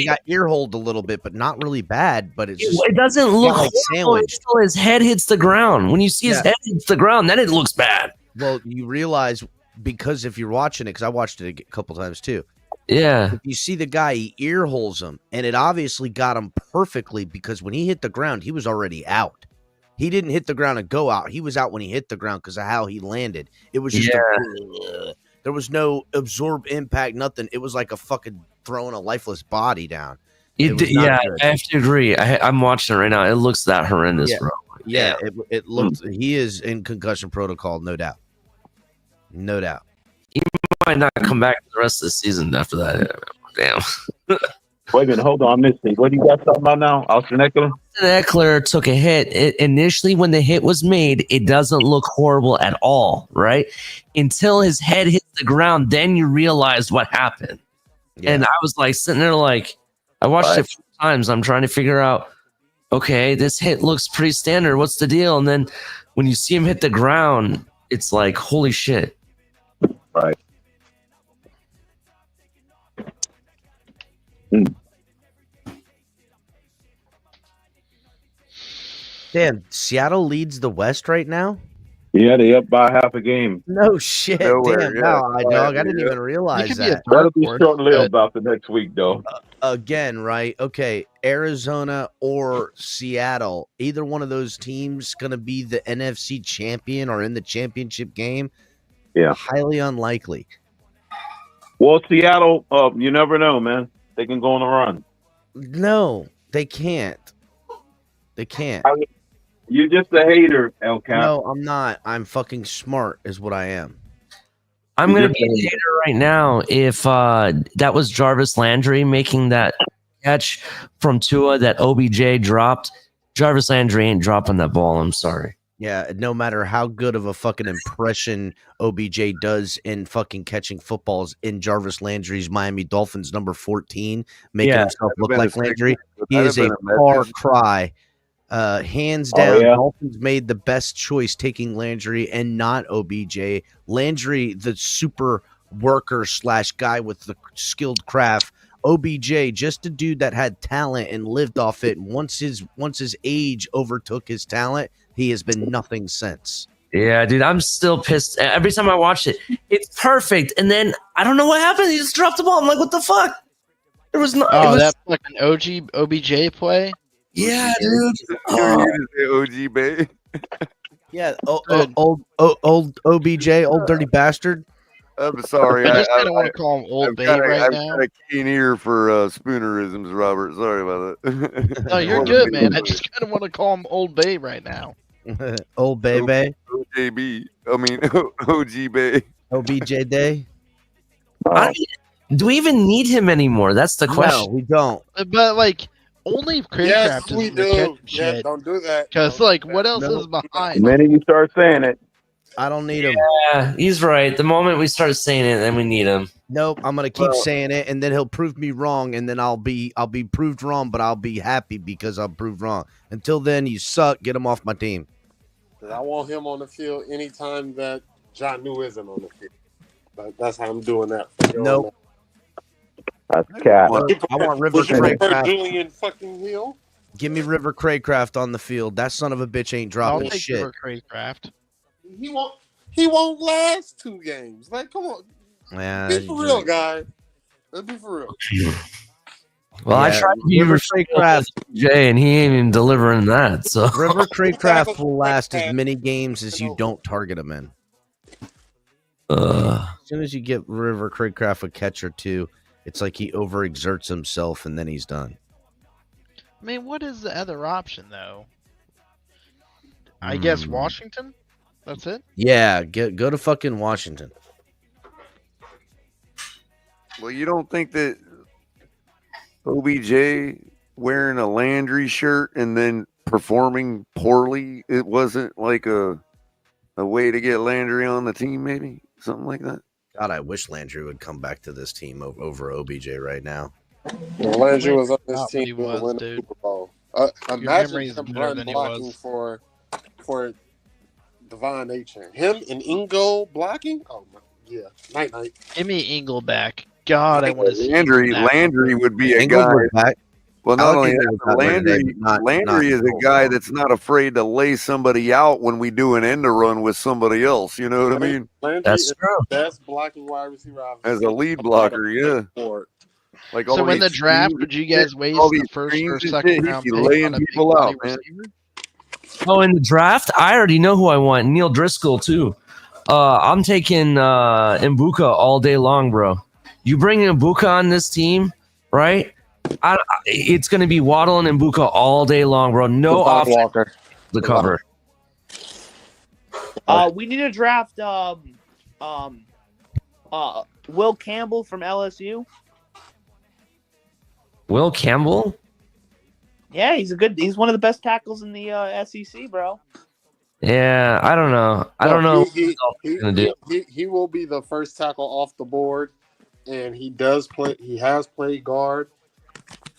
got ear-holed a little bit, but not really bad. But it doesn't look like sandwiched until his head hits the ground. When you see his head hits the ground, then it looks bad. Well, you realize because if you're watching it, because I watched it a couple times too. Yeah. If you see the guy, he ear holes him, and it obviously got him perfectly because when he hit the ground, he was already out. He didn't hit the ground and go out. He was out when he hit the ground because of how he landed. It was just there was no absorb impact, nothing. It was like a fucking throwing a lifeless body down. I have to agree. I'm watching it right now. It looks that horrendous, bro. Yeah, it looked. He is in concussion protocol, no doubt. No doubt. He might not come back the rest of the season after that. Damn. Wait a minute, hold on, I missed it. What do you guys talking about now? Austin Eckler? Austin Eckler took a hit. Initially, when the hit was made, it doesn't look horrible at all, right? Until his head hits the ground, then you realize what happened. Yeah. And I was like sitting there like, I watched it 4 times. I'm trying to figure out, okay, this hit looks pretty standard. What's the deal? And then when you see him hit the ground, it's like, holy shit. Right. Damn, Seattle leads the West right now? Yeah, they up by half a game. No shit. Damn, dog. I didn't even realize that. That'll be short-lived about the next week, though. Again, right? Okay, Arizona or Seattle. Either one of those teams going to be the NFC champion or in the championship game? Yeah. Highly unlikely. Well, Seattle, you never know, man. They can go on a run. No, they can't. They can't. You're just a hater, El Cap. No, I'm not. I'm fucking smart is what I am. I'm going to be a hater right now if that was Jarvis Landry making that catch from Tua that OBJ dropped. Jarvis Landry ain't dropping that ball. I'm sorry. Yeah, no matter how good of a fucking impression OBJ does in fucking catching footballs in Jarvis Landry's Miami Dolphins number 14, making himself look like Landry, he is a far cry. Hands down, Dolphins made the best choice taking Landry and not OBJ. Landry, the super worker / guy with the skilled craft. OBJ, just a dude that had talent and lived off it. Once his age overtook his talent, he has been nothing since. Yeah, dude, I'm still pissed. Every time I watch it, it's perfect. And then I don't know what happened. He just dropped the ball. I'm like, what the fuck? There was no. That fucking OBJ play? Yeah, dude. OG Bay. Yeah, old OBJ, old dirty bastard. I'm sorry. I just kind of want to call him Old Bay right now. I've got a keen ear for spoonerisms, Robert. Sorry about that. No, you're good, man. I just kind of want to call him Old Bay right now. Old Bay Bay. OJB. I mean, OG Bay. OBJ Day. Do we even need him anymore? That's the question. No, we don't. But like, only if Yes, Craycraft we is the catch do. Yeah, shit. don't do that. Because Don't like, do what that. else No, is The behind? minute you start saying it, I don't need him. Yeah, he's right. The moment we start saying it, then we need him. Nope, I'm gonna keep saying it, and then he'll prove me wrong, and then I'll be proved wrong, but I'll be happy because I'm proved wrong. Until then, you suck. Get him off my team. 'Cause I want him on the field anytime that John New isn't on the field. That's how I'm doing that. Nope. that's cat. I want River Would you prefer Craycraft. Julian fucking Hill? Give me River Craycraft on the field. That son of a bitch ain't I'll dropping take shit. River Craycraft. He won't last 2 games. Like, come on. Yeah, Be for real, guy. Let's be for real. Well, I tried to be River respectful Craycraft. with Jay, and he ain't even delivering that. So River Craycraft will last as many games as you don't target him in. As soon as you get River Craycraft a catch or two, it's like he overexerts himself and then he's done. I mean, what is the other option though? I guess Washington. That's it. Yeah, go to fucking Washington. Well, you don't think that OBJ wearing a Landry shirt and then performing poorly, it wasn't like a way to get Landry on the team, maybe? Something like that? God, I wish Landry would come back to this team over OBJ right now. Landry was on this Not team what he to was, win the dude. Super Bowl. Your Imagine memory is him better run than he blocking was. for Devon Achane. Him and Ingo blocking? Oh, my. Yeah. Night. Give me Ingle back. God, I want to see Landry would be a Engel guy. was back. Well, not I only like that, Engel but was out there today, but Landry is a guy that's not afraid to lay somebody out when we do an end run with somebody else. You know what I mean? Landry That's is true. the best blocking wide receiver I've As a seen. lead blocker, yeah. Like So all in the these draft, screens would you and shit, guys waste all the these first screens or and second shit, round he'd pick be laying on a big people body out, man. receiver? Oh, in the draft, I already know who I want. Neil Driscoll too. I'm taking Mbuka all day long, bro. You bring Mbuka on this team, right? It's going to be Waddle and Mbuka all day long, bro. No Devon offense. Walker. The cover. We need to draft Will Campbell from LSU. Will Campbell? Yeah, he's one of the best tackles in the SEC, bro. Yeah, I don't know. I don't know what He he's going to do. he will be the first tackle off the board, and he does play. He has played guard,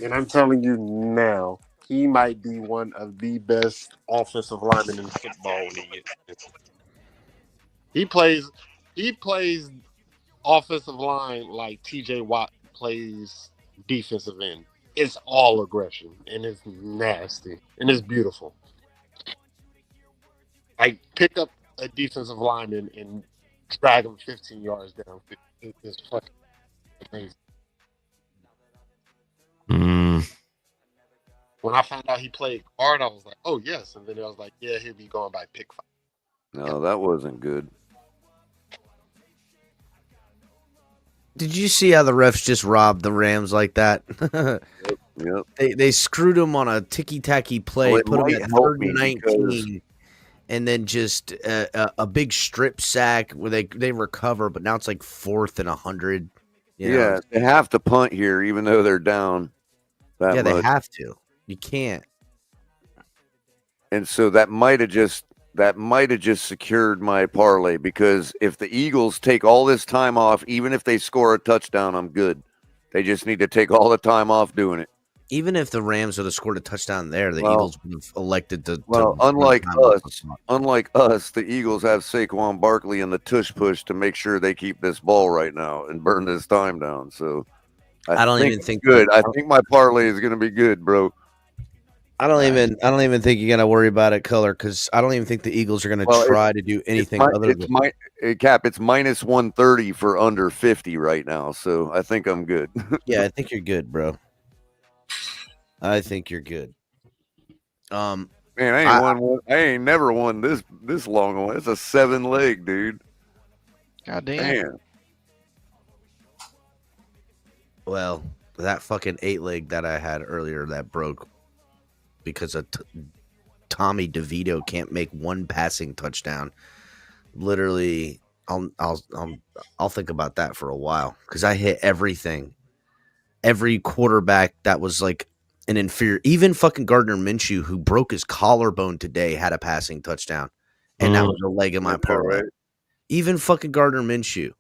and I'm telling you now, he might be one of the best offensive linemen in football when he gets. He plays offensive line like T.J. Watt plays defensive end. It's all aggression, and it's nasty, and it's beautiful. Like, pick up a defensive lineman and drag him 15 yards down. It's fucking amazing. When I found out he played guard, I was like, oh, yes. And then I was like, yeah, he'll be going by pick 5. No, that wasn't good. Did you see how the refs just robbed the Rams like that? Yep. They screwed him on a ticky-tacky play, Well, it put him might at help 3rd me and 19, and then just a big strip sack where they recover, but now it's like 4th and 100. You know? Yeah, they have to punt here, even though they're down that Yeah, much. they have to. You can't. And so that might have just secured my parlay, because if the Eagles take all this time off, even if they score a touchdown, I'm good. They just need to take all the time off doing it. Even if the Rams would have scored a touchdown there, the Eagles would have elected to. Unlike us, the Eagles have Saquon Barkley in the tush push to make sure they keep this ball right now and burn this time down. So I don't even think good. I think my parlay is going to be good, bro. I don't even think you got to worry about it, Color, because I don't even think the Eagles are going to try to do anything other than Cap. It's minus 130 for under 50 right now, so I think I'm good. Yeah, I think you're good, bro. I think you're good. Man, I ain't never won this long one. It's a 7-leg, dude. God damn. Man. Well, that fucking 8-leg that I had earlier that broke because of Tommy DeVito can't make one passing touchdown. Literally, I'll think about that for a while because I hit everything. Every quarterback that was like an inferior, even fucking Gardner Minshew, who broke his collarbone today, had a passing touchdown, and that was a leg of my parlay. Right? Even fucking Gardner Minshew.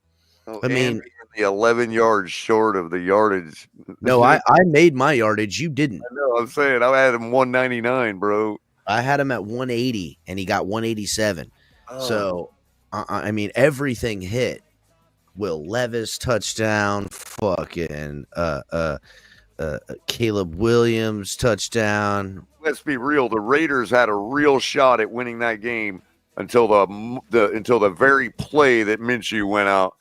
Oh, I mean, the 11 yards short of the yardage. No, I made my yardage. You didn't. I know. I'm saying I had him 199, bro. I had him at 180, and he got 187. Oh. So, I mean, everything hit. Will Levis touchdown, fucking Caleb Williams touchdown. Let's be real. The Raiders had a real shot at winning that game until the very play that Minshew went out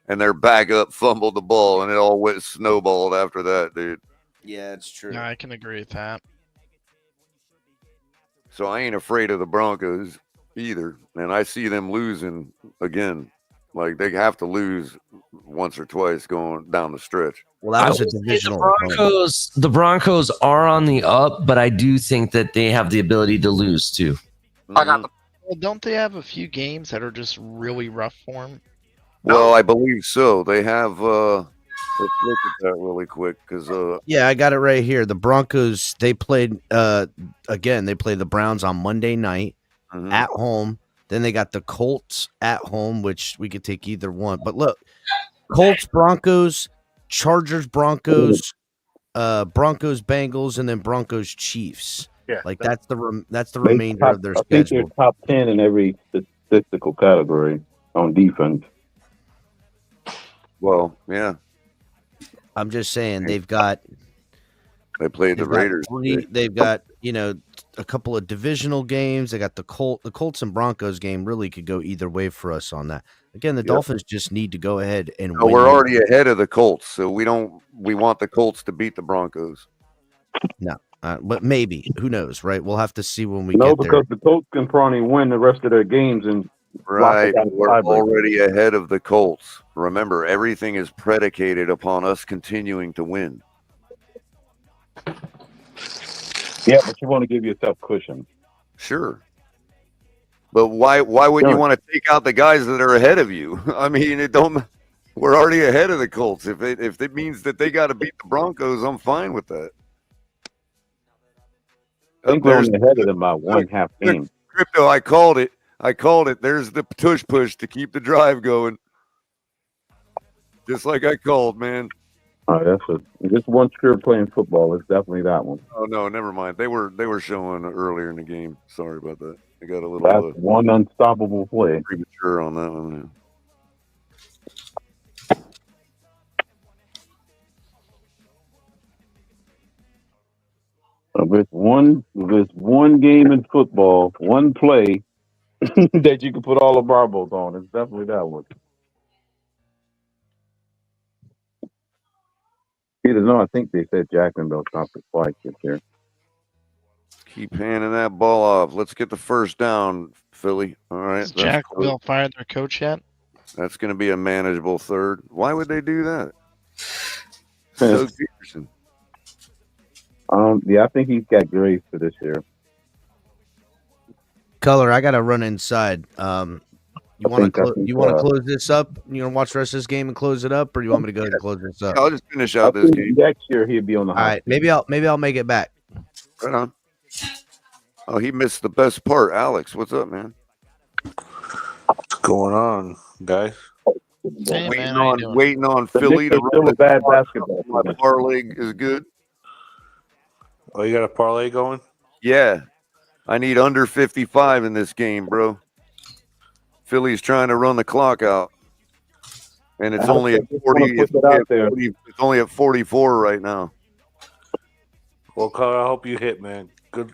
and their backup fumbled the ball and it all went snowballed after that, dude. Yeah, it's true. No, I can agree with that. So I ain't afraid of the Broncos either, and I see them losing again. Like they have to lose once or twice going down the stretch. Well, that was a divisional. The Broncos are on the up, but I do think that they have the ability to lose too. Mm-hmm. Well, don't they have a few games that are just really rough for them? Well, I believe so. They have. Let's look at that really quick because. Yeah, I got it right here. The Broncos. They played. Again, they played the Browns on Monday night at home. Then they got the Colts at home, which we could take either one. But look, Colts, Broncos, Chargers, Broncos, Broncos, Bengals, and then Broncos, Chiefs. Yeah, like that's the remainder of their schedule. I think they're top 10 in every statistical category on defense. Well, yeah. I'm just saying they played the Raiders. They've got a couple of divisional games. They got the Colts and Broncos game really could go either way for us on that. Again, the Dolphins just need to go ahead and win. We're already ahead of the Colts, so we want the Colts to beat the Broncos. No, but maybe. Who knows, right? We'll have to see when we get there. No, because the Colts can probably win the rest of their games and right. We're already ahead of the Colts. Remember, everything is predicated upon us continuing to win. Yeah, but you want to give yourself cushion. Sure. But why would you want to take out the guys that are ahead of you? I mean, we're already ahead of the Colts. If it means that they got to beat the Broncos, I'm fine with that. I think we're only ahead of them by one half game. Crypto, I called it. There's the push to keep the drive going. Just like I called, man. That's just one script playing football. It's definitely that one. Oh no, never mind. They were showing earlier in the game. Sorry about that. I got a little. That's one unstoppable play. Premature on that one. Yeah. There's one game in football, one play that you can put all the marbles on. It's definitely that one. Peter, no, I think they said Jacksonville stopped the flight this year. Keep handing that ball off. Let's get the first down, Philly. All right. Has Jacksonville fired their coach yet? That's going to be a manageable third. Why would they do that? Doug Peterson. Yeah, I think he's got grace for this year. Color, I got to run inside. You want to close this up? You want to watch the rest of this game and close it up, or you want me to go ahead and close this up? I'll just finish out this game. Next year he'll be on the hot. All right, maybe I'll make it back. Right on. Oh, he missed the best part. Alex, what's up, man? What's going on, guys? Hey, waiting on Philly to run a bad basketball. My parlay is good. Oh, you got a parlay going? Yeah. I need under 55 in this game, bro. Philly's trying to run the clock out. And it's only at 40. It's only at 44 right now. Well, Carl, I hope you hit, man. Good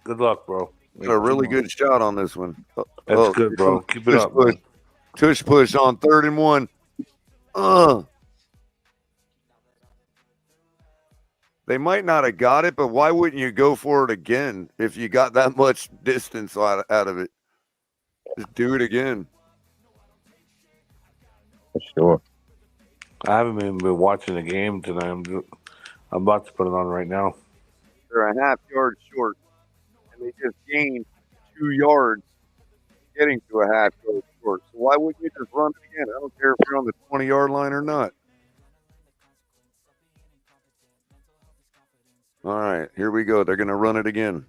luck, bro. It's a really good shot on this one. That's good, bro. Keep it up, man. Tush push on 3rd and 1. They might not have got it, but why wouldn't you go for it again if you got that much distance out of it? Just do it again. For sure. I haven't even been watching the game tonight. I'm about to put it on right now. They're a half yard short, and they just gained 2 yards getting to a half yard short. So why wouldn't you just run it again? I don't care if you're on the 20-yard line or not. All right, here we go. They're going to run it again.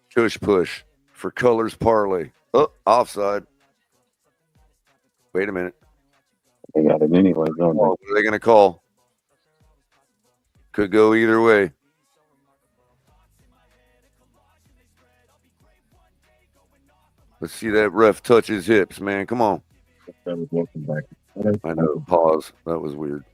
Tush push for colors parlay. Oh, offside. Wait a minute. They got it anyway. What are they going to call? Could go either way. Let's see that ref touch his hips, man. Come on. I know. Pause. That was weird.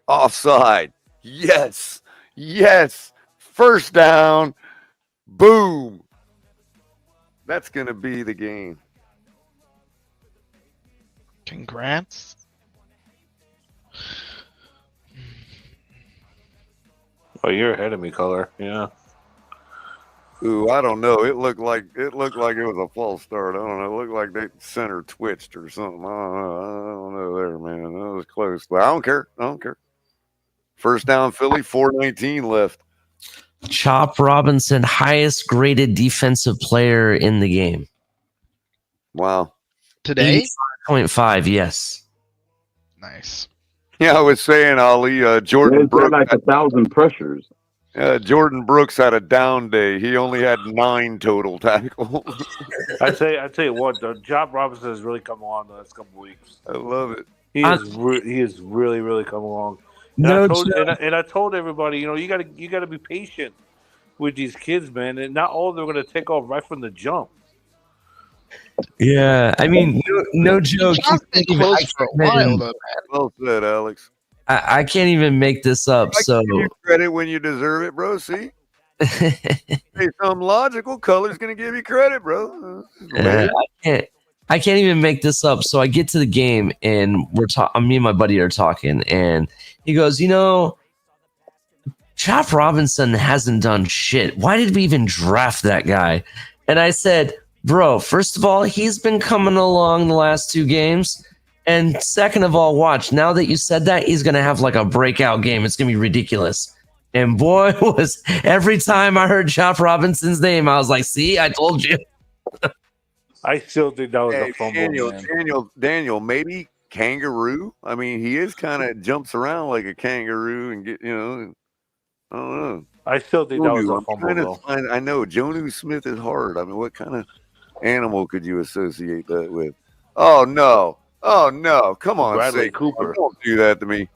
Offside. Yes. Yes. First down. Boom. That's going to be the game. Congrats. Oh, you're ahead of me, Color. Yeah. Ooh, I don't know. It looked like it was a false start. I don't know. It looked like they center twitched or something. I don't know there, man. That was close. But I don't care. First down, Philly, 4:19 left. Chop Robinson, highest graded defensive player in the game. Wow. Today? 85.5, yes. Nice. Yeah, I was saying, Ali, Jordan Brooks like 1,000 pressures. Jordan Brooks had a down day. He only had 9 total tackles. I tell you what, Job Robinson has really come along the last couple weeks. I love it. He has really, really come along. And I told everybody, you gotta be patient with these kids, man. And not all of them are gonna take off right from the jump. Yeah, I mean, no joke. Close for a while, though, man. Well said, Alex. I can't even make this up. So give you credit when you deserve it, bro. See, hey, something logical. Color's gonna give you credit, bro. I can't even make this up. So I get to the game and me and my buddy are talking, and he goes, Chop Robinson hasn't done shit. Why did we even draft that guy? And I said, bro, first of all, he's been coming along the last 2 games. And second of all, watch, now that you said that, he's going to have like a breakout game. It's going to be ridiculous. And boy, was every time I heard Chop Robinson's name, I was like, see, I told you. I still think that was a fumble. Daniel, maybe kangaroo. I mean, he is kind of jumps around like a kangaroo and I don't know. I still think that was a fumble, though. I know Jonnu Smith is hard. I mean, what kind of animal could you associate that with? Oh no! Come on, Bradley Saquon. Cooper. Don't do that to me.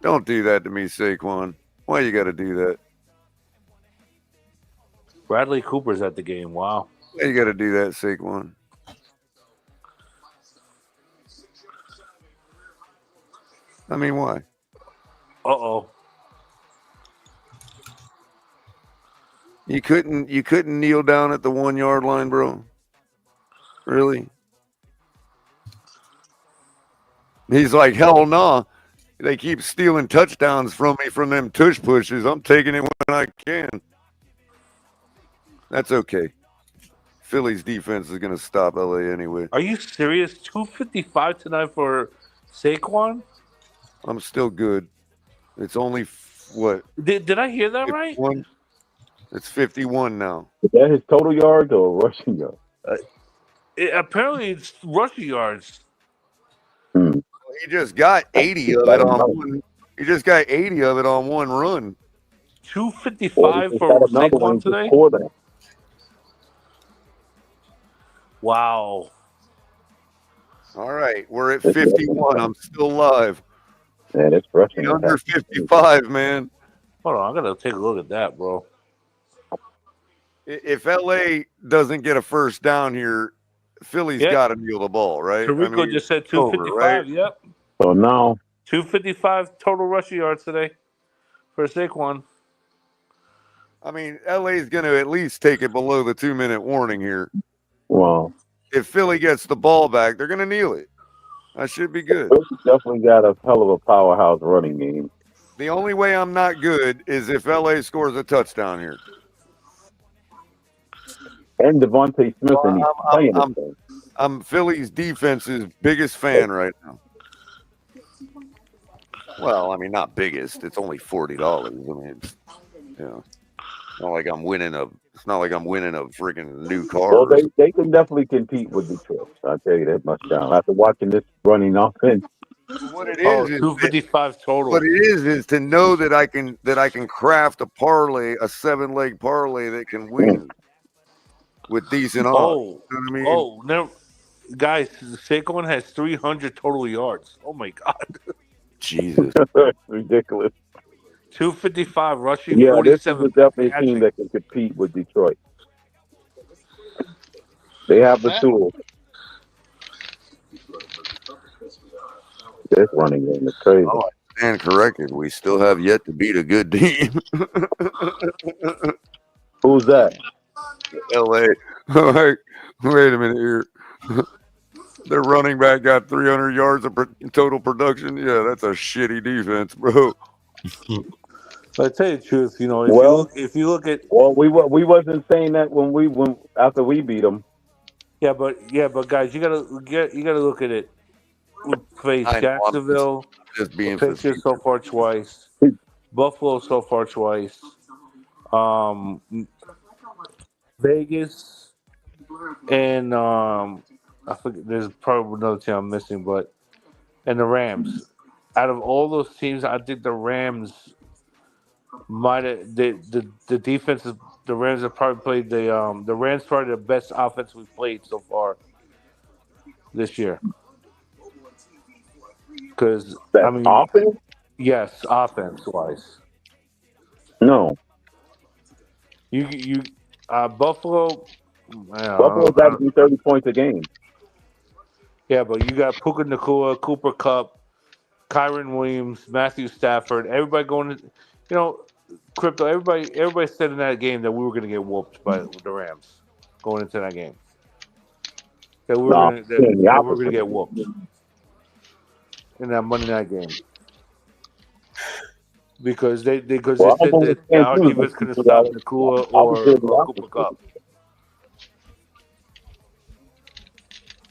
Don't do that to me, Saquon. Why you got to do that? Bradley Cooper's at the game. Wow. Why you got to do that, Saquon? I mean, why? Uh-oh. You couldn't kneel down at the 1-yard line, bro? Really? He's like, hell no. They keep stealing touchdowns from me from them tush pushes. I'm taking it when I can. That's okay. Philly's defense is going to stop LA anyway. Are you serious? 255 tonight for Saquon? I'm still good. It's only what? Did I hear that 51? Right? It's 51 now. Is that his total yards or rushing yards? Apparently, it's rushing yards. He just got 80 of it on one. He just got 80 of it on one run. 255 for Saquon today. Wow. All right, we're at 51. I'm still live. Man, it's rushing. Under 55, man. Hold on, I gotta take a look at that, bro. If LA doesn't get a first down here, Philly's got to kneel the ball, right? Tarico just said 255. Right? Yep. So now 255 total rushing yards today for Saquon. I mean, LA's going to at least take it below the 2-minute warning here. Wow. If Philly gets the ball back, they're going to kneel it. That should be good. Definitely got a hell of a powerhouse running game. The only way I'm not good is if LA scores a touchdown here. And Devontae Smith, and he's playing. I'm Philly's defense's biggest fan right now. Well, I mean, not biggest. It's only $40. I mean, it's not like I'm winning a. It's not like I'm winning a freaking new car. Well, they can definitely compete with Detroit. I'll tell you that much now. After watching this running offense, what it is 255 total. What it is to know that I can craft a parlay, a 7-leg parlay that can win with decent odds. Oh, you know what I mean? Oh, no, guys, Saquon has 300 total yards. Oh my God, Jesus, ridiculous. 255 rushing. Yeah, 47 this is definitely a team that can compete with Detroit. They have the tools. This running game is crazy. Oh, I stand corrected. We still have yet to beat a good team. Who's that? LA. Wait a minute here. Their running back got 300 yards of total production. Yeah, that's a shitty defense, bro. I tell you the truth, if you look at we wasn't saying that when after we beat them. Yeah, but guys, you gotta look at it. We faced Jacksonville, just being Patriots so far twice, Buffalo so far twice, Vegas, and I forget. There's probably another team I'm missing, and the Rams. Out of all those teams, I think the Rams might have the defense. The Rams have probably played the Rams probably the best offense we've played so far this year. Because I mean, offense? Yes, offense wise. No. You Buffalo. Buffalo's averaging 30 points a game. Yeah, but you got Puka Nacua, Cooper Kupp, Kyron Williams, Matthew Stafford. Everybody going to, Crypto. Everybody said in that game that we were going to get whooped by the Rams going into that game. That we were going to get whooped in that Monday night game. Because they said that our defense couldn't stop Nacua or Cooper Kupp.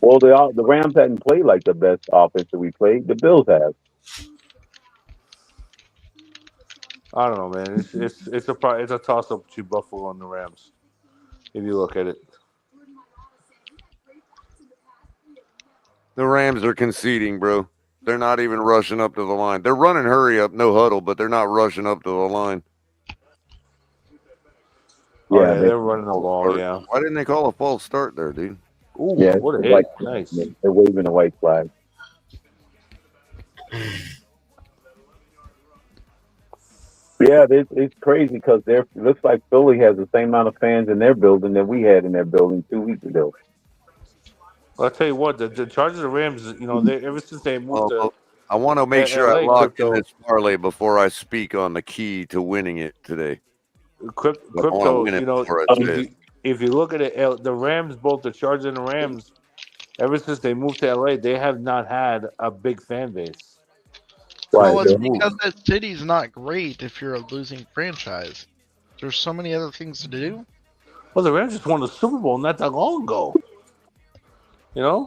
Well, the Rams hadn't played like the best offense that we played. The Bills have. I don't know, man. It's a toss up between Buffalo and the Rams. If you look at it, the Rams are conceding, bro. They're not even rushing up to the line. They're running hurry up, no huddle, but they're not rushing up to the line. Yeah, they're running the ball. Yeah. Why didn't they call a false start there, dude? Ooh, yeah, what a hit! Nice. They're waving a white flag. Yeah, it's crazy because it looks like Philly has the same amount of fans in their building that we had in their building 2 weeks ago. Well, I'll tell you what, the Chargers and Rams, they ever since they moved to I want to make sure I LA, lock in this parlay before I speak on the key to winning it today. Crypto, if you look at it, the Rams, both the Chargers and the Rams, ever since they moved to LA, they have not had a big fan base. Well, it's because that city's not great if you're a losing franchise. There's so many other things to do. Well, the Rams just won the Super Bowl not that long ago.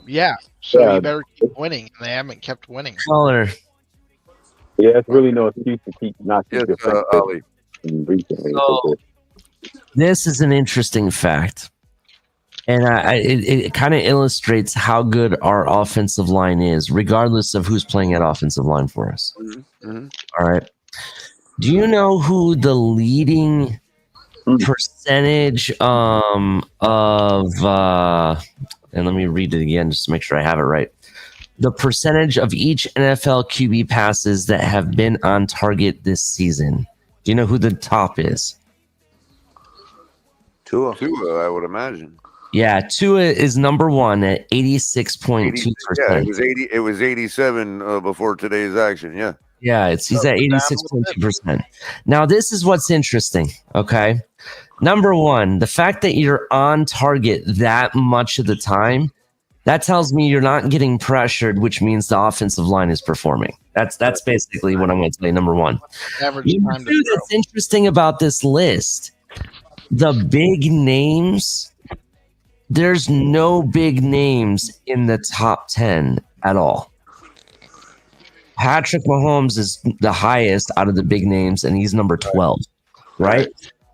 Yeah, so you better keep winning, and they haven't kept winning. Caller. Yeah, it's really no excuse to keep not keep your Ali. Recently. So, this is an interesting fact, and it kind of illustrates how good our offensive line is, regardless of who's playing at offensive line for us. Mm-hmm. All right. Do you know who the leading percentage and let me read it again just to make sure I have it right. The percentage of each NFL QB passes that have been on target this season. Do you know who the top is? Tua, I would imagine. Yeah, Tua is number one at 86.2%. Yeah, it was 87 before today's action. Yeah. Yeah, he's at 86.2%. Now, this is what's interesting, okay? Number one, the fact that you're on target that much of the time, that tells me you're not getting pressured, which means the offensive line is performing. That's basically what I'm going to say, number one. Number two, that's interesting about this list, the big names there's no big names in the top 10 at all. Patrick Mahomes is the highest out of the big names, and he's number 12, right?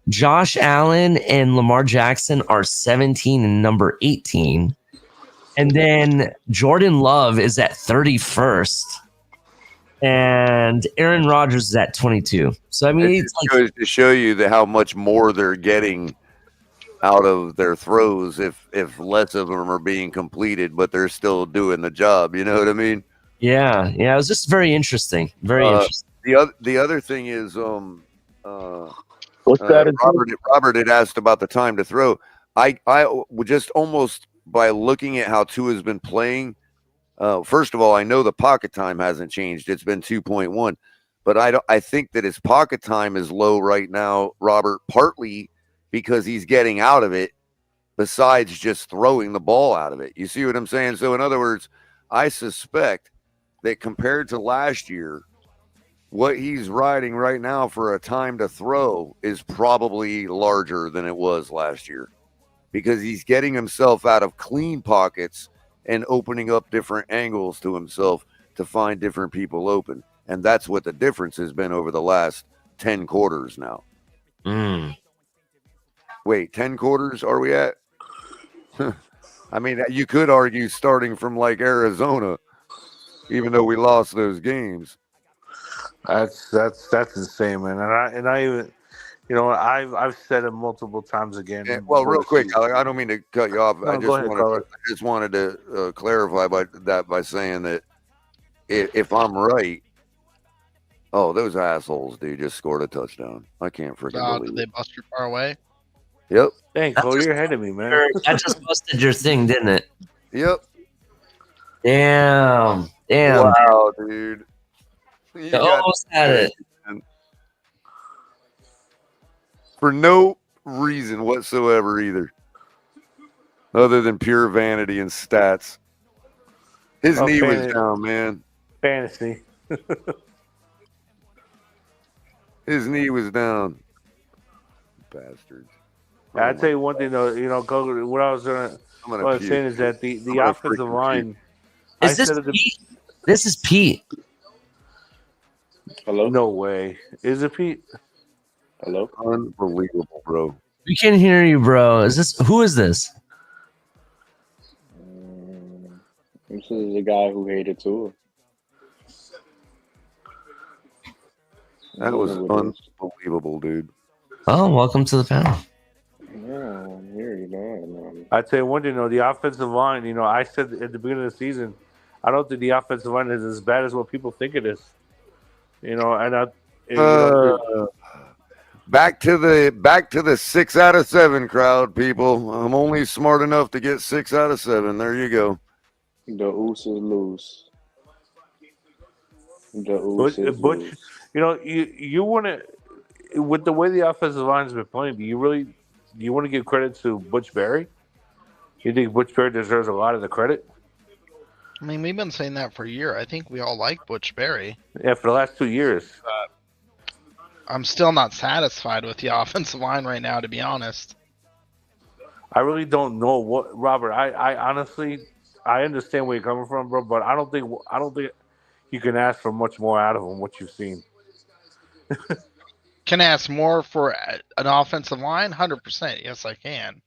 Josh Allen and Lamar Jackson are 17 and number 18. And then Jordan Love is at 31st. And Aaron Rodgers is at 22. So, I mean, it's like goes to show you how much more they're getting out of their throws if less of them are being completed, but they're still doing the job. You know what I mean? Yeah. It was just very interesting. Very interesting. The other thing is, what's that? Robert had asked about the time to throw. I would just almost by looking at how Tua's been playing. First of all, I know the pocket time hasn't changed. It's been 2.1, but I think that his pocket time is low right now, Robert, partly because he's getting out of it besides just throwing the ball out of it. You see what I'm saying? So in other words, I suspect that compared to last year, what he's riding right now for a time to throw is probably larger than it was last year because he's getting himself out of clean pockets and opening up different angles to himself to find different people open. And that's what the difference has been over the last 10 quarters now. Wait, 10 quarters are we at? I mean, you could argue starting from like Arizona, even though we lost those games. That's insane, man. And I even, I've said it multiple times again. And, well, real quick, I don't mean to cut you off. No, I just wanted to clarify by saying that if I'm right, those assholes, dude, just scored a touchdown. I can't freaking believe did they bust your far away? Yep. Dang, Cole, you're ahead of me, man. That just busted your thing, didn't it? Yep. Damn. Wow, dude. You almost had it. For no reason whatsoever either. Other than pure vanity and stats. His knee was down, man. Fantasy. His knee was down. Bastards. I'll tell you one thing though, what I was saying is that the offensive line. Is this Pete? This is Pete. Hello? No way. Is it Pete? Hello? Unbelievable, bro. We can hear you, bro. Who is this? This is the guy who hated Tua. That was unbelievable, dude. Oh, welcome to the panel. Yeah, here you go. I'd say one thing, the offensive line, I said at the beginning of the season, I don't think the offensive line is as bad as what people think it is. Back to the 6 out of 7 crowd, people. I'm only smart enough to get 6 out of 7. There you go. The oos is loose. The oos is loose. You want to, with the way the offensive line has been playing, do you want to give credit to Butch Berry? You think Butch Berry deserves a lot of the credit? I mean, we've been saying that for a year. I think we all like Butch Berry. Yeah, for the last 2 years. I'm still not satisfied with the offensive line right now, to be honest. I really don't know what, Robert. I honestly, I understand where you're coming from, bro, but I don't think you can ask for much more out of them. What you've seen. Can I ask more for an offensive line? 100%. Yes, I can.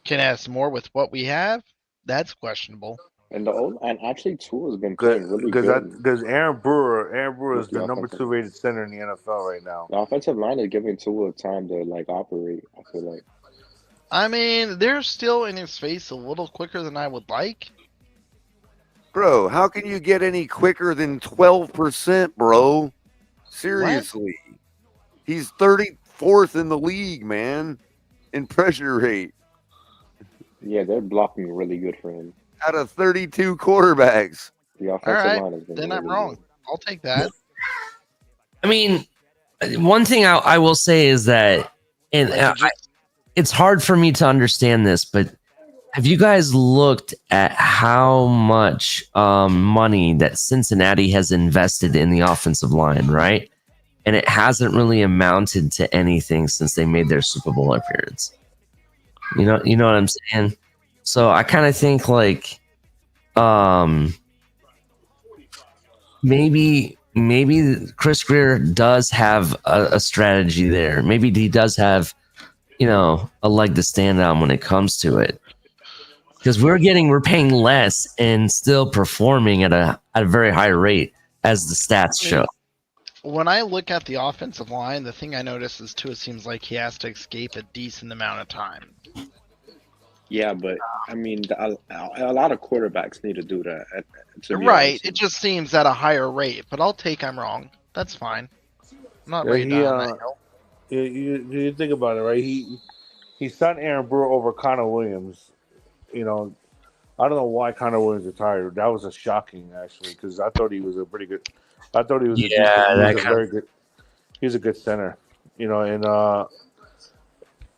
Can I ask more with what we have? That's questionable. And actually, Tua has been playing really good. Because Aaron Brewer is the number 2 rated center in the NFL right now. The offensive line is giving Tua time to operate. I feel like. I mean, they're still in his face a little quicker than I would like. Bro, how can you get any quicker than 12%, bro? Seriously. What? He's 34th in the league, man, in pressure rate. Yeah, they're blocking really good for him. Out of 32 quarterbacks. The offensive line has been then really I'm wrong. Good. I'll take that. I mean, one thing I will say is that, it's hard for me to understand this, but have you guys looked at how much money that Cincinnati has invested in the offensive line, right? And it hasn't really amounted to anything since they made their Super Bowl appearance. You know what I'm saying? So I kind of think like maybe Chris Greer does have a strategy there. Maybe he does have, a leg to stand on when it comes to it. Because we're paying less and still performing at a very high rate, as the stats show. When I look at the offensive line, the thing I notice is too, it seems like he has to escape a decent amount of time. Yeah, but I mean, a lot of quarterbacks need to do that. Right. It just seems at a higher rate, but I'll take I'm wrong. That's fine. I'm not ready to die on that hill. You think about it, right? He signed Aaron Brewer over Connor Williams. I don't know why Connor Williams retired. That was a shocking, actually, because I thought he was a pretty good. I thought he was very good. He's a good center,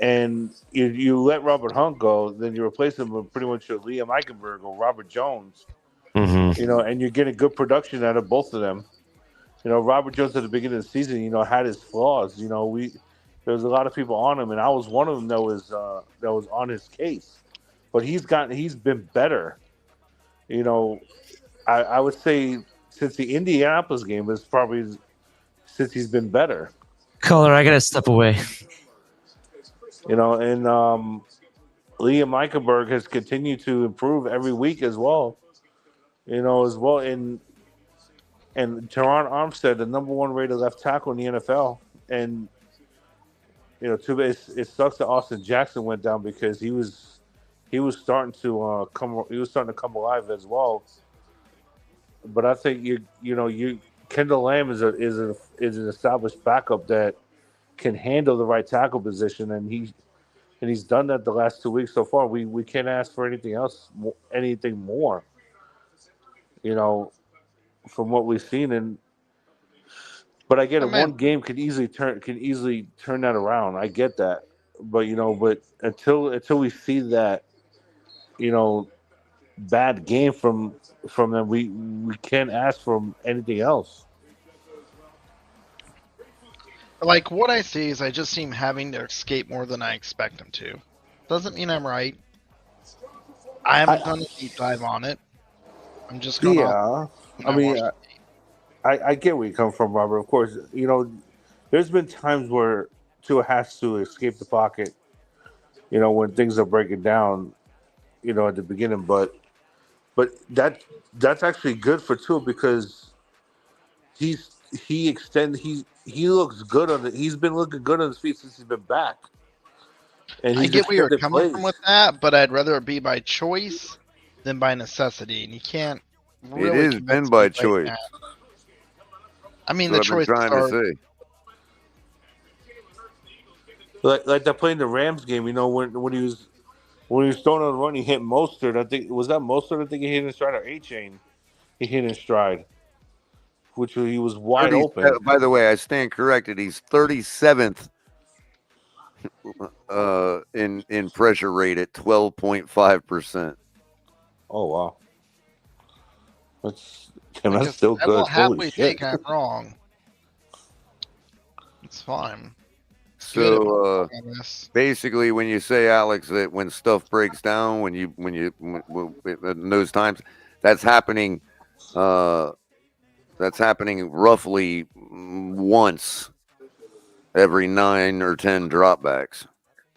and you let Robert Hunt go, then you replace him with pretty much Liam Eichenberg or Robert Jones. Mm-hmm. And you're getting good production out of both of them. Robert Jones at the beginning of the season, had his flaws. There was a lot of people on him, and I was one of them that was on his case. But he's been better. I would say since the Indianapolis game is probably since he's been better. Color, I gotta step away. And Liam Eichenberg has continued to improve every week as well. And Teron Armstead, the number one rated left tackle in the NFL. And it sucks that Austin Jackson went down because he was starting to come alive as well. But I think Kendall Lamb is an established backup that can handle the right tackle position, and he's done that the last 2 weeks so far. We can't ask for anything more. From what we've seen, but I get it. One game can easily turn that around. I get that, but until we see that, bad game from them, we can't ask for anything else. Like, what I see is I just see him having to escape more than I expect him to. Doesn't mean I'm right. I haven't done a deep dive on it. I'm just going I get where you come from, Robert. Of course, there's been times where Tua has to escape the pocket, when things are breaking down, at the beginning. But that's actually good for Tua because he looks good he's been looking good on his feet since he's been back. And I get where you're coming from with that, but I'd rather it be by choice than by necessity, and you can't really. It has been by choice. I mean, that's the choice trying to say. Like that play in the Rams game, when he was throwing on the run, he hit Mostert. I think Mostert. I think he hit in stride or A-Chain. He hit in stride, which he was wide open. By the way, I stand corrected. He's 37th in pressure rate at 12.5%. Oh wow, that's still good. I will happily take I'm wrong. It's fine. So basically, when you say, Alex, that when stuff breaks down, when you in those times, that's happening. That's happening roughly once every 9 or 10 dropbacks.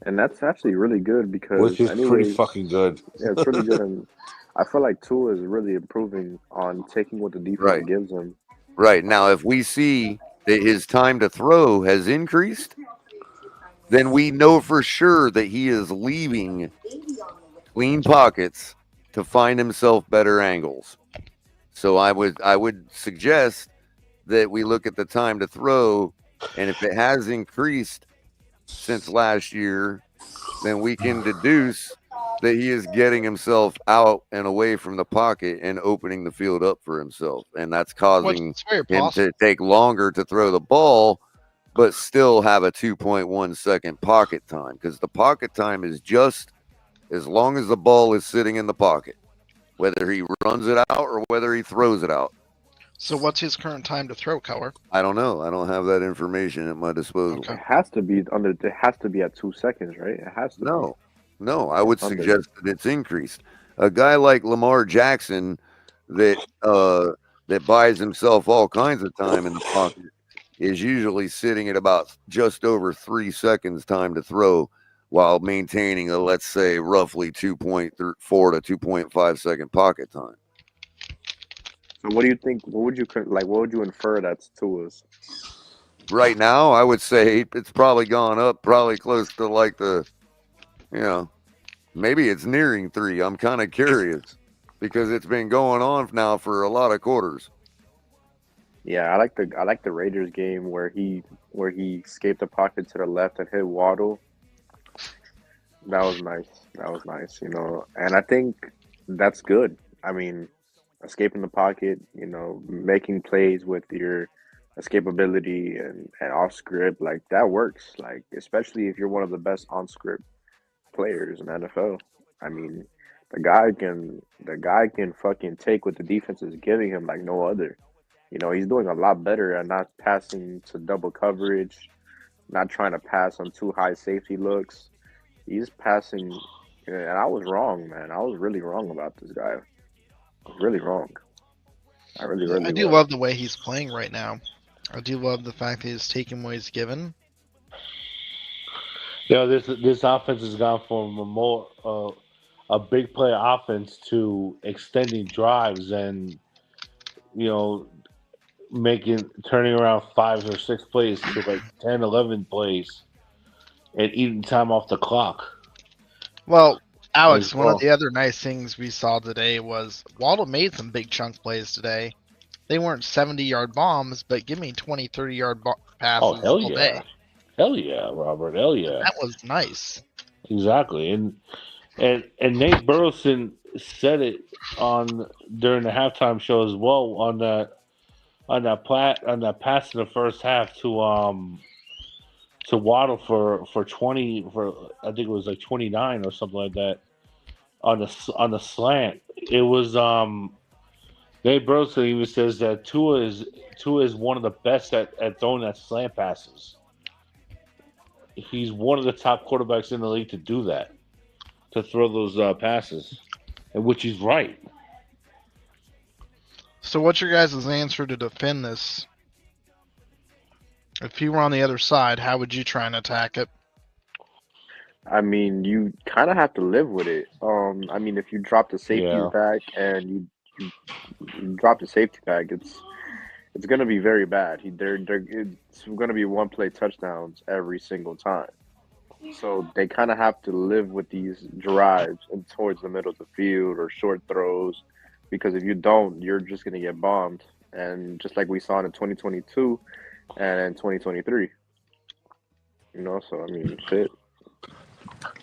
And that's actually really good because which is pretty fucking good. Yeah, it's pretty good. And I feel like Tua is really improving on taking what the defense gives him. Right. Now, if we see that his time to throw has increased, then we know for sure that he is leaving clean pockets to find himself better angles. So I would suggest that we look at the time to throw, and if it has increased since last year, then we can deduce that he is getting himself out and away from the pocket and opening the field up for himself. And that's causing him to take longer to throw the ball, but still have a 2.1 second pocket time, because the pocket time is just as long as the ball is sitting in the pocket, whether he runs it out or whether he throws it out. So what's his current time to throw, Color? I don't know. I don't have that information at my disposal. Okay. It has to be at 2 seconds, right? It has to. No, I would suggest that it's increased. A guy like Lamar Jackson that buys himself all kinds of time in the pocket is usually sitting at about just over 3 seconds time to throw while maintaining a, let's say, roughly 2.4 to 2.5 second pocket time. So what do you think? What would you infer that's Tua's? Right now, I would say it's probably gone up, probably close to like maybe it's nearing 3. I'm kind of curious because it's been going on now for a lot of quarters. Yeah, I like the Raiders game where he escaped the pocket to the left and hit Waddle. That was nice. And I think that's good. I mean, escaping the pocket, making plays with your escapability and off script, like that works. Like especially if you're one of the best on script players in the NFL. I mean, the guy can fucking take what the defense is giving him like no other. He's doing a lot better at not passing to double coverage, not trying to pass on too high safety looks. He's passing, and I was wrong, man. I was really wrong about this guy. I was really wrong. I really do was. love the way he's playing right now. I do love the fact that he's taking what he's given. This offense has gone from a big play offense to extending drives and turning around 5 or 6 plays to like 10, 11 plays and eating time off the clock. Well, Alex, one of the other nice things we saw today was Waddle made some big chunk plays today. They weren't 70-yard bombs, but give me 20, 30-yard passes hell all yeah. day. Hell yeah, Robert. Hell yeah. That was nice. Exactly. And Nate Burleson said it during the halftime show as well on that pass in the first half to Waddle for 20 for I think it was like 29 or something like that on the slant. It was Nate Burleson even says that Tua is one of the best at throwing that slant passes. He's one of the top quarterbacks in the league to do that, to throw those passes, and which he's right. So what's your guys' answer to defend this? If you were on the other side, how would you try and attack it? I mean, you kind of have to live with it. I mean, if you drop the safety back and you drop the safety back, it's going to be very bad. It's going to be one play touchdowns every single time. So they kind of have to live with these drives and towards the middle of the field or short throws, because if you don't, you're just going to get bombed. And just like we saw in 2022 and in 2023, so I mean, shit.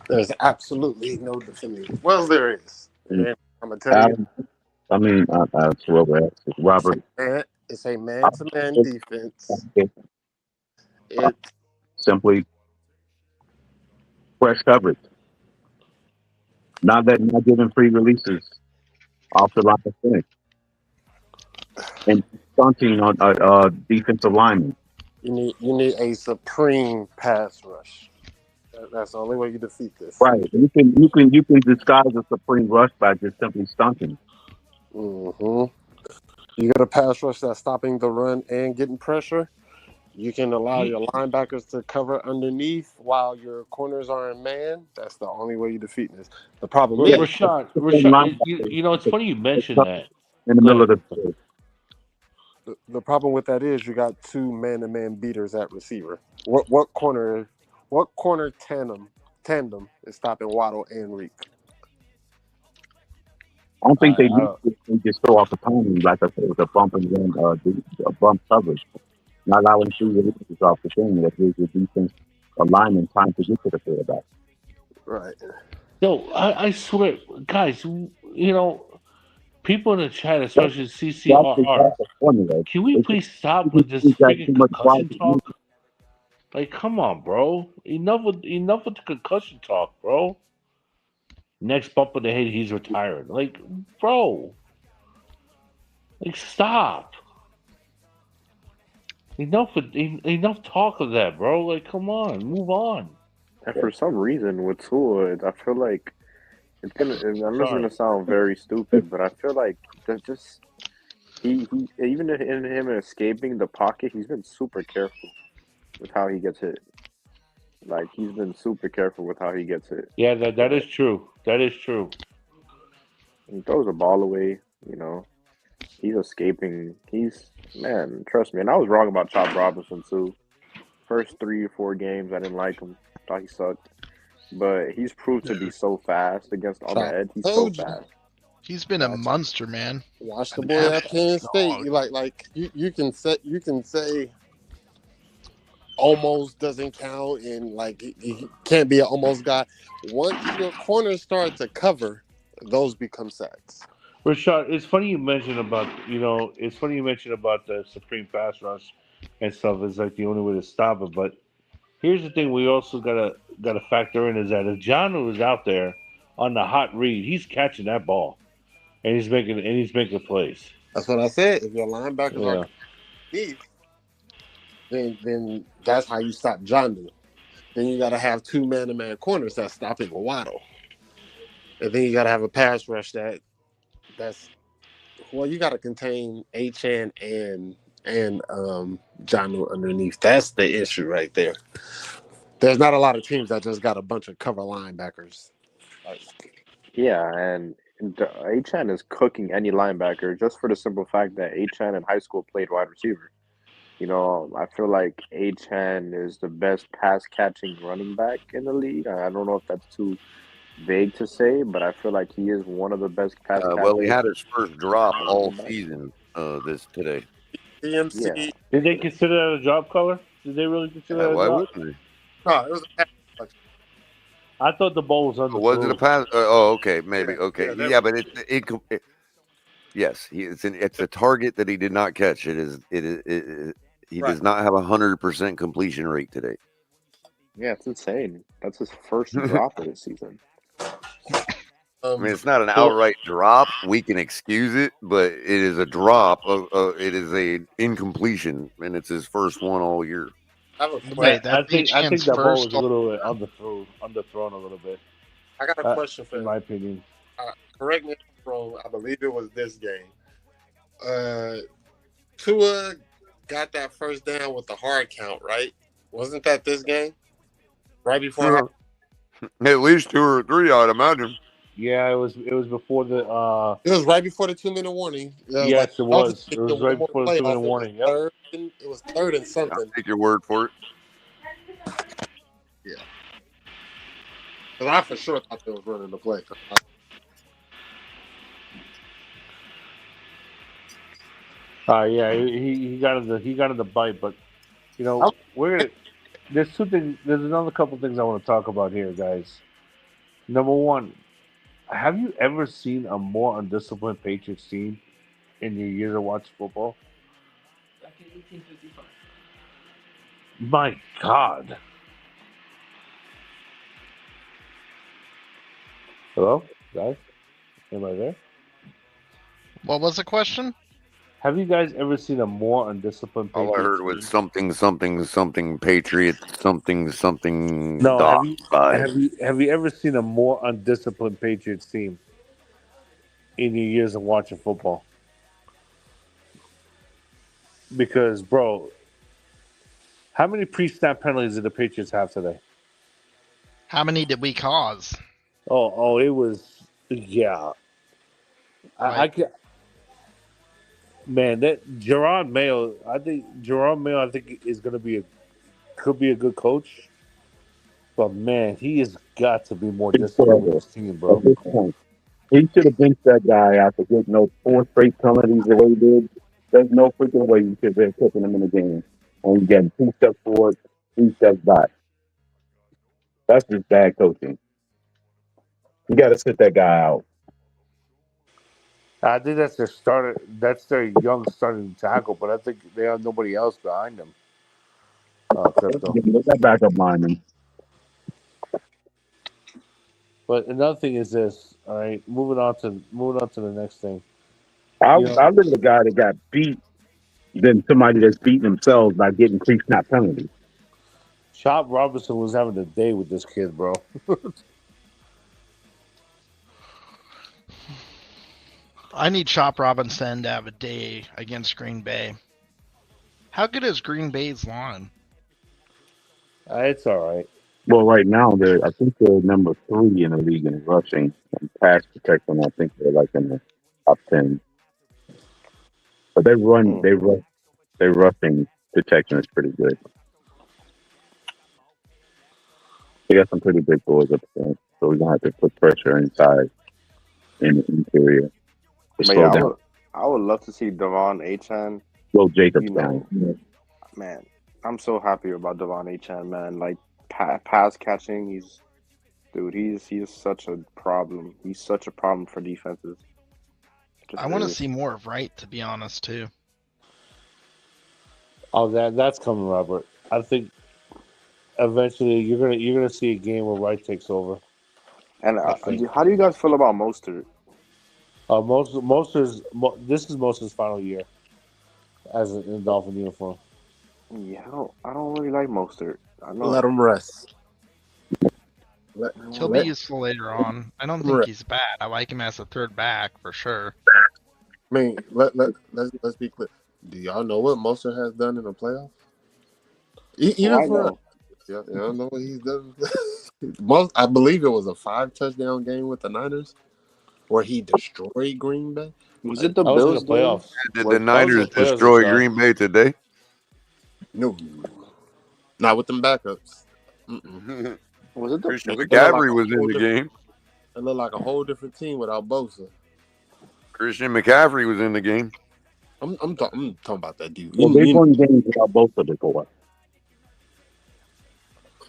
There's absolutely no defending. Well, there is. And I'm gonna tell you. I mean, that's Robert. It's a man-to-man defense. It's simply fresh coverage. Not giving free releases off the line of scrimmage. And stunting on defensive linemen. You need a supreme pass rush. That's the only way you defeat this. Right. You can disguise a supreme rush by just simply stunting. Mm-hmm. You got a pass rush that's stopping the run and getting pressure. You can allow your linebackers to cover underneath while your corners are in man. That's the only way you defeat this. The problem is Rashad, it's funny you mentioned that. In the middle of the field. The problem with that is you got 2 man-to-man beaters at receiver. What corner tandem is stopping Waddle and Reek? I don't think they just throw off the timing like I said with a bump and then a bump coverage. Not allowing 3 releases off the thing that gives your defense a lineman time to get to the quarterback. Right. Yo, I swear, guys, people in the chat, especially CCRR, can we please stop with this freaking concussion talk? Like, come on, bro. Enough with the concussion talk, bro. Next bump in the head, he's retired. Like, bro. Like, stop. Enough talk of that, bro. Like, come on, move on. And for some reason with Tua, I feel like it's gonna. I'm just gonna sound very stupid, but I feel like that just he even in him escaping the pocket, he's been super careful with how he gets hit. Like he's been super careful with how he gets hit. Yeah, that is true. That is true. He throws a ball away. He's escaping. Man, trust me. And I was wrong about Chop Robinson too. First 3 or 4 games, I didn't like him. Thought he sucked. But he's proved to be so fast on the edge. He's so fast. He's been a monster, man. Watch the boy at Penn State. You can say almost doesn't count, and like he can't be an almost guy. Once your corners start to cover, those become sacks. Rashad, it's funny you mentioned about the supreme pass rush and stuff is like the only way to stop it. But here's the thing: we also gotta factor in is that if John is out there on the hot read, he's catching that ball, and he's making plays. That's what I said. If your linebackers are deep, then that's how you stop John doing. Then you got to have 2 man-to-man corners that's stopping Waddle, and then you got to have a pass rush you got to contain Achane and John underneath. That's the issue right there. There's not a lot of teams that just got a bunch of cover linebackers. Yeah, and Achane is cooking any linebacker just for the simple fact that Achane in high school played wide receiver. I feel like Achane is the best pass-catching running back in the league. I don't know if that's too vague to say, but I feel like he is one of the best pass-catching. Well, he had his first drop all season today. CMC. Yeah. Did they consider that a drop color? Did they really consider that a why drop? wouldn't they? No, it was a pass. I thought the ball was on the Was it a pass? Okay, maybe. Okay, yeah, but yes, it's a target that he did not catch. He does not have 100% completion rate today. Yeah, it's insane. That's his first drop of the season. I mean, it's not an outright drop. We can excuse it, but it is a drop. It is a incompletion, and it's his first one all year. I think that ball was a little bit underthrown a little bit. I got a question for in my opinion. Correct me if I'm wrong. I believe it was this game. Tua got that first down with the hard count, right? Wasn't that this game? Right before. At least 2 or 3, I'd imagine. Yeah, it was before the. It was right before the 2-minute warning. Yes, it was. It was right before the 2-minute warning. Yep. It was 3rd and something. I'll take your word for it. Yeah. Because I for sure thought they was running the play. Yeah, he got in the bite, but there's 2 things. There's another couple things I want to talk about here, guys. Number 1, have you ever seen a more undisciplined Patriots team in your years of watching football? Back in 1855. My God. Hello, guys? Anybody there? What was the question? Have you guys ever seen a more undisciplined Patriots All I heard was something Patriots, something. No, have you ever seen a more undisciplined Patriots team in your years of watching football? Because, bro, how many pre-snap penalties did the Patriots have today? How many did we cause? Oh, it was, yeah. I can. Man, that Jerome Mayo, I think is going to could be a good coach. But man, he has got to be more disciplined with his team, bro. At this point, he should have benched that guy after getting those 4 straight penalties the way he did. There's no freaking way you should have been putting him in the game. And you get 2 steps forward, 3 steps back. That's just bad coaching. You got to sit that guy out. I think that's their starter. That's their young starting tackle, but I think they have nobody else behind them. Crypto. That backup lineman. But another thing is this. All right, moving on to the next thing. I'd rather the guy that got beat than somebody that's beating themselves by getting pre-snap penalties. Chop Robinson was having a day with this kid, bro. I need Chop Robinson to have a day against Green Bay. How good is Green Bay's line? It's all right. Well, right now I think they're number 3 in the league in rushing and pass protection. I think they're like in the top 10. But their rushing protection is pretty good. They got some pretty big boys up front, so we're gonna have to put pressure inside in the interior to But slow yeah, down. I would love to see Devon Achane. Slow Jacobs down. Man, I'm so happy about Devon Achane, man. Like pass catching, he's such a problem. He's such a problem for defenses. I want to see more of Wright, to be honest, too. Oh, that's coming, Robert. I think eventually you're gonna see a game where Wright takes over. And how do you guys feel about Mostert? This is Mostert's final year as in a Dolphin uniform. Yeah, I don't really like Mostert. I know. Let him rest. He'll be useful later on. I don't think he's bad. I like him as a third back for sure. I mean, let's be clear. Do y'all know what Mostert has done in the playoffs? Even for us. Y'all know what he's done. I believe it was a 5-touchdown game with the Niners where he destroyed Green Bay. Was it the Bills playoffs? Did the Niners destroy Green Bay today? No, not with them backups. Was it the Christian McCaffrey was in the game? It looked like a whole different team without Bosa. Christian McCaffrey was in the game. I'm talking about that dude. Well, they've won games without Bosa before.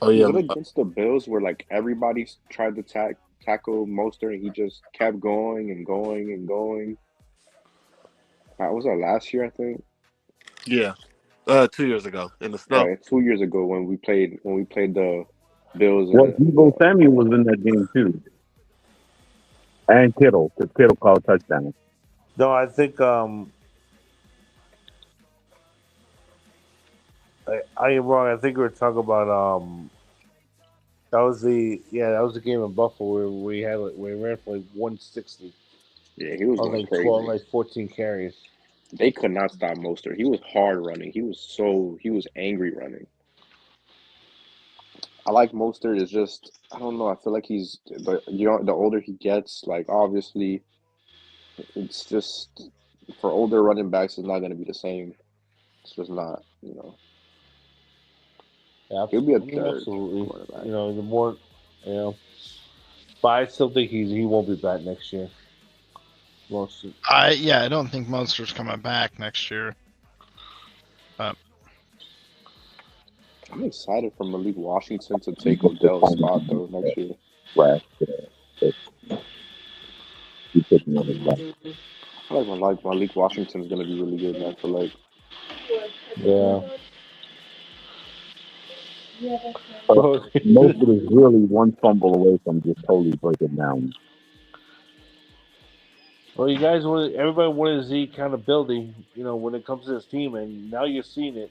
Oh yeah, was it against the Bills where like everybody tried to tackle Mostert and he just kept going and going and going? That was our last year, I think. Yeah, 2 years ago in the snow. Right, 2 years ago when we played the Bills. Well, Deebo Samuel was in that game too, and Kittle, because Kittle called touchdown. No, I think I am wrong. I think we were talking about that was the game in Buffalo where we ran for like 160. Yeah, he was on going like crazy. 12, like 14 carries. They could not stop Mostert. He was hard running. He was angry running. I like Mostert. It's just I don't know. I feel like the older he gets, like obviously, it's just for older running backs, it's not going to be the same. It's just not, Yeah, he'll be a third. Absolutely. The more, but I still think he won't be back next year. I don't think Monster's coming back next year. I'm excited for Malik Washington to take Odell's spot though next year. Right. I like Malik Washington is going to be really good, man. For like, yeah. Most of it is really one fumble away from just totally breaking down. Well, everybody wanted Zeke kind of building, when it comes to this team, and now you're seeing it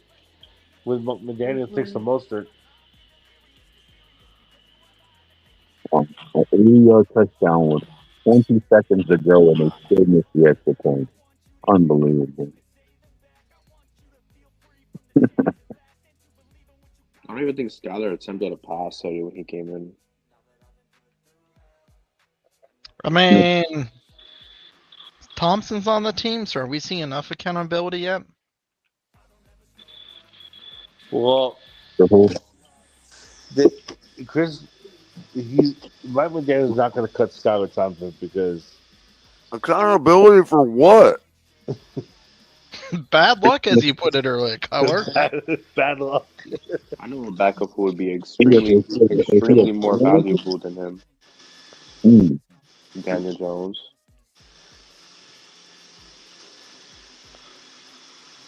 with McDaniel takes the Mostert. A 3-yard touchdown with 20 seconds to go, and they still missed the extra point. Unbelievable. I don't even think Skyler attempted a pass when he came in. I mean, Thompson's on the team, so are we seeing enough accountability yet? Well, Chris, Mike McDaniel's not going to cut Skyler Thompson because accountability for what? Bad luck, as you put it earlier, Color. Bad luck. I know a backup who would be extremely more valuable than him. Daniel Jones.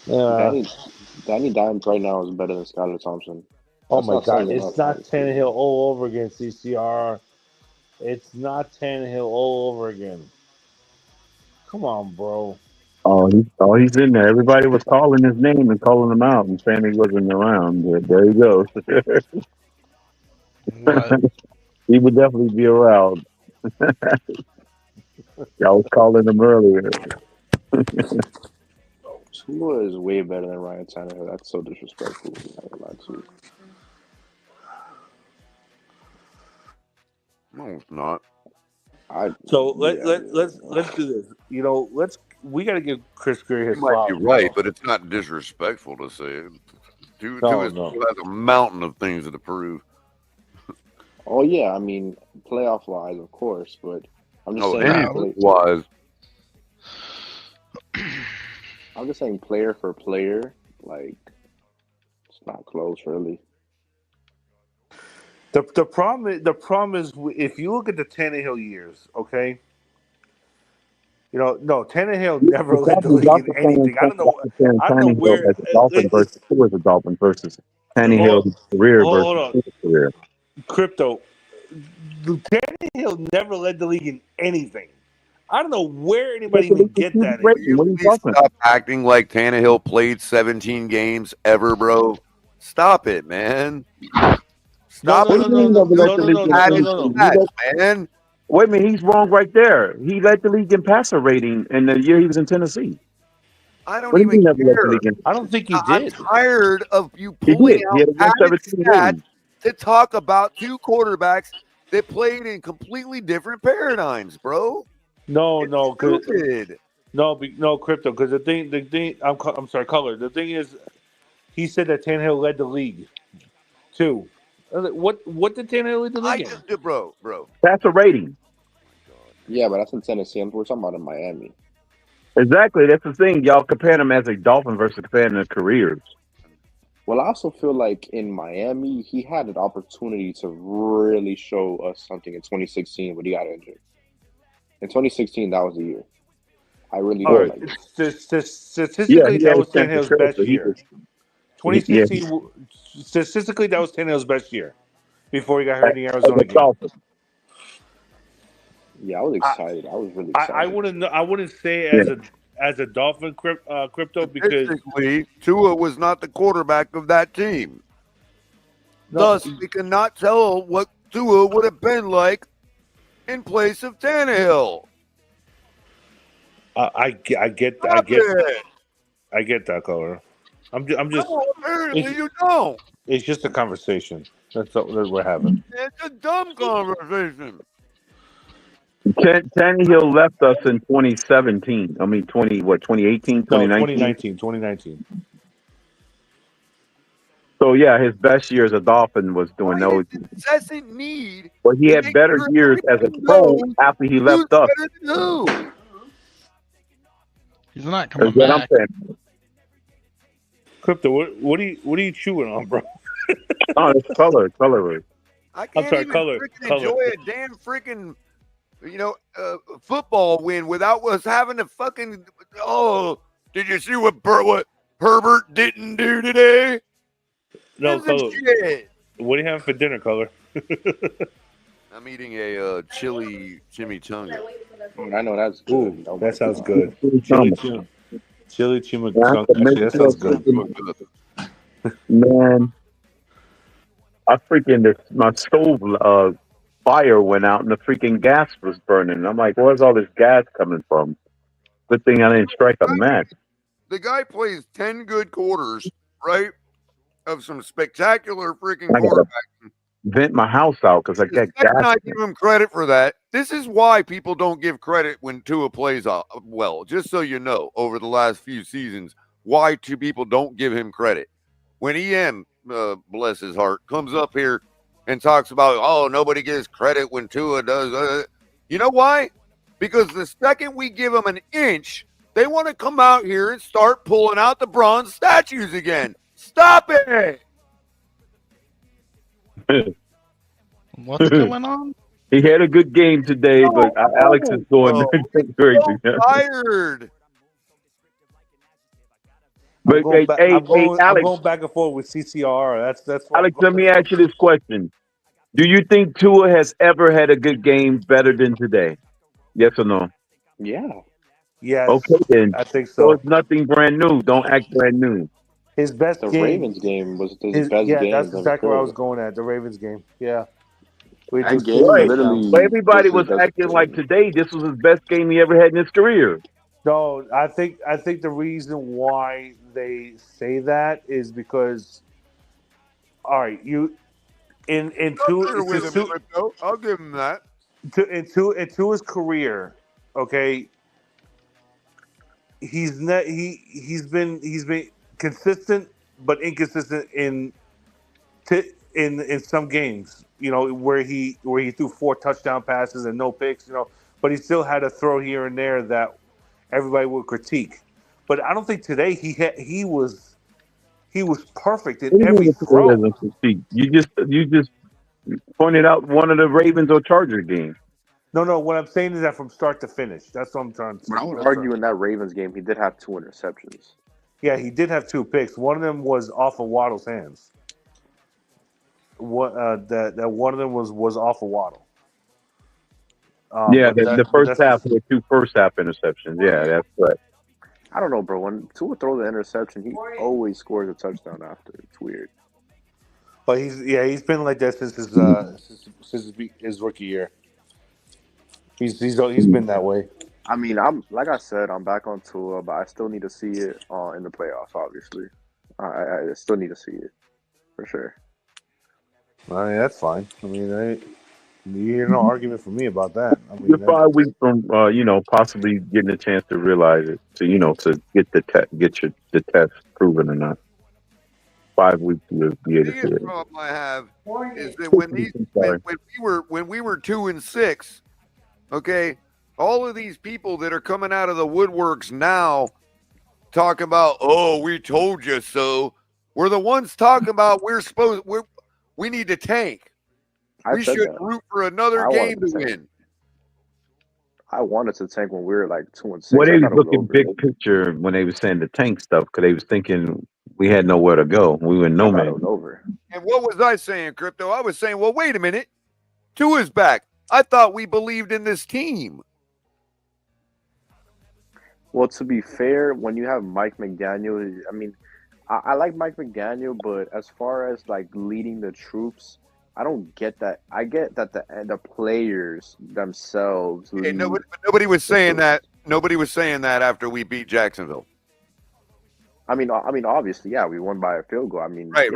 Danny Dimes right now is better than Skylar Thompson. Oh my God! It's not Tannehill all over again, CCR. It's not Tannehill all over again. Come on, bro. He's in there. Everybody was calling his name and calling him out and saying he wasn't around. But there he goes. What? He would definitely be around. Y'all was calling him earlier. Tua is way better than Ryan Tannehill. That's so disrespectful. I'm not gonna lie to you. No, it's not. Let's do this. We got to give Chris Greer his You might be flowers. right, but it's not disrespectful to say it. Tua has a mountain of things to prove. Oh yeah, I mean playoff wise, of course, but I'm just saying anything wise. I'm just saying player for player, like it's not close really. The problem is if you look at the Tannehill years, okay. No, Tannehill never led the league in anything. I don't know where. As a Dolphin versus Tua as a Dolphin versus Tannehill's career Hold versus on. his career. Crypto. Tannehill never led the league in anything. I don't know where anybody even get that. Will you please stop acting like Tannehill played 17 games ever, bro? Stop it, man. Stop No. man. Wait a minute, he's wrong right there. He led the league in passer rating in the year he was in Tennessee. I don't What do you even mean never led the care. league in? I don't think he I'm did. tired of you He pulling did. He had out a padded 117 stats rating. to talk about two quarterbacks that played in completely different paradigms, bro. No, stupid. No, Crypto. Because the thing. I'm sorry, Color. The thing is, he said that Tannehill led the league, too. What did Tannehill lead the league in? Bro. Passer rating. Yeah, but that's in Tennessee. We're talking about in Miami. Exactly. That's the thing. Y'all comparing them as a Dolphin versus comparing their careers. Well, I also feel like in Miami, he had an opportunity to really show us something in 2016, but he got injured. In 2016, that was the year. I really don't like it. Statistically, that was Tannehill's best year. 2016, statistically, that was Tannehill's best year before he got hurt in the Arizona game. Yeah, I was excited. I was really excited. I wouldn't say as a Dolphin Crypto because statistically, Tua was not the quarterback of that team. Thus, we cannot tell what Tua would have been like in place of Tannehill. I get that, Color. I'm just. Apparently, you don't. It's just a conversation. That's what we're having. It's a dumb conversation. Tannehill left us in 2017. I mean, 2018, 2019? 2019. So, yeah, his best year as a Dolphin was doing those. Incessant need. But he had better years as a pro after he left us. He's not coming That's what back. I'm saying. Crypto, what are you chewing on, bro? Oh, it's color. I can't enjoy a damn freaking, football win without us having to fucking. Oh, did you see what Herbert didn't do today? No, Color. Shit. What do you have for dinner, Color? I'm eating a chili chimichanga. I know that's good. Ooh, that sounds good. Chili chimichanga. Actually, that sounds good. Man, my stove fire went out and the freaking gas was burning. I'm like, where's all this gas coming from? Good thing I didn't strike a match. The guy plays 10 good quarters, right? Of some spectacular freaking quarterbacks. Vent my house out because I got gas. I give him credit for that. This is why people don't give credit when Tua plays well. Just so you know, over the last few seasons, why two people don't give him credit. When EM, bless his heart, comes up here and talks about, oh, nobody gives credit when Tua does. You know why? Because the second we give them an inch, they want to come out here and start pulling out the bronze statues again. Stop it! What's going on? He had a good game today, but Alex is going crazy. So tired. But I'm Alex, going back and forth with CCR. That's Alex. Let me ask you this question: do you think Tua has ever had a good game better than today? Yes or no? Yeah. Yes, Okay, then. I think So so. it's nothing brand new. Don't act brand new. His best The game. Ravens game was his best Yeah, game that's of his exactly where I was career. going at. The Ravens game. Yeah, we threw That 6 game Right. touchdowns. But literally everybody was his was best acting like game. today this was his best game he ever had in his career. No, I think the reason why they say that is because, all right, you in two You're with him, Crypto. I'll give him that. into his career, okay. He's been consistent but inconsistent in some games. You know where he threw 4 touchdown passes and no picks. You know, but he still had a throw here and there that everybody would critique. But I don't think today he was perfect in What do you every mean it throw. doesn't succeed? You just pointed out one of the Ravens or Chargers games. No. What I'm saying is that from start to finish. That's what I'm trying to say. But I would argue in that Ravens game, he did have 2 interceptions. Yeah, he did have 2 picks. One of them was off of Waddle's hands. What that one of them was off of Waddle. Yeah, the first half had 2 first half interceptions. Yeah, that's right. I don't know, bro. When Tua throws the interception, he always scores a touchdown after. It's weird. But he's been like that since his rookie year. He's been that way. I mean, like I said, I'm back on Tua, but I still need to see it in the playoffs. Obviously, I still need to see it for sure. I mean, that's fine. I mean, you hear no argument from me about that. I mean, You're 5 weeks from possibly getting a chance to realize it, to get the test proven or not. 5 weeks you'll be able to see it. Problem I have is that when we were 2 and 6, okay, all of these people that are coming out of the woodworks now talking about, oh, we told you so, we're the ones talking about we need to tank. We should root for another game to win. I wanted to tank when we were like 2 and 6. Well, they was looking big picture when they was saying the tank stuff because they was thinking we had nowhere to go. We were in no man. Over. And what was I saying, Crypto? I was saying, well, wait a minute. Tua's back. I thought we believed in this team. Well, to be fair, when you have Mike McDaniel, I mean, I like Mike McDaniel, but as far as like leading the troops, I don't get that. I get that the players themselves. Hey, nobody was saying that. Nobody was saying that after we beat Jacksonville. I mean, obviously, yeah, we won by a field goal. I mean, right.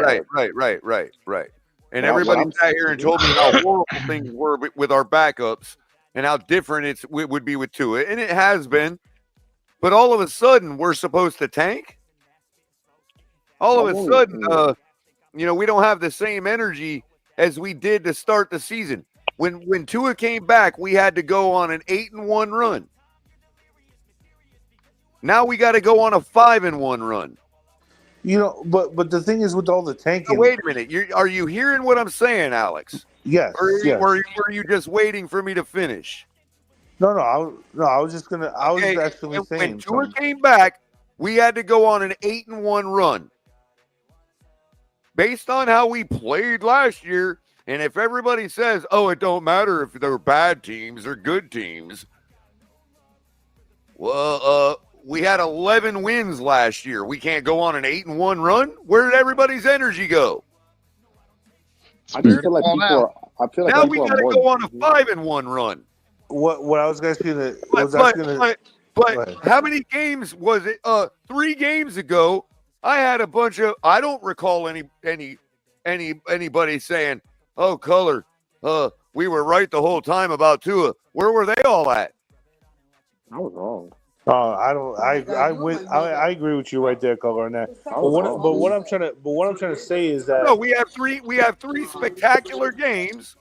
And everybody sat here and told me how horrible things were with our backups and how different it would be with Tua, and it has been. But all of a sudden, we're supposed to tank. All of a sudden, we don't have the same energy as we did to start the season. When Tua came back, we had to go on an 8-1 run. Now we got to go on a 5-1 run. But the thing is with all the tanking. Now, wait a minute. Are you hearing what I'm saying, Alex? Yes. Or were you just waiting for me to finish? No. I was just gonna. I was actually saying. When Tua came back, we had to go on an 8-1 run. Based on how we played last year, and if everybody says, "Oh, it don't matter if they're bad teams or good teams," well, we had 11 wins last year. We can't go on an 8-1 run. Where did everybody's energy go? I just feel like now we got to go on a 5-1 run. What I was going to But how many games was it? 3 games ago, I had a bunch of. I don't recall anybody saying, "Oh, Color, we were right the whole time about Tua." Where were they all at? I was wrong. I don't. I agree with you right there, Color, on that. But what I'm trying to say is that we have three spectacular games,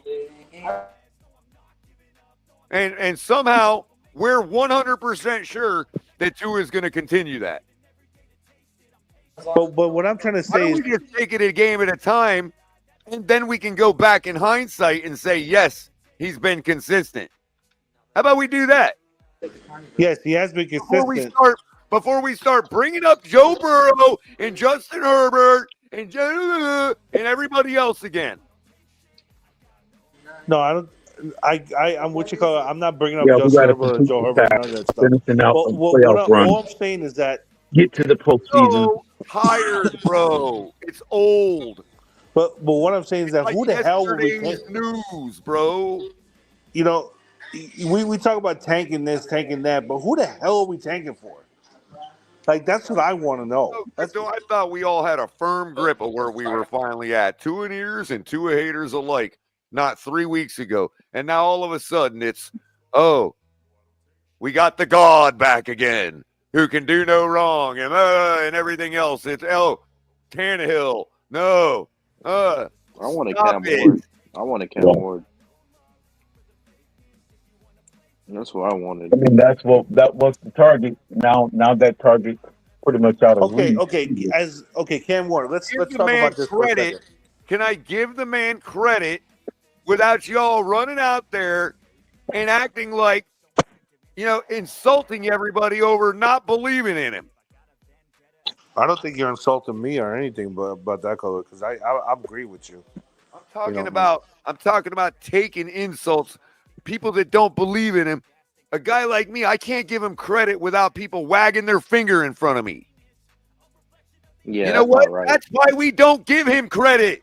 and somehow we're 100% sure that Tua is going to continue that. But what I'm trying to say is, we just take it a game at a time, and then we can go back in hindsight and say, yes, he's been consistent. How about we do that? Yes, he has been consistent. Before we start bringing up Joe Burrow and Justin Herbert and everybody else again. No, I don't. I'm what you call it. I'm not bringing up Yeah, we got Justin to Herbert or complete Joe the Herbert, task, none of that stuff. finishing out But a playoff run, all I'm saying is that. get to the postseason. So tired, bro. It's old. But what I'm saying is that Like who the hell will we yesterday's tank? news, bro. You know, we talk about tanking this, tanking that, but who the hell are we tanking for? Like that's what I want to know. So I thought we all had a firm grip of where we were finally at. Two in ears and two haters alike. Not 3 weeks ago, and now all of a sudden it's, oh, we got the God back again, who can do no wrong, and everything else. It's Tannehill. No, I want a stop Cam it. Ward. I want a Cam Ward. That's what I wanted. I mean, that was the target. Now that target pretty much out of reach. Cam Ward. Let's Give the talk man about this for a credit. second. Can I give the man credit without y'all running out there and acting like, insulting everybody over not believing in him? I don't think you're insulting me or anything, but that color, because I agree with you. I'm talking about taking insults, people that don't believe in him. A guy like me, I can't give him credit without people wagging their finger in front of me. Yeah, you know what? Not right. That's why we don't give him credit.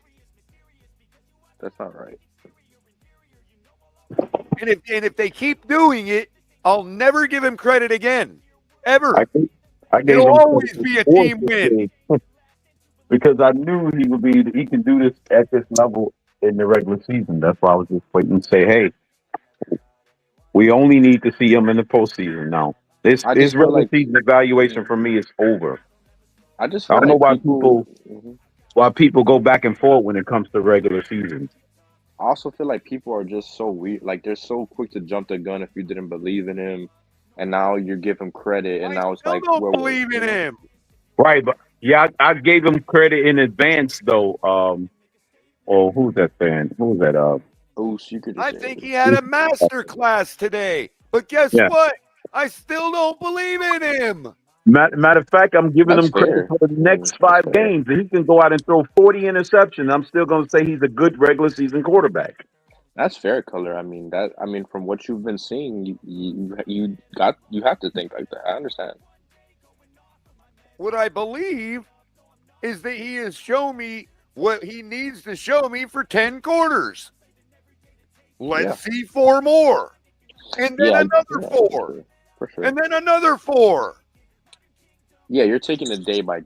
That's not right. And if they keep doing it, I'll never give him credit again, ever. It'll always be a team win. Because I knew he can do this at this level in the regular season. That's why I was just waiting to say, hey, we only need to see him in the postseason now. His regular season evaluation for me is over. I just don't know why people why people go back and forth when it comes to regular season. I also feel like people are just so weird. Like they're so quick to jump the gun if you didn't believe in him, and now you give him credit, and now it's like, don't believe in him. Right, but yeah, I gave him credit in advance though. Who's that fan? Who's that? I think he had a master class today, but guess what? I still don't believe in him. Matter of fact, I'm giving him credit for the next 5 games. He can go out and throw 40 interceptions. I'm still going to say he's a good regular season quarterback. That's fair, Color. I mean, from what you've been seeing, you have to think like that. I understand. What I believe is that he has shown me what he needs to show me for 10 quarters. Let's see 4 more. And then another 4. For sure. And then another 4. Yeah, you're taking it game by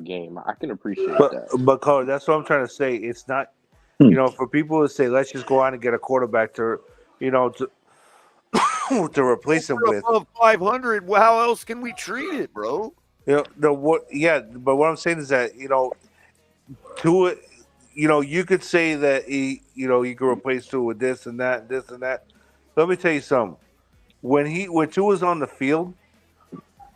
game. I can appreciate that. But Color, that's what I'm trying to say. It's not, for people to say, let's just go out and get a quarterback to replace him with. Above 500, how else can we treat it, bro? But what I'm saying is that, Tua, you could say that you could replace Tua with this and that, this and that. Let me tell you something. When Tua's on the field,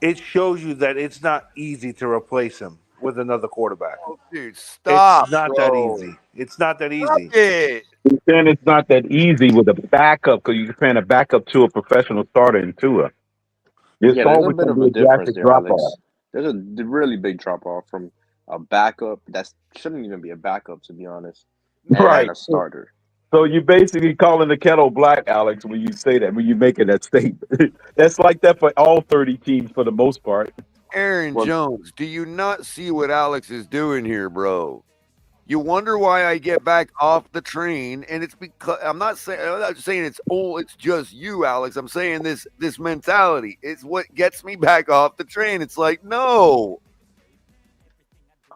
it shows you that it's not easy to replace him with another quarterback. Oh, dude, stop. It's not that easy. It's not that easy. You're saying it's not that easy with a backup because you're comparing a backup to a professional starter in Tua. There's a bit of a difference there, Alex. There's a really big drop off from a backup that shouldn't even be a backup, to be honest, and a starter. So you're basically calling the kettle black, Alex, when you say that, when you're making that statement. That's like that for all 30 teams for the most part. Aaron Jones, do you not see what Alex is doing here, bro? You wonder why I get back off the train, and it's because I'm not saying it's just you, Alex. I'm saying this mentality. It's what gets me back off the train. It's like, no.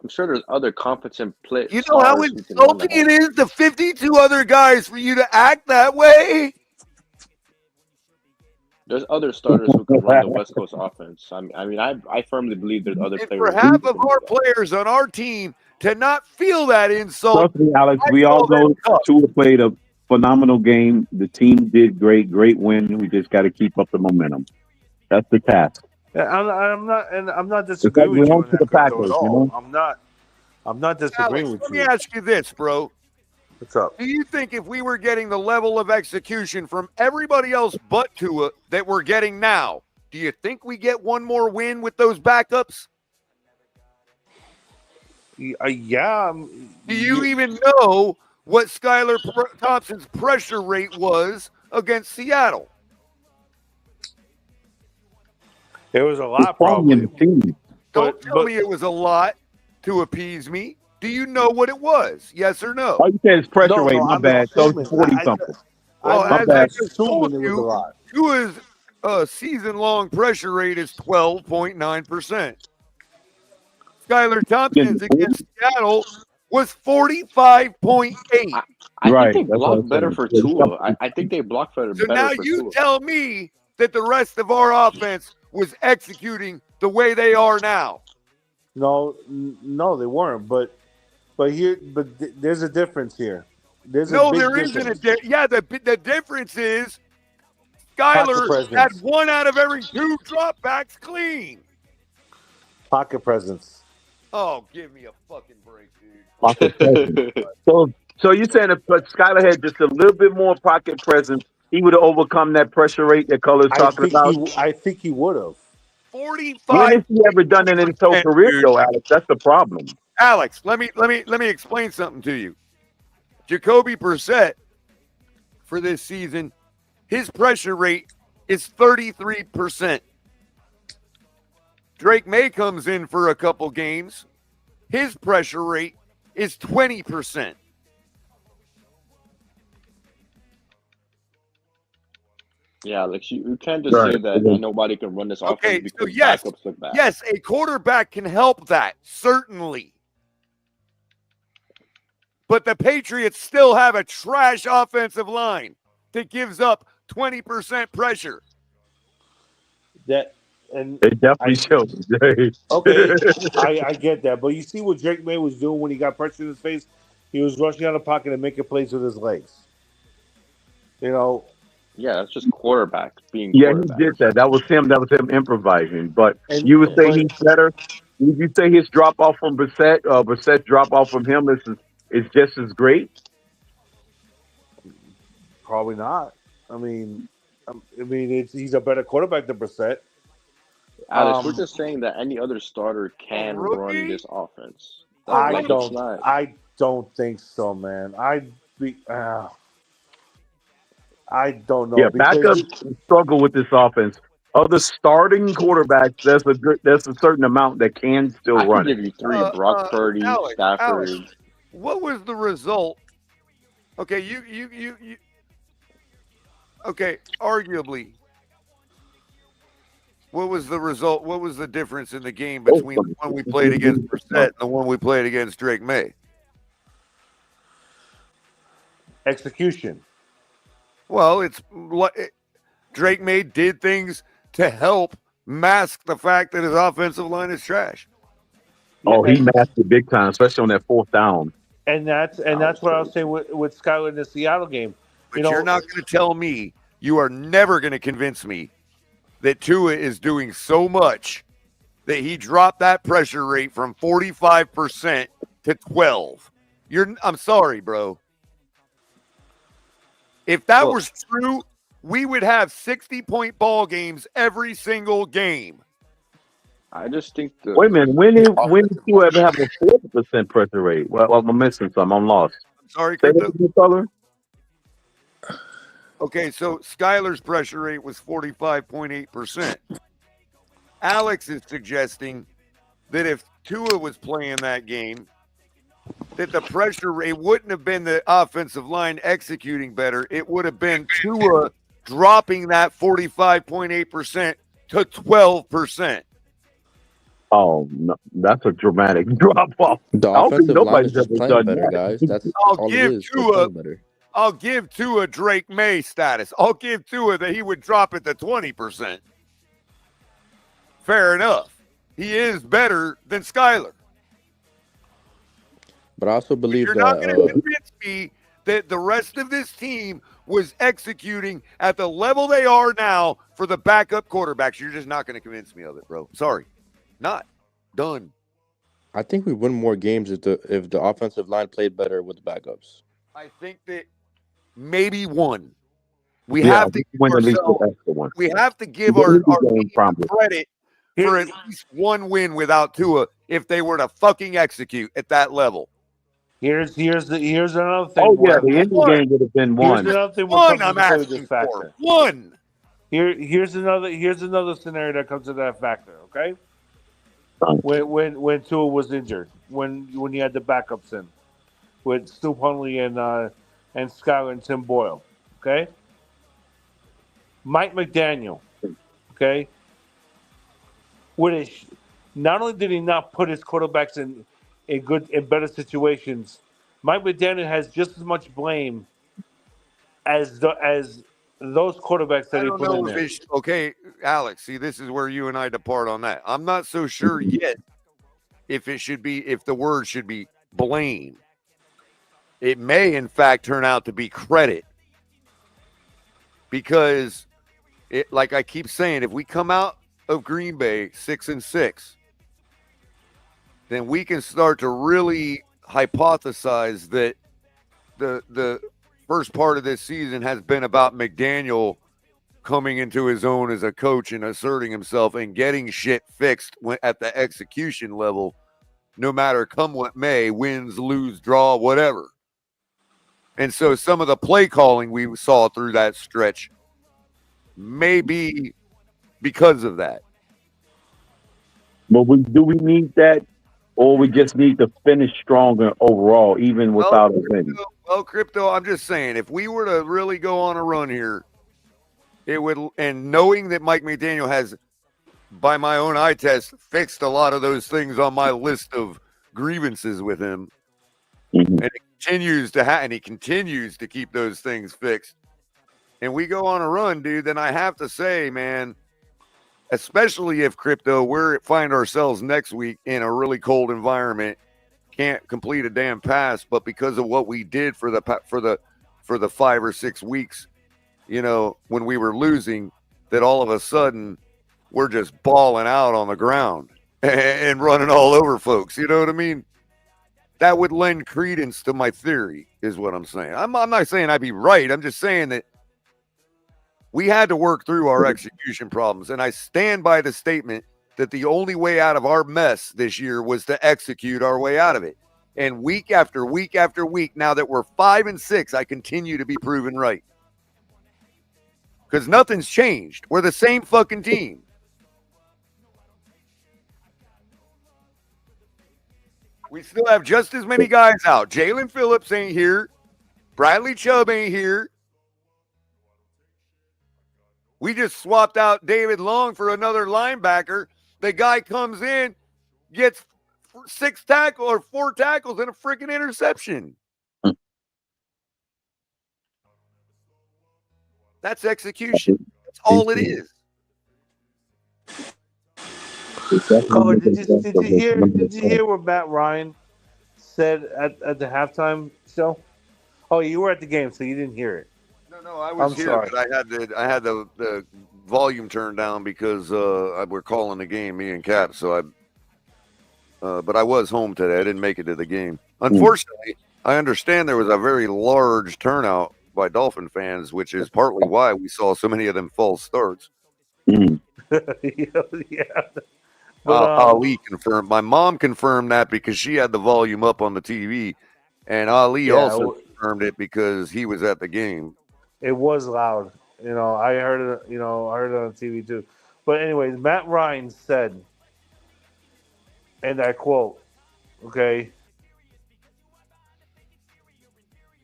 I'm sure there's other competent players. You know how insulting it is to 52 other guys for you to act that way? There's other starters who can run the West Coast offense. I firmly believe there's other players. For half of our players on our team to not feel that insult. Trust me, Alex, we all know Tua played a phenomenal game. The team did great win. We just got to keep up the momentum. That's the task. Yeah, I'm not disagreeing with you on that at all. I'm not disagreeing with you. Let me ask you this, bro. What's up? Do you think if we were getting the level of execution from everybody else but Tua that we're getting now, do you think we get one more win with those backups? Yeah. Do you even know what Skylar Thompson's pressure rate was against Seattle. It was a lot, probably probably. in the team. Don't tell me it was a lot to appease me. Do you know what it was? Yes or no? All you said is pressure No, rate. no, My I'm bad. So assuming. it's 40 something. Well, I'm as I just just told assuming it was a you, lot. Tua's season-long pressure rate is 12.9%. Skylar Thompson's against Seattle was 45.8. I Right, think they that's what block I'm better saying. for Yeah, Tua. I think they block better, So now better for you Tua. tell me that the rest of our offense was executing the way they are now. No, they weren't. But there's a difference here. There's a No, big there difference. isn't the difference is Pocket Skyler presence. had 1 out of every 2 dropbacks clean. Pocket presence. Oh, give me a fucking break, dude. Pocket presence. So you're saying if Skyler had just a little bit more pocket presence, he would have overcome that pressure rate that Color's talking about? I think he would have. 45. When has he ever done it in his whole career, dude. though, Alex? That's the problem. Alex, let me explain something to you. Jacoby Brissett for this season, his pressure rate is 33%. Drake May comes in for a couple games. His pressure rate is 20%. Yeah, Alex, you can't just say that nobody can run this offense because backups look bad. Yes, a quarterback can help that, certainly. But the Patriots still have a trash offensive line that gives up 20% pressure. It definitely shows. Okay, I get that. But you see what Drake May was doing when he got pressure in his face? He was rushing out of the pocket and making plays with his legs. You know? Yeah, that's just quarterbacks being Yeah, quarterbacks. he did that. That was him improvising. But you would say he's better? Would you say his drop off from Brissett, Brissett's drop off from him is just as great? Probably not. I mean, he's a better quarterback than Brissett. Alex, we're just saying that any other starter can run this offense. I don't think so, man. I don't know. Yeah, backups struggle with this offense. Other starting quarterbacks, there's a certain amount that can still I run can it. give you 3: Brock Purdy, Stafford. Alex, what was the result? Okay, you. Okay, arguably, what was the result? What was the difference in the game between the one we played against Brissett and the one we played against Drake May? Execution. Well, Drake May did things to help mask the fact that his offensive line is trash. Oh, he masked it big time, especially on that 4th down. And that's what I was saying with Skyler in the Seattle game. But you're not going to tell me, you are never going to convince me that Tua is doing so much that he dropped that pressure rate from 45% to 12. I'm sorry, bro. If that was true, we would have 60-point ball games every single game. I just think Wait a minute. When did you ever have a 40% pressure rate? Well, I'm missing something. I'm lost. Sorry, Say Crypto. that again, Color. Okay, so Skyler's pressure rate was 45.8%. Alex is suggesting that if Tua was playing that game, that the pressure rate wouldn't have been the offensive line executing better. It would have been Tua dropping that 45.8% to 12%. Oh, no, that's a dramatic drop off. The offensive line is just playing better, guys. That's all it is. They're playing better. I'll give Tua Drake May status. I'll give Tua that he would drop it to 20%. Fair enough. He is better than Skyler. But I also believe You're not going to convince me that the rest of this team was executing at the level they are now for the backup quarterbacks. You're just not going to convince me of it, bro. Sorry. Not done. I think we win more games if the offensive line played better with the backups. I think that maybe one. We have to give our team credit for at least one win without Tua if they were to fucking execute at that level. Here's another thing. Oh yeah, where- the ending game would have been Here's one. another thing. One I'm asking for. One. Here's another scenario that comes to that factor. Okay. When Tua was injured, when you had the backups in, with Stu Huntley and Skyler and Tim Boyle. Okay. Mike McDaniel. Okay. Not only did he not put his quarterbacks in better situations, Mike McDaniel has just as much blame as those quarterbacks that I he don't put in know there. okay, Alex. See, this is where you and I depart on that. I'm not so sure yet if the word should be blame. It may, in fact, turn out to be credit because, like I keep saying, if we come out of Green Bay 6-6, then we can start to really hypothesize that the first part of this season has been about McDaniel coming into his own as a coach and asserting himself and getting shit fixed at the execution level, no matter come what may, wins, lose, draw, whatever. And so some of the play calling we saw through that stretch may be because of that. But do we need that, or we just need to finish stronger overall, even without a win? Well, Crypto, I'm just saying, if we were to really go on a run here, it would, and knowing that Mike McDaniel has, by my own eye test, fixed a lot of those things on my list of grievances with him, and he continues to keep those things fixed, and we go on a run, dude, then I have to say, man, especially if Crypto, we find ourselves next week in a really cold environment, can't complete a damn pass, but because of what we did for the 5 or 6 weeks, when we were losing, that all of a sudden we're just balling out on the ground and running all over folks. You know what I mean? That would lend credence to my theory, is what I'm saying. I'm not saying I'd be right. I'm just saying that we had to work through our execution problems. And I stand by the statement that the only way out of our mess this year was to execute our way out of it. And week after week after week, now that we're 5-6, I continue to be proven right. Because nothing's changed. We're the same fucking team. We still have just as many guys out. Jalen Phillips ain't here. Bradley Chubb ain't here. We just swapped out David Long for another linebacker. The guy comes in, gets 4 tackles and a freaking interception. That's execution. That's all it is. Color, did you hear what Matt Ryan said at the halftime show? Oh, you were at the game, so you didn't hear it. No, I was here, sorry. but I had the volume turned down because we're calling the game, me and Cap. So but I was home today. I didn't make it to the game. Unfortunately, I understand there was a very large turnout by Dolphin fans, which is partly why we saw so many of them false starts. Yeah. But, Ali confirmed. My mom confirmed that because she had the volume up on the TV, and Ali also confirmed it because he was at the game. It was loud. I heard it. I heard it on TV too. But anyways, Matt Ryan said, and I quote, okay.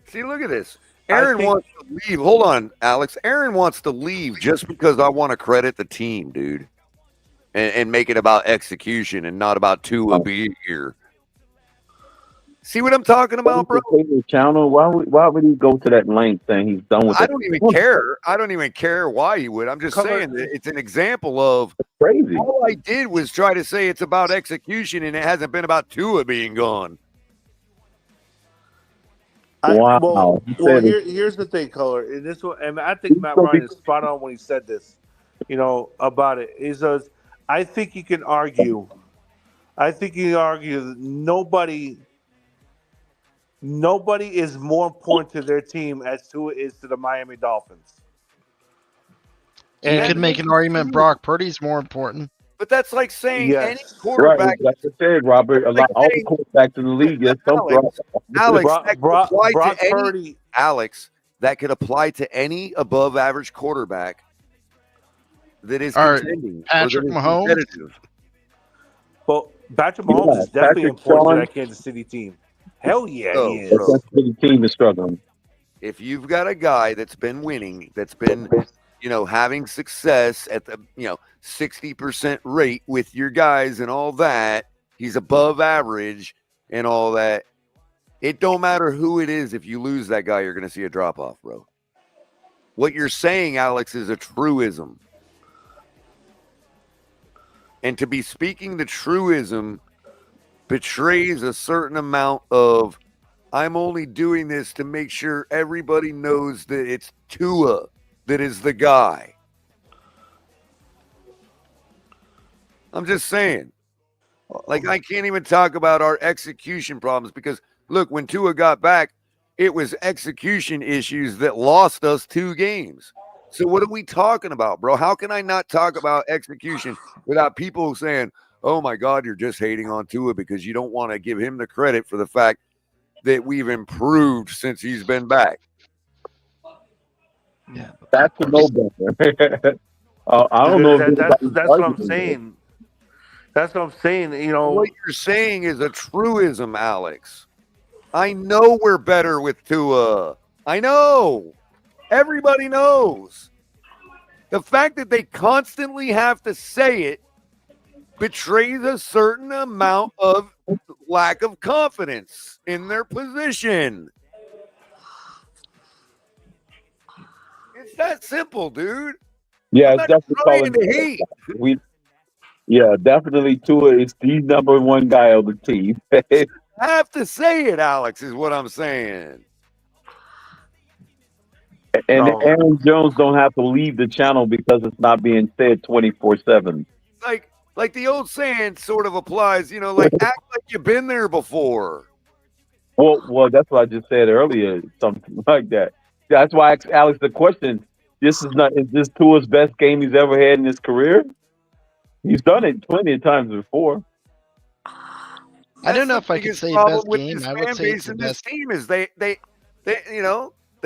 See, look at this. Aaron wants to leave. Hold on, Alex. Aaron wants to leave just because I want to credit the team, dude, and make it about execution and not about Tua being here. See what I'm talking about, bro? Channel. Why would he go to that length saying he's done with it? I don't even care. I don't even care why he would. I'm just saying that it's an example of crazy. All I did was try to say it's about execution, and it hasn't been about Tua being gone. Wow. Here's the thing, Color. And I think Matt Ryan is spot on when he said this, about it. He says, I think you can argue that nobody is more important to their team as Tua is to the Miami Dolphins. You could make an argument Brock Purdy's more important. But that's like saying any Yes. quarterback. Right, like I said, Robert, a lot, all the quarterbacks in the league, there's some drop. Alex, that could apply Brock to any, Purdy. Alex, that could apply to any above average quarterback that is Or contending Patrick or that is Mahomes? competitive. Well, Patrick Mahomes Yeah, is definitely Patrick important to Sean, that Kansas City team. Hell yeah, he So, is. the bro, Kansas City team is struggling. if you've got a guy that's been winning, that's been, having success at the, 60% rate with your guys and all that, he's above average and all that. It don't matter who it is. If you lose that guy, you're going to see a drop off, bro. What you're saying, Alex, is a truism. And to be speaking the truism betrays a certain amount of, I'm only doing this to make sure everybody knows that it's Tua that is the guy. I'm just saying. Like, I can't even talk about our execution problems because, look, when Tua got back, it was execution issues that lost us 2 games. So what are we talking about, bro? How can I not talk about execution without people saying, oh, my God, you're just hating on Tua because you don't want to give him the credit for the fact that we've improved since he's been back? Yeah, That's a no-brainer. I don't know if That's anybody's what I'm arguing with it. saying. That's what I'm saying. What you're saying is a truism, Alex. I know we're better with Tua. I know. Everybody knows. The fact that they constantly have to say it betrays a certain amount of lack of confidence in their position. It's that simple, dude. Yeah, I'm it's not definitely trying to hate. definitely Tua is the number one guy on the team. I have to say it, Alex, is what I'm saying. And No. Aaron Jones don't have to leave the channel because it's not being said 24/7. Like the old saying sort of applies, like act like you've been there before. Well, that's what I just said earlier, something like that. That's why I asked Alex the question. Is this Tua's best game he's ever had in his career? He's done it plenty of times before. I don't know if I could Biggest say problem best with game. this I would fan say it's base the and this best. team is they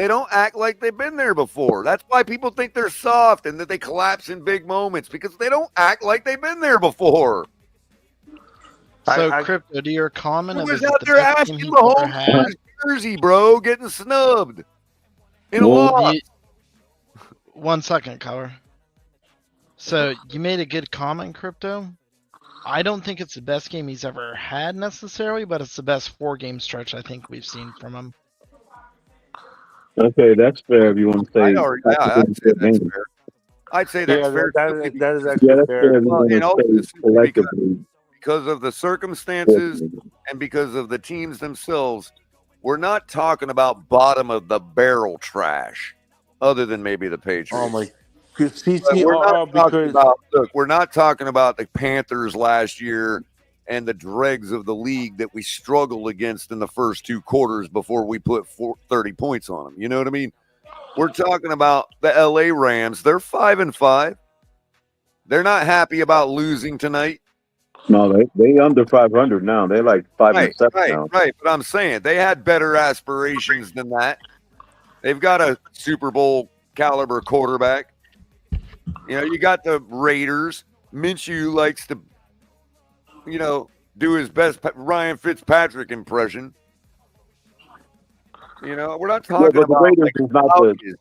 don't act like they've been there before. That's why people think they're soft and that they collapse in big moments because they don't act like they've been there before. So, Crypto, to your comment Who of was is it out the there best asking game he's ever Mahomes had? for his jersey, bro, getting snubbed in a Well, loss. 1 second, Color. So you made a good comment, Crypto. I don't think it's the best game he's ever had necessarily, but it's the best 4-game stretch I think we've seen from him. Okay, that's fair if you want to say. I'd say that's fair. I'd say that's fair. That is Yeah, actually that's fair. fair if you want And to also say collectively. because of the circumstances and because of the teams themselves, we're not talking about bottom of the barrel trash, other than maybe the Patriots. Oh my, But we're not talking because about. Look, we're not talking about the Panthers last year and the dregs of the league that we struggled against in the first 2 quarters before we put 30 points on them. You know what I mean? We're talking about the LA Rams. They're 5-5. They're not happy about losing tonight. No, they under 500 now. They're like 5-7 now. Right. But I'm saying they had better aspirations than that. They've got a Super Bowl caliber quarterback. You got the Raiders. Minshew likes to, do his best Ryan Fitzpatrick impression. We're not talking but the about Raiders like is not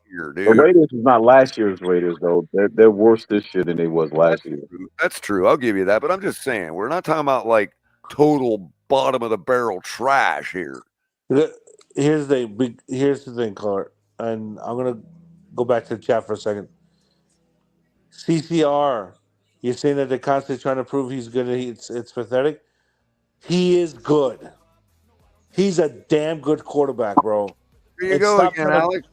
here, the dude. Raiders is not last year's Raiders though. They're worse this year than they was last year. That's true. I'll give you that. But I'm just saying, we're not talking about like total bottom of the barrel trash here. Here's the thing, Clark, and I'm gonna go back to the chat for a second. CCR, you're saying that they're constantly trying to prove he's good. It's pathetic. He is good. He's a damn good quarterback, bro. There you go again, Alex.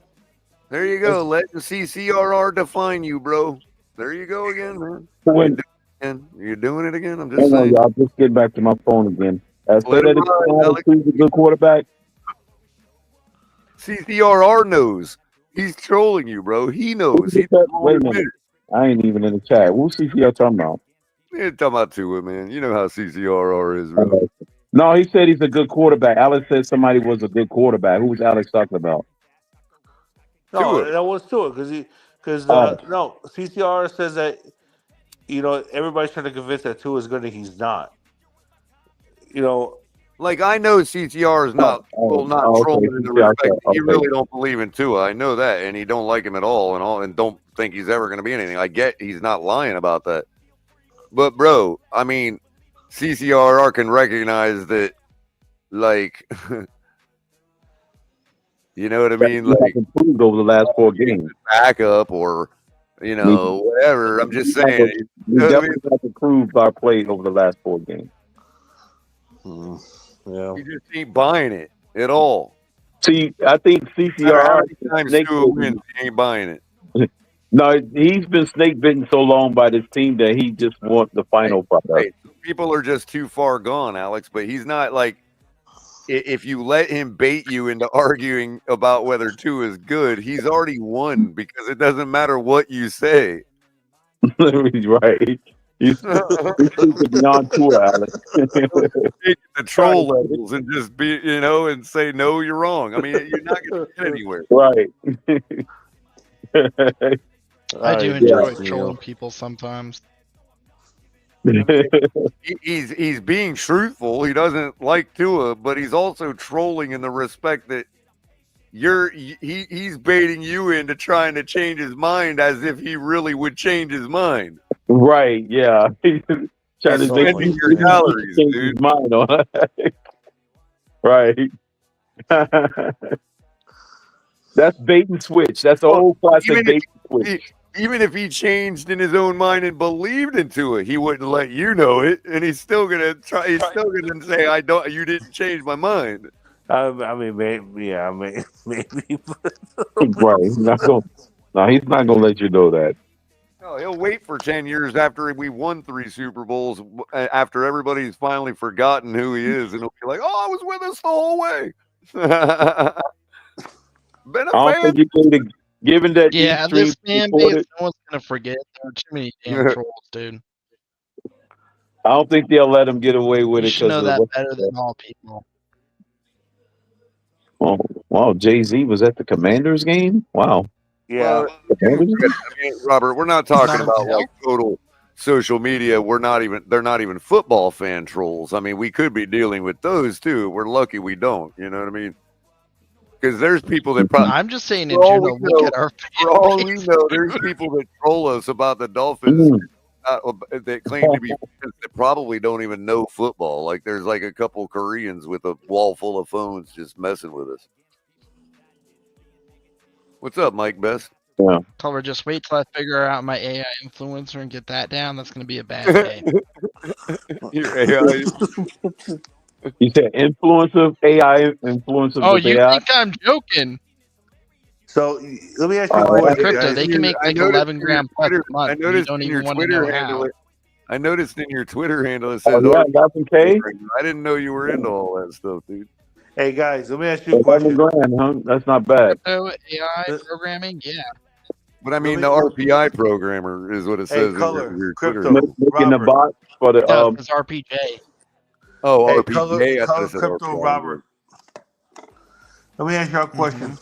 There you go. Let the CCRR define you, bro. There you go again, man. You're doing it again. I'm just Hang on, saying. y'all. Just get back to my phone again. Say Let that him ride, again, Alex. Who's a good quarterback? CCRR knows. He's trolling you, bro. He knows. Wait a minute. I ain't even in the chat. Who's CCR talking about? Talking about Tua, man. You know how CCRR is, bro. No, he said he's a good quarterback. Alex said somebody was a good quarterback. Who was Alex talking about? No, Tua. that was Tua because Oh, no, CCR says that everybody's trying to convince that Tua is good and he's not. Like I know CCR is not okay. trolling in the Yeah, respect that he okay. really don't believe in Tua. I know that, and he don't like him at all, and don't think he's ever going to be anything. I get he's not lying about that, but bro, I mean, CCRR can recognize that, like, you know what I mean, He like improved over the last 4 games. backup or whatever. I'm just saying, We definitely have improved our play over the last 4 games. Yeah. You just ain't buying it at all. See, I think No matter how CCR many times Tua wins, he ain't buying it. No, he's been snake bitten so long by this team that he just wants the final product. Right. People are just too far gone, Alex. But he's not like, if you let him bait you into arguing about whether Tua is good, he's already won because it doesn't matter what you say. He's right. He's thinking beyond Tua, Alex. Take the troll levels and just be, and say, no, you're wrong. I mean, you're not going to get anywhere. Right. I do enjoy trolling people sometimes. He's being truthful. He doesn't like Tua, but he's also trolling in the respect that he's baiting you into trying to change his mind as if he really would change his mind. Right, yeah. He's trying to spending your calories, change dude. his mind on. Right. That's bait and switch. That's the old classic bait and switch. Even if he changed in his own mind and believed into it, he wouldn't let you know it, and he's still gonna try. He's still gonna say, "I don't. You didn't change my mind." I mean, maybe, yeah, maybe. Right. He's not gonna let you know that. No, he'll wait for 10 years after we won 3 Super Bowls, after everybody's finally forgotten who he is, and he'll be like, "Oh, I was with us the whole way." Been a I don't fan. think you can, given that Yeah, these this fan base, no one's gonna forget. There are too many damn trolls, dude. I don't think they'll let him get away with You it should know because that better than all people. Oh, wow, Jay-Z was at the Commanders game? Wow. Yeah. I mean, Robert, we're not talking Not about hell. like total social media. They're not even football fan trolls. I mean, we could be dealing with those too. We're lucky we don't. You know what I mean? Because there's people that probably. I'm just saying in general, look at our For all we know, there's people that troll us about the Dolphins that claim to be fans that probably don't even know football. Like there's like a couple Koreans with a wall full of phones just messing with us. What's up, Mike Best? Yeah. Color, just wait till I figure out my AI influencer and get that down. That's gonna be a bad day. Your AI. You said influencer AI influencer Oh, with you AI? think I'm joking? So let me ask you a All right. question, Crypto, guys. they can make like 11 grand plus a month. I and you noticed don't in even your want to Twitter know handle. how. I noticed in your Twitter handle it Oh, says. yeah, 11K? I didn't know you were into all that stuff, dude. Hey guys, let me ask you a 11 question. grand, huh? That's not bad. Crypto AI programming, yeah. But I mean, the RPI programmer is what it says in Color, your Crypto, Twitter handle. Making the Robert. bots for the No, it's RPJ. Oh, Hey, RPA. I thought it said Crypto, RPI. Robert. Let me ask you a question.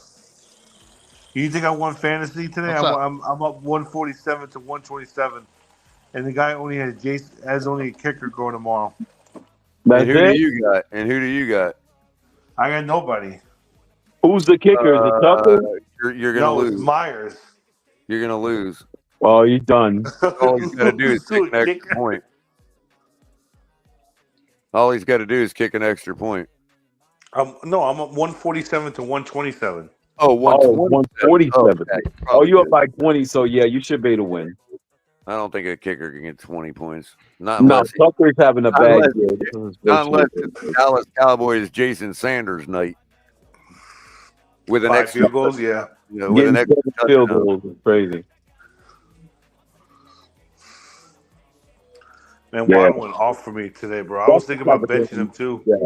You think I won fantasy today? What's up? I'm up 147 to 127, and the guy only has only a kicker going tomorrow. That's And who it? do you got? And who do you got? I got nobody. Who's the kicker? Is it Tucker? You're gonna No, lose. it's Myers. You're gonna lose. Oh, he's done. All he's got to do is kick an extra point. All he's got to do is kick an extra point. No, I'm up 147 to 127. Oh, 147. Oh, you're up by 20, so yeah, you should be able to win. I don't think a kicker can get 20 points. Not No, unless Tucker's having a bad year. not unless it's Dallas Cowboys Jason Sanders night. With an 5 extra field goals, yeah. With an extra field touchdown. goals is crazy. Man, Yeah. Waddle went off for me today, bro. I was thinking about benching him too, Yeah.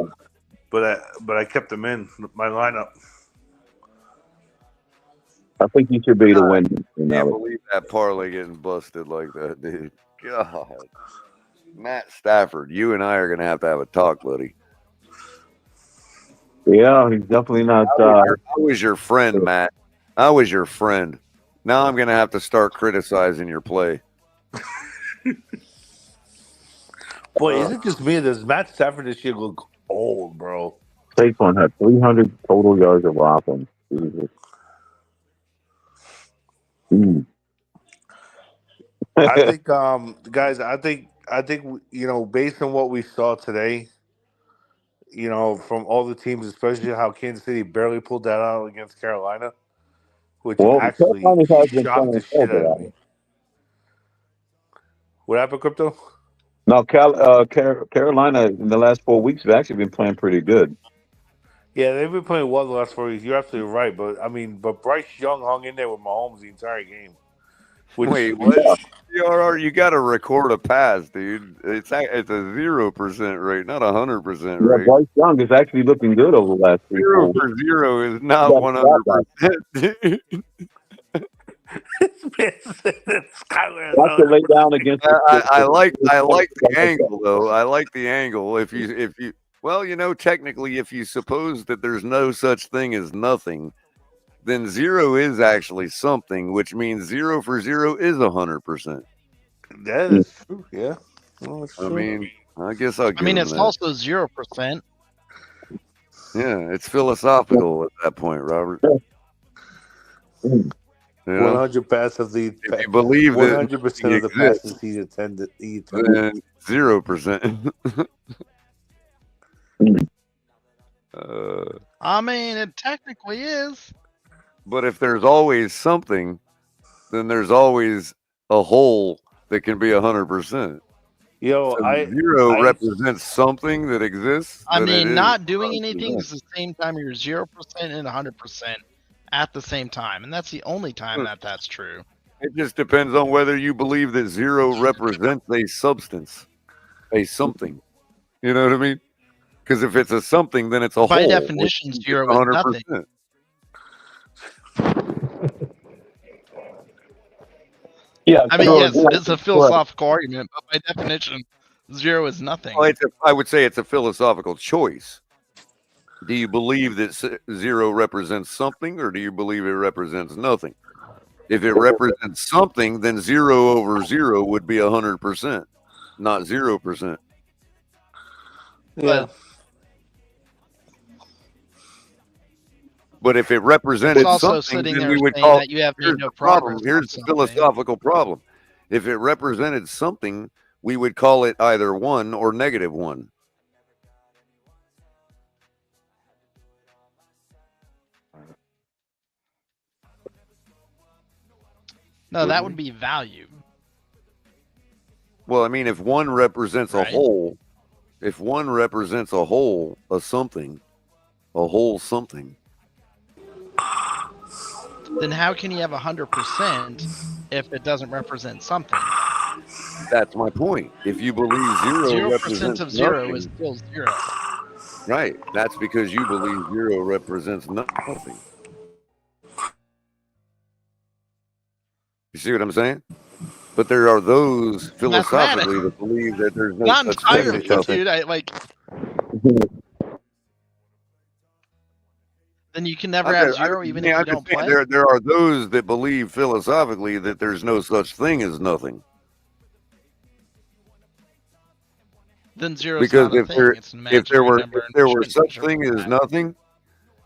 but I kept him in my lineup. I think you should be able to win. I can't believe that parlay getting busted like that, dude. God. Matt Stafford, you and I are going to have a talk, buddy. Yeah, he's definitely not. I was your friend, Matt. I was your friend. Now I'm going to have to start criticizing your play. Boy, is it just me? Does Matt Stafford this year look old, bro? Saquon had 300 total yards of offense. Jesus. I think, guys, I think, based on what we saw today, from all the teams, especially how Kansas City barely pulled that out against Carolina, which Well, actually Carolina has been shocked playing the well shit out of today. me. What happened, Crypto? No, Carolina in the last 4 weeks have actually been playing pretty good. Yeah, they've been playing well the last 4 weeks. You're absolutely right, but Bryce Young hung in there with Mahomes the entire game. Wait, what? CRR, you got to record a pass, dude. It's a 0% rate, not 100% Yeah, rate. Bryce Young is actually looking good over the last 3 4 0 weeks. for 0 is not 100%. That's to lay down against. I like the angle though. I like the angle. If you technically, if you suppose that there's no such thing as nothing, then 0 is actually something, which means 0 for 0 is 100%. That is true. Yeah. Well, I mean, I guess I'll give I mean, him it's that. also 0%. Yeah, it's philosophical at that point, Robert. You know? 100 pass of the. If you believe that 100% of the passes he attended. then 0%. I mean, it technically is. But if there's always something, then there's always a hole that can be 100%. Yo, So 0 represents something that exists. I then it mean, is not doing 100%. anything is the same time you're 0% and 100% at the same time, and that's the only time that's true. It just depends on whether you believe that 0 represents a substance, a something. You know what I mean? Because if it's a something, then it's a By whole. definition, 0 is nothing. Yeah, I mean, yes, it's a philosophical argument, but by definition, 0 is nothing. Well, I would say it's a philosophical choice. Do you believe that 0 represents something, or do you believe it represents nothing? If it represents something, then 0 over 0 would be 100%, not 0%. Yeah. But if it represented something, then we would call. Here's the problem. Here's the philosophical problem. If it represented something, we would call it either 1 or -1. No, that would be value. Well, I mean, if 1 represents a whole, if 1 represents a whole, a something, a whole something. Then how can you have 100% if it doesn't represent something? That's my point. If you believe 0 represents of 0 nothing, is still 0. right? That's because you believe 0 represents nothing. You see what I'm saying? But there are those philosophically that believe that there's no Not such thing as entirely, nothing. dude. Then you can never have 0 even if you don't play. There are those that believe philosophically that there's no such thing as nothing. Then 0 is Because not a thing. It's an if there imaginary were number. such thing as nothing,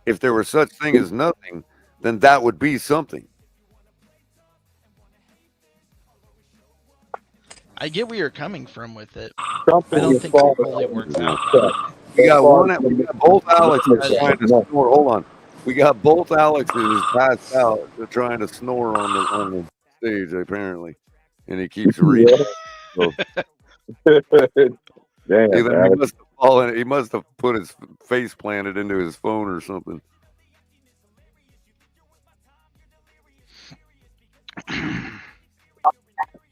if there were such thing as nothing, then that would be something. I get where you're coming from with it. I don't think it fully works out. We got both Alexes trying to snore. Hold on. We got both Alexes passed out trying to snore on the stage, apparently. And he keeps reading. So. Damn, Either he must have fallen, he must have put his face planted into his phone or something.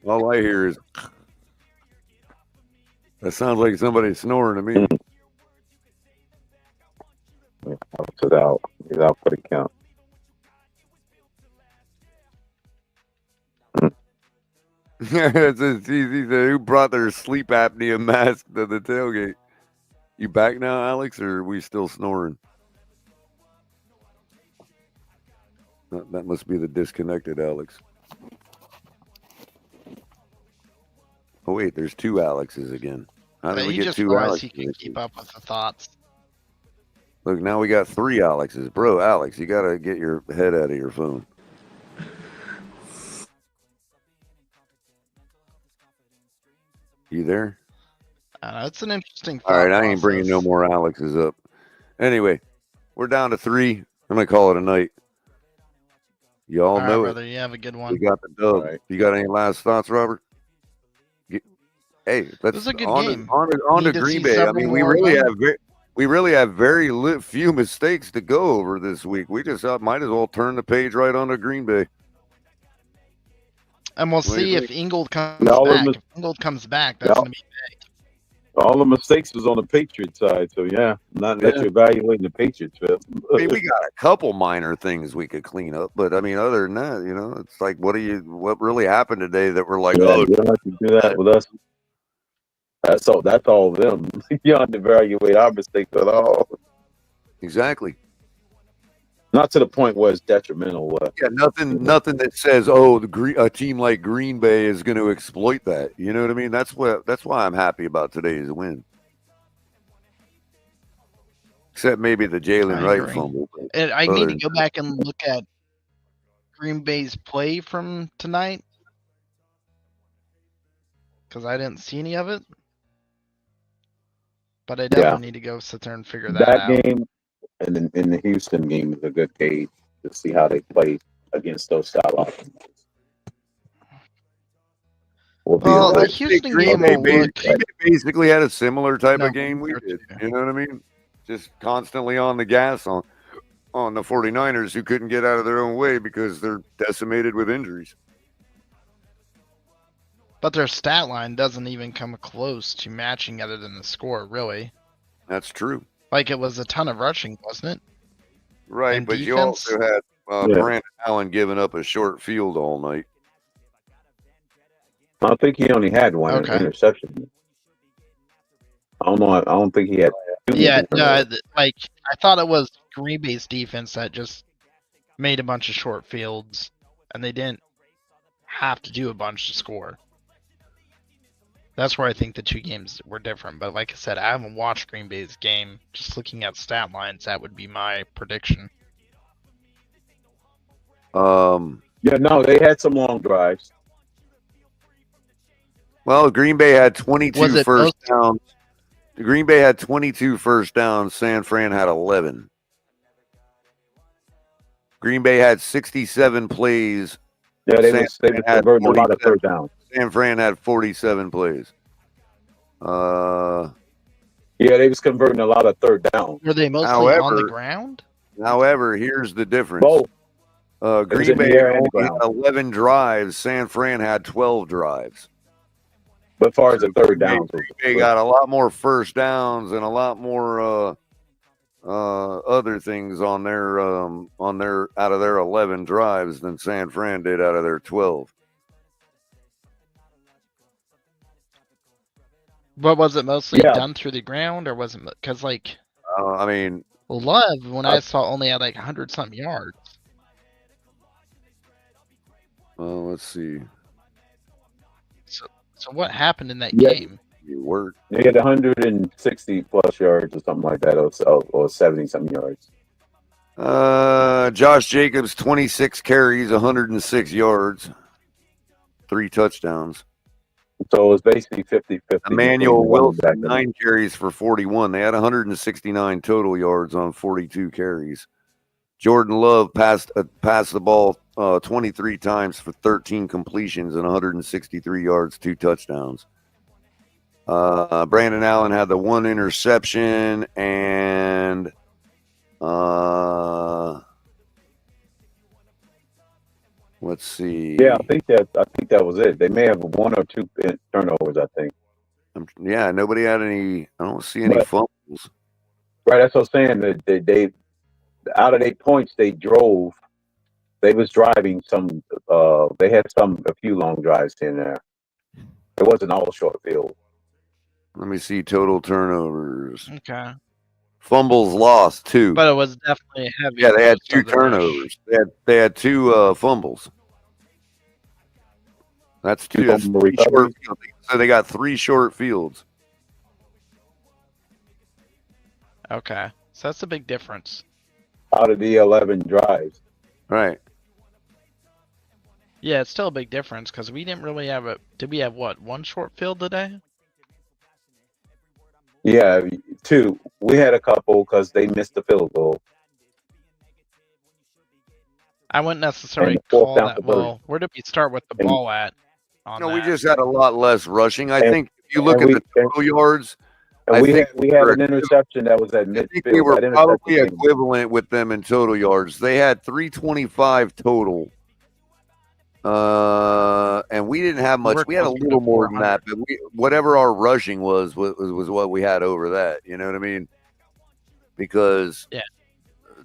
All I hear is that sounds like somebody snoring to me. Alex is out. He's out for the count. It's easy. Who brought their sleep apnea mask to the tailgate? You back now, Alex, or are we still snoring? That must be the disconnected Alex. Oh wait, there's two Alexes again. How did we He get just two realized Alexes? he can keep up with the thoughts. Look, now we got three Alexes. Bro, Alex, you gotta get your head out of your phone. You there? It's an interesting All thought right, I ain't bringing no process. more Alexes up. Anyway, we're down to 3. I'm gonna call it a night. You all All right, know brother. it. You have a good We one. got the dub. right. You got any last thoughts, Robert? Hey, It let's was a good on game. to Need to Green see Bay. I several mean, more of them. we really have very few mistakes to go over this week. We just might as well turn the page right on to Green Bay. And we'll What do you see if think? Ingold comes Yeah, all of back. them- If Ingold comes back, that's Yeah. going to be big. All the mistakes was on the Patriots side, so yeah, not that Yeah. you're evaluating the Patriots. I mean, we got a couple minor things we could clean up, but I mean, other than that, it's like, what really happened today that we're like, Yeah, oh, you don't have to do that with us. That's all. That's all of them. You don't evaluate our mistakes at all. exactly. Not to the point where it's detrimental. Yeah, nothing that says, oh, a team like Green Bay is going to exploit that. You know what I mean? That's why I'm happy about today's win. Except maybe the Jalen I Wright agree. fumble. And I other need to than go back and look at Green Bay's play from tonight because I didn't see any of it. But I definitely need to go sit there and figure that out. game and then in the Houston game is a good gauge to see how they play against those style offenses. Well, the Houston game will look. Green Bay basically had a similar type No, of game we they're did. two. You know what I mean? Just constantly on the gas on the 49ers, who couldn't get out of their own way because they're decimated with injuries. But their stat line doesn't even come close to matching other than the score, really. That's true. Like it was a ton of rushing, wasn't it? Right, And but you defense? also had Brandon Allen giving up a short field all night. I think he only had one interception. I don't know. I don't think he had two. Yeah, no, like I thought it was Green Bay's defense that just made a bunch of short fields, and they didn't have to do a bunch to score. That's where I think the two games were different. But like I said, I haven't watched Green Bay's game. Just looking at stat lines, that would be my prediction. Yeah, no, they had some long drives. Well, Green Bay had 22 Was it first both? downs. Green Bay had 22 first downs. San Fran had 11. Green Bay had 67 plays. Yeah, they were converting a lot of third downs. San Fran had 47 plays. Yeah, they was converting a lot of third downs. Were they mostly on the ground? However, here's the difference. Both. Green Bay only had 11 drives. San Fran had 12 drives. But as far as the third downs, They got a lot more first downs and a lot more other things on their out of their 11 drives than San Fran did out of their 12. But was it mostly done through the ground, or was it because like? I mean, Love when I saw only had like 100-something yards. Well, let's see. So what happened in that game? You worked. They had 160 plus yards or something like that, or 70 something yards. Josh Jacobs, 26 carries, 106 yards, 3 touchdowns. So it was basically 50-50. Emmanuel Wilson, 9 carries for 41. They had 169 total yards on 42 carries. Jordan Love passed the ball 23 times for 13 completions and 163 yards, 2 touchdowns. Brandon Allen had the 1 interception, and let's see. Yeah, I think that was it. They may have 1 or 2 turnovers, I think. Yeah, nobody had any. I don't see any fumbles. Right, that's what I'm saying. They out of 8 points they drove. they was driving some. They had a few long drives in there. It wasn't all short field. Let me see total turnovers. Okay. Fumbles lost 2. But it was definitely heavy. Yeah, they had most 2 of the rush. turnovers. They had 2 fumbles. That's 2. That's 3 short fields. So they got 3 short fields. Okay, so that's a big difference. Out of the 11 drives. Right. Yeah, it's still a big difference because we didn't really have a. Did we have what, one short field today? Yeah, 2. We had a couple because they missed the field goal. I wouldn't necessarily And fourth call down that. for 30. Well, where did we start with the ball at? No, we just had a lot less rushing. I And- think if you look and at the total yards, And I we think had an interception that was at midfield. I think we were That interception probably came- equivalent with them in total yards. They had 325 total. And we didn't have much. We're We had a closer to little more than 400. that, but whatever our rushing was what we had over that. You know what I mean? Because yeah,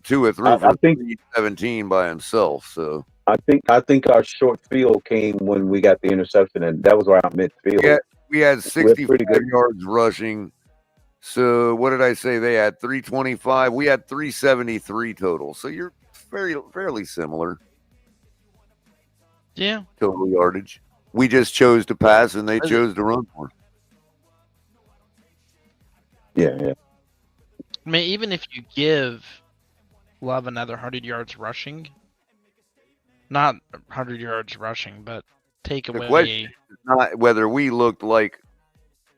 Tua threw for 317 by himself. So I think our short field came when we got the interception, and that was around midfield. yeah, we had We had 65 pretty good- yards rushing. So what did I say? They had 325. We had 373 total. So you're fairly similar. Yeah. Total yardage. We just chose to pass and they chose to run more. Yeah. I mean, even if you give Love another 100 yards rushing, not 100 yards rushing, but take The away. question is not whether we looked like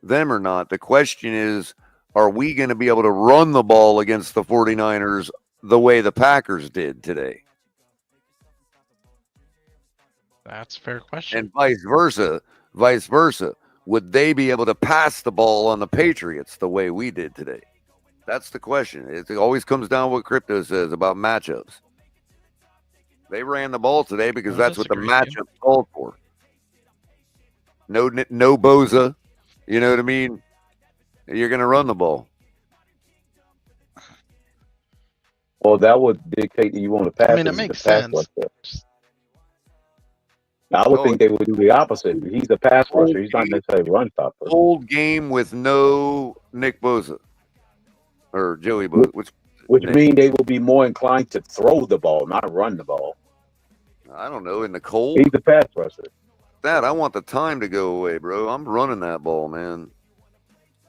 them or not. The question is, are we going to be able to run the ball against the 49ers the way the Packers did today? That's a fair question. And vice versa. Would they be able to pass the ball on the Patriots the way we did today? That's the question. It always comes down to what Crypto says about matchups. They ran the ball today because that's what the matchup called for. No Boza. You know what I mean? You're going to run the ball. Well, that would dictate that you want to pass. I mean, it makes sense. Now, I would think they would do the opposite. He's a pass rusher. He's not necessarily a run stopper. Old game with no Nick Boza or Joey Boza, Which means they will be more inclined to throw the ball, not run the ball. I don't know. In the cold, he's a pass rusher. I want the time to go away, bro. I'm running that ball, man.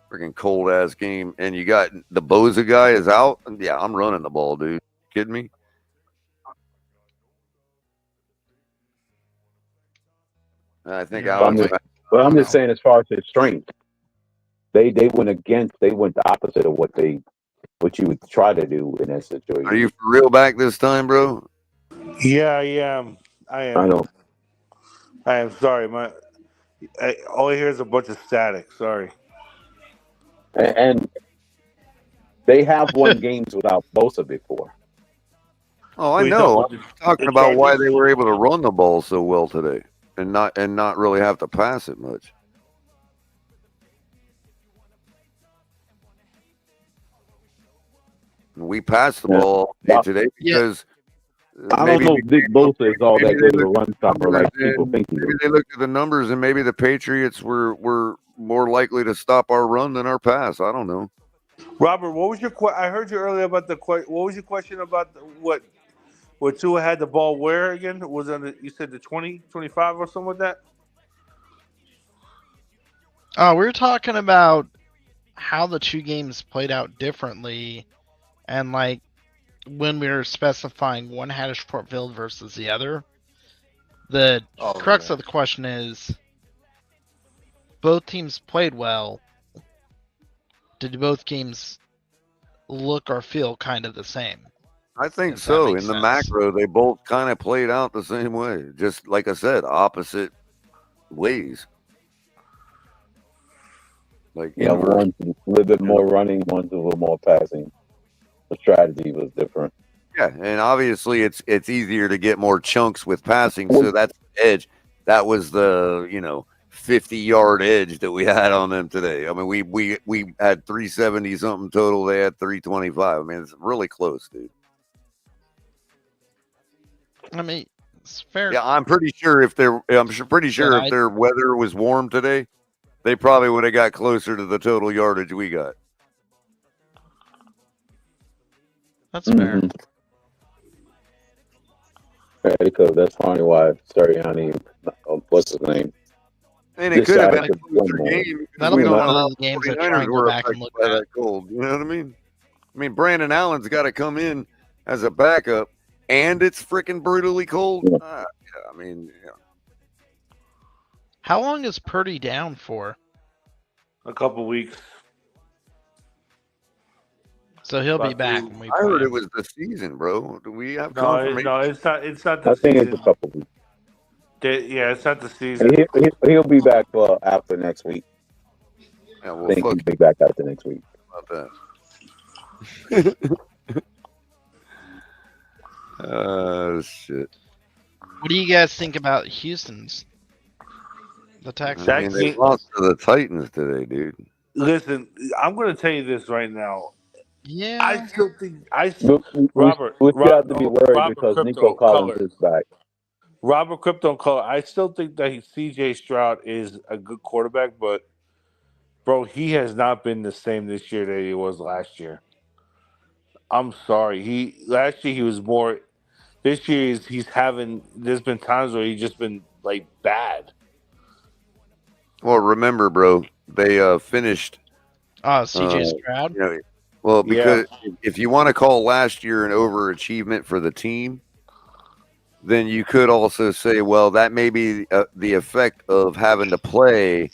Freaking cold ass game, and you got the Boza guy is out. Yeah, I'm running the ball, dude. Kidding me? I think I'm just saying, as far as his strength, they went the opposite of what you would try to do in that situation. Are you for real back this time, bro? Yeah, I am. I know. I am sorry. All I hear is a bunch of static. Sorry. And they have won games without Bosa before. Oh, I know. I'm talking about why they were able to run the ball so well today and not really have to pass it much. We passed the ball today because I don't know if Nick Bosa is all that good of a run stopper like people think he is. Maybe they looked at the numbers and maybe the Patriots were more likely to stop our run than our pass. I don't know. Robert, what was your I heard you earlier about what was your question about what Tua had the ball where again? Was on you said the 20, 25 or something like that? Oh, we were talking about how the two games played out differently, and like when we were specifying one had a short field versus the other. The crux of the question is, both teams played well. Did both games look or feel kind of the same? I think so. In the macro, they both kind of played out the same way. Just like I said, opposite ways. Like one's a little bit more running, one's a little more passing. The strategy was different. Yeah, and obviously it's easier to get more chunks with passing, so that's the edge. That was the 50-yard edge that we had on them today. I mean, we had 370 something total. They had 325. I mean, it's really close, dude. I mean, it's fair. Yeah, I'm pretty sure if their if their weather was warm today, they probably would have got closer to the total yardage we got. That's fair. Yeah, because that's probably why Sirianni, what's his name? And it could have been a decided to closer one more. game because That'll we be don't one know of how those the games I try 49ers and go were back and affected look by at. that cold. You know what I mean? I mean, Brandon Allen's got to come in as a backup, and it's freaking brutally cold. Yeah, I mean, yeah. How long is Purdy down for? A couple weeks. So he'll be back when we I play heard him. it was the season, bro. Do we have No, confirmation? no, it's not. It's not the I think season. it's a couple weeks. Yeah, it's not the season. He'll be back after next week. Yeah, well, I think fuck he'll be back after next week. about that. Shit. What do you guys think about Houston's? The Texans. I mean, they lost to the Titans today, dude. Listen, I'm going to tell you this right now. Yeah, I still think We still have to be worried because Nico Collins is back. Robert Crypto and Color. I still think that CJ Stroud is a good quarterback, but bro, he has not been the same this year that he was last year. I'm sorry. Last year he was more. This year he's having. There's been times where he's just been like bad. Well, remember, bro, they finished. CJ Stroud. You know, well, because if you want to call last year an overachievement for the team, then you could also say, well, that may be the effect of having to play.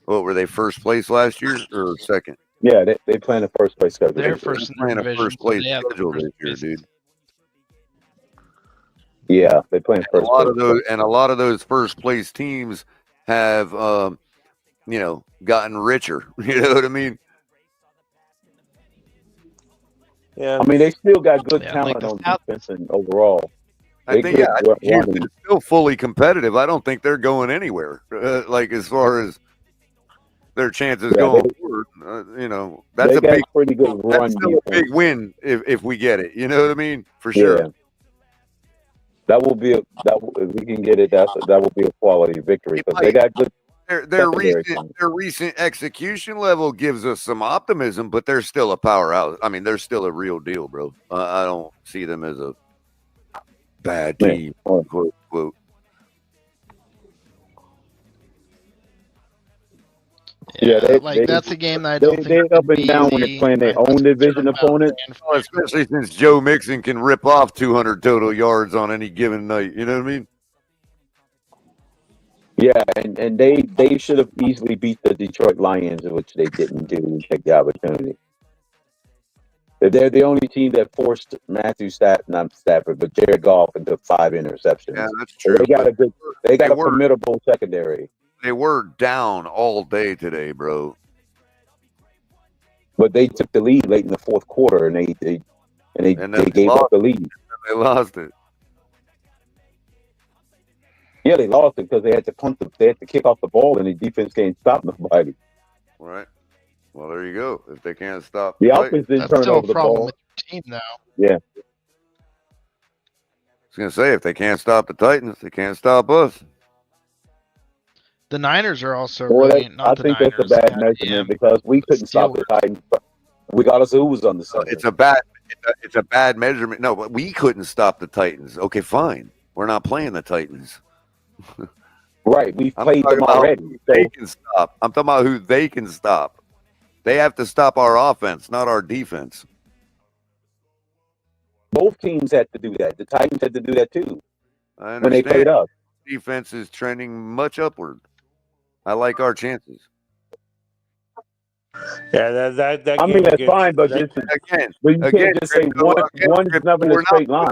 What were they, first place last year or second? Yeah, they play in the first place schedule. They're first in their playing a division, first place so they have the schedule first this year, dude. Yeah, they play in A first lot place. of those, and a lot of those first place teams have, gotten richer. You know what I mean? Yeah. I mean, they still got good talent on defense and overall. I think Houston is still fully competitive. I don't think they're going anywhere. Like as far as their chances going forward, that's they a got big, pretty good run that's still a big win if we get it. You know what I mean? For sure. Yeah. That will be if we can get it. That will be a quality victory because they got good. Their recent execution level gives us some optimism, but they're still a powerhouse. I mean, they're still a real deal, bro. I don't see them as a bad team, quote quote. Yeah, that's a game that I don't think they up and down when they're playing their own division opponent. Especially since Joe Mixon can rip off 200 total yards on any given night. You know what I mean? Yeah, and they should have easily beat the Detroit Lions, which they didn't do and take the opportunity. They're the only team that forced not Stafford, but Jared Goff into 5 interceptions. Yeah, that's true. So they got a formidable secondary. They were down all day today, bro. But they took the lead late in the fourth quarter, and they gave up the lead. They lost it. Yeah, they lost it because they had to they had to kick off the ball, and the defense can't stop nobody. Right. Well, there you go. If they can't stop the offense didn't turn over the ball. With your team, though. Yeah. I was gonna say if they can't stop the Titans, they can't stop us. The Niners are also really not I the think Niners. that's a bad measurement because we couldn't stop the Titans, regardless of who was on the side. It's a bad measurement. No, but we couldn't stop the Titans. Okay, fine. We're not playing the Titans. Right, we played them already. They can stop. I'm talking about who they can stop. They have to stop our offense, not our defense. Both teams had to do that. The Titans had to do that too. I understand. When they played us. Defense is trending much upward. I like our chances. Yeah, that. I mean, that's fine, but you can't just say one's never in a straight line.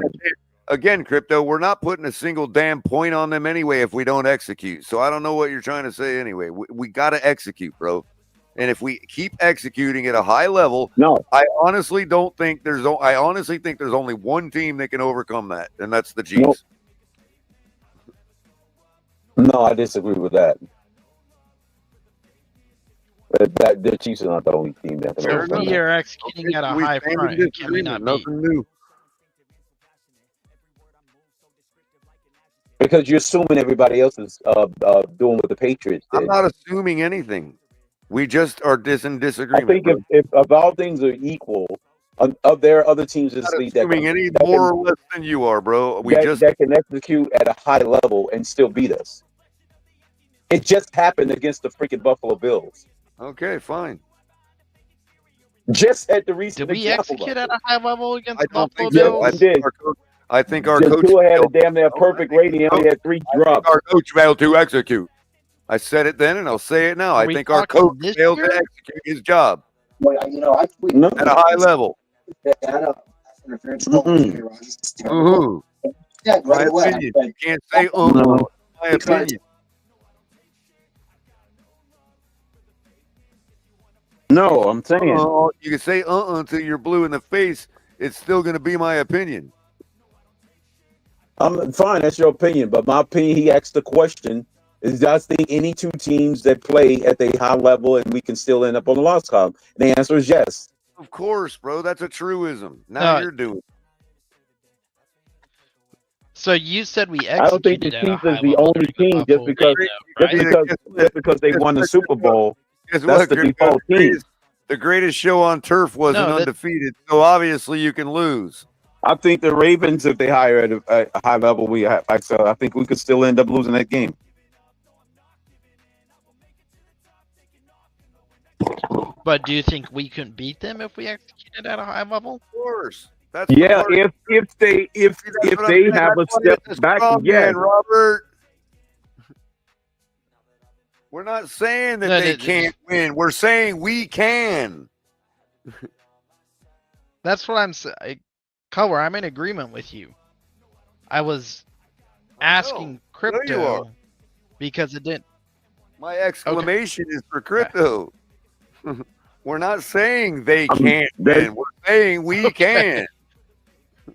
Again, Crypto, we're not putting a single damn point on them anyway if we don't execute. So I don't know what you're trying to say anyway. We got to execute, bro. And if we keep executing at a high level, I honestly think there's only one team that can overcome that, and that's the Chiefs. No, I disagree with that. The Chiefs are not the only team that can overcome that. We are executing at a high front. Can we not beat? Nothing new. because you're assuming everybody else is doing what the Patriots did. I'm not assuming anything. We just are in disagreement. I think if all things are equal, there are other teams in this league that assuming any more or less than you are, bro. that can execute at a high level and still beat us. It just happened against the freaking Buffalo Bills. Okay, fine. Just at the recent. Did we execute at a high level against the Buffalo Bills? Bills? I think our coach had a damn near perfect rating. He only had 3 drops. Our coach failed to execute. I said it then, and I'll say it now. I think our coach failed to execute his job at a high level. My opinion. You can't say my opinion. No, I'm saying you can say until you're blue in the face. It's still going to be my opinion. I'm fine. That's your opinion, but my opinion. He asked the question: is I think any two teams that play at a high level and we can still end up on the loss column? And the answer is yes. Of course, bro. That's a truism. Now you're doing. So you said we executed. I don't think the Chiefs is the only team just because they won the Super Bowl. That's the default team. The greatest show on turf wasn't undefeated, so obviously you can lose. I think the Ravens, if they hire at a high level, I think we could still end up losing that game. But do you think we couldn't beat them if we executed at a high level? Of course. That's if they have a step back, yeah, Robert. We're not saying that they can't win. We're saying we can. That's what I'm saying. Color, I'm in agreement with you. I was asking Crypto because it didn't. My exclamation is for Crypto. We're not saying they can't win. We're saying we can.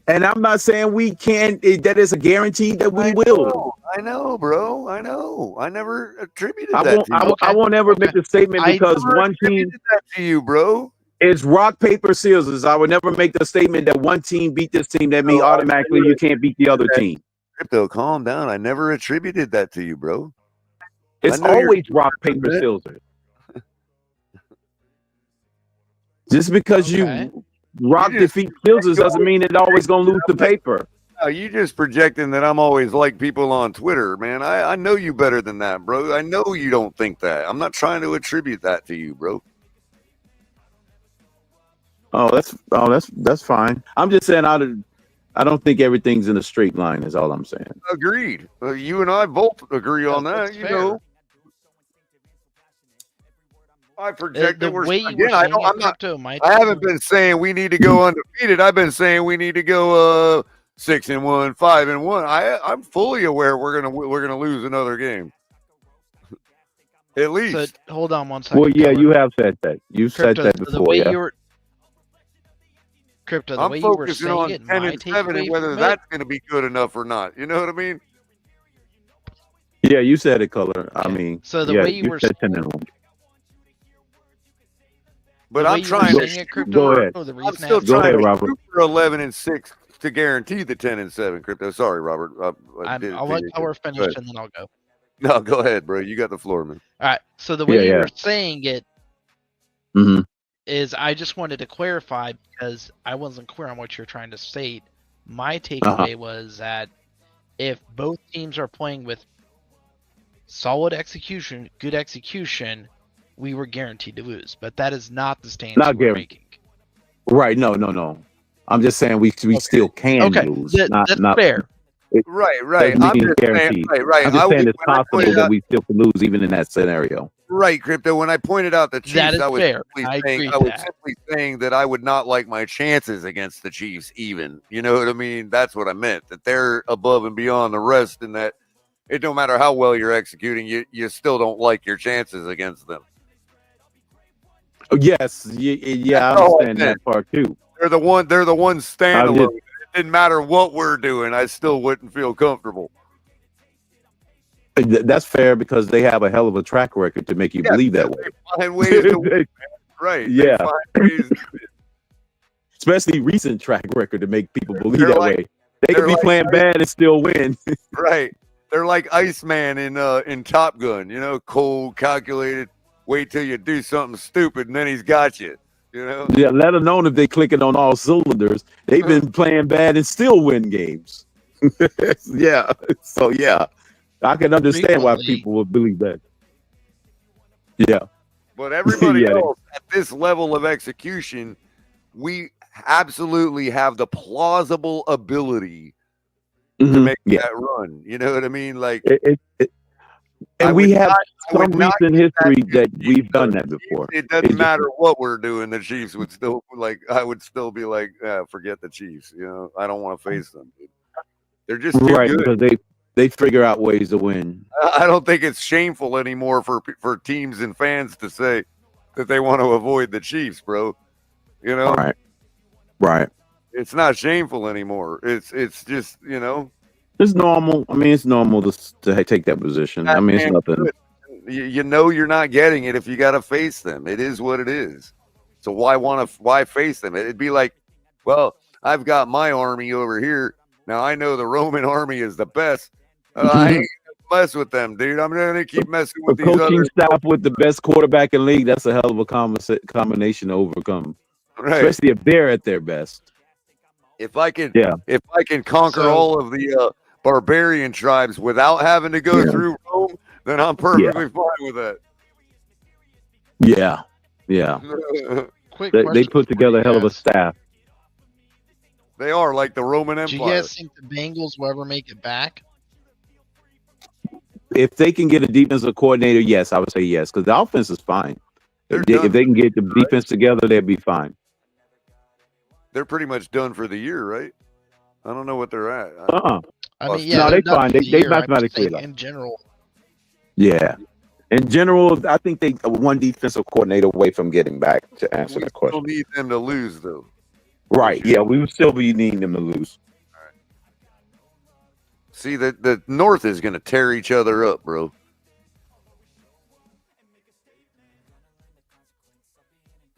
And I'm not saying we can. That is a guarantee that we will. I know, bro. I know. I never attributed that to you. I won't ever make the statement because one team that to you, bro. It's rock, paper, scissors. I would never make the statement that one team beat this team. That means automatically you can't beat the other team. Crypto, calm down. I never attributed that to you, bro. It's always rock, paper, scissors. Just because you rock defeat scissors doesn't mean it always gonna lose the paper. No, you just projecting that I'm always like people on Twitter, man. I know you better than that, bro. I know you don't think that. I'm not trying to attribute that to you, bro. That's fine. I'm just saying I don't think everything's in a straight line. Is all I'm saying. Agreed. You and I both agree on that. You know. I project that we're again. I haven't been saying we need to go undefeated. I've been saying we need to go 6-1, 5-1. I'm fully aware we're gonna lose another game. At least. So, hold on one second. Well, yeah, you have said that. You've said that before. Crypto, the I'm way you were focusing saying on it, 10 and 7 and whether that's going to be good enough or not. You know what I mean? Yeah, you said it, Color. I mean, so the way you were said 10 and 1. But I'm trying to go ahead. I'm still trying to shoot for 11 and 6 to guarantee the 10 and 7. Crypto, sorry, Robert. I'll let Color finish and then I'll go. No, go ahead, bro. You got the floor, man. All right. So the way you were saying it. Mm-hmm. Is I just wanted to clarify because I wasn't clear on what you're trying to state. My takeaway was that if both teams are playing with solid execution, good execution, we were guaranteed to lose. But that is not the stance we're making. Right. No. I'm just saying we still can lose. That's fair. Right. I'm just saying, right. I'm just saying it's possible that we still can lose even in that scenario. Right, Crypto. When I pointed out the Chiefs, that is I was fair. simply saying that I would not like my chances against the Chiefs even. You know what I mean? That's what I meant. That they're above and beyond the rest and that it don't matter how well you're executing, you still don't like your chances against them. Yes. Yeah, I understand that part too. They're the one standalone. It didn't matter what we're doing, I still wouldn't feel comfortable. That's fair because they have a hell of a track record to make you believe that way. Find ways to win, right? Yeah. Especially recent track record to make people believe that way. They could be playing bad and still win. Right. They're like Iceman in Top Gun, you know, cold, calculated. Wait till you do something stupid, and then he's got you. You know. Yeah, let alone if they clicking on all cylinders. They've been playing bad and still win games. Yeah. So yeah, I can understand why people would believe that. Yeah. But everybody Yeah, else at this level of execution, we absolutely have the plausible ability to make that run. You know what I mean? Like, and we have I would some not recent give that history to the that we've done that before. It doesn't It's just- matter what we're doing. The Chiefs would still I would still be like, forget the Chiefs. You know, I don't want to face them. They're just too right, good. because they figure out ways to win. I don't think it's shameful anymore for teams and fans to say that they want to avoid the Chiefs, bro. You know, Right. it's not shameful anymore. It's just, you know, It's normal. I mean, it's normal to take that position. I mean, it's nothing. You know, you're not getting it if you got to face them. It is what it is. So why face them? It'd be like, well, I've got my army over here. Now I know the Roman army is the best. I ain't gonna mess with them, dude. I'm gonna keep messing with A these coaching other staff with the best quarterback in the league, that's a hell of a combination to overcome. Right. Especially if they're at their best. If I can conquer So- all of the barbarian tribes without having to go through Rome, then I'm perfectly fine with that. Yeah. Yeah. Quick They question put for together you a hell of a guys. staff. They are like the Roman Do Empire. you guys think the Bengals will ever make it back? If they can get a defensive coordinator, yes, I would say yes, because the offense is fine. If they can get the defense together, they'll be fine. They're pretty much done for the year, right? I don't know what they're at. I mean, No, yeah, they they're done fine. for the They year. I'm just mathematically saying like- in general. Yeah. In general, I think they one defensive coordinator away from getting back to answer We that still question. need them to lose, though. Right. Yeah, we would still be needing them to lose. See, the North is going to tear each other up, bro.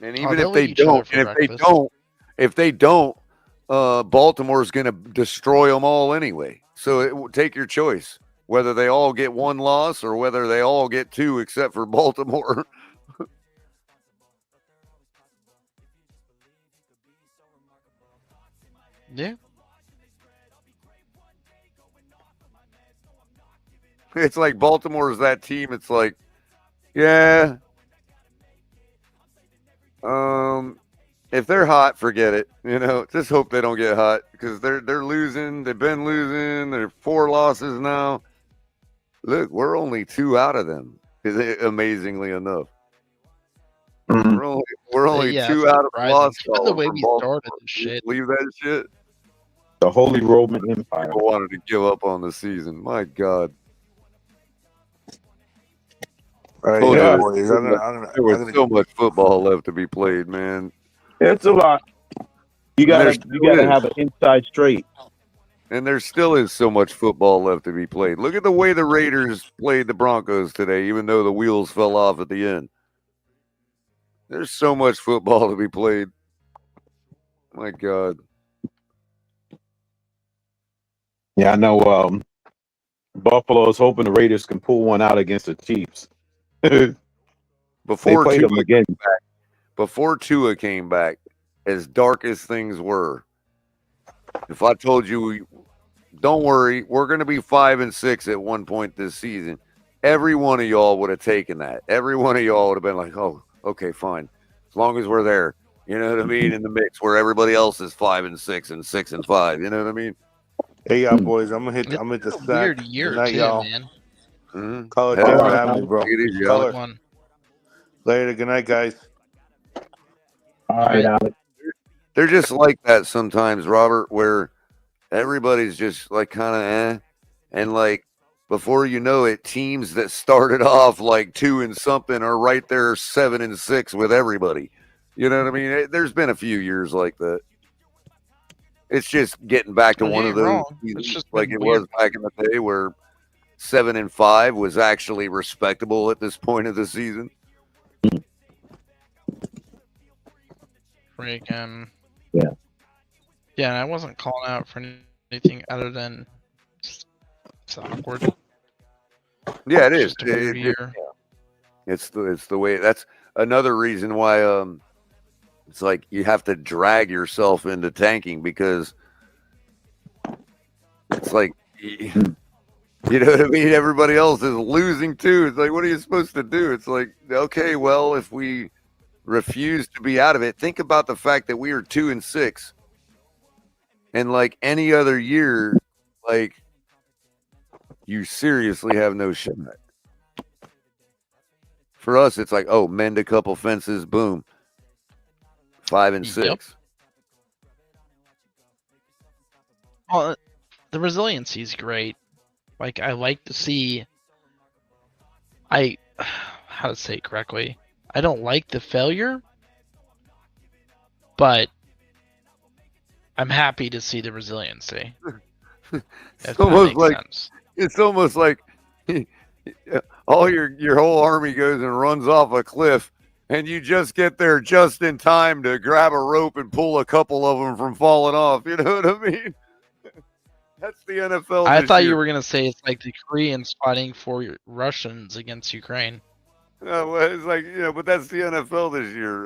And even they'll if they eat each other don't, for and breakfast. if they don't, Baltimore's going to destroy them all anyway. So take your choice, whether they all get one loss or whether they all get two, except for Baltimore. Yeah. It's like Baltimore's that team. It's like, yeah. If they're hot, forget it. You know, just hope they don't get hot because they're losing. They've been losing. They're 4 losses now. Look, we're only 2 out of them. Amazingly enough, we're only Yeah, 2 that's out of surprising. loss. Given the way we started this shit. Believe that shit. The Holy Roman Empire. People wanted to give up on the season. My God. All right, Told yeah, you, boys. there was so much football left to be played, man. It's a lot. You gotta have an inside straight. And there still is so much football left to be played. Look at the way the Raiders played the Broncos today, even though the wheels fell off at the end. There's so much football to be played. My God. Yeah, I know. Buffalo is hoping the Raiders can pull one out against the Chiefs. Before played Tua them again. came back, before Tua came back, as dark as things were, if I told you, don't worry, we're going to be 5-6 at one point this season, every one of y'all would have taken that. Every one of y'all would have been like, oh, okay, fine. As long as we're there, you know what I mean, in the mix where everybody else is 5-6 and 6-5. You know what I mean? Hey, y'all, boys. I'm gonna hit the sack. Weird year Good night, too, y'all. man. Mm-hmm. Color, Yeah, thanks for right. having me, bro. Take it easy, Color. One. Later. Good night, guys. All right, Alex. They're just like that sometimes, Robert, where everybody's just like kind of and like before you know it, teams that started off like 2 and something are right there 7-6 with everybody. You know what I mean? There's been a few years like that. It's just getting back to one of those seasons like it was back in the day where 7-5 was actually respectable at this point of the season. Freaking. Yeah. Yeah, and I wasn't calling out for anything other than it's awkward. Yeah, it is. Just a weird year. It's the way. That's another reason why it's like you have to drag yourself into tanking, because it's like, you know what I mean? Everybody else is losing too. It's like, what are you supposed to do? It's like, okay, well, if we refuse to be out of it, think about the fact that we are 2-6, and like any other year, like, you seriously have no shot. For us, it's like, oh, mend a couple fences, boom, 5-6. Yep. Well, the resiliency is great. Like, I like to see. How to say it correctly? I don't like the failure, but I'm happy to see the resiliency. It's almost like all your whole army goes and runs off a cliff, and you just get there just in time to grab a rope and pull a couple of them from falling off. You know what I mean? That's the NFL. I thought year. you were gonna say it's like the Koreans fighting for Russians against Ukraine. Well, it's like, but that's the NFL this year,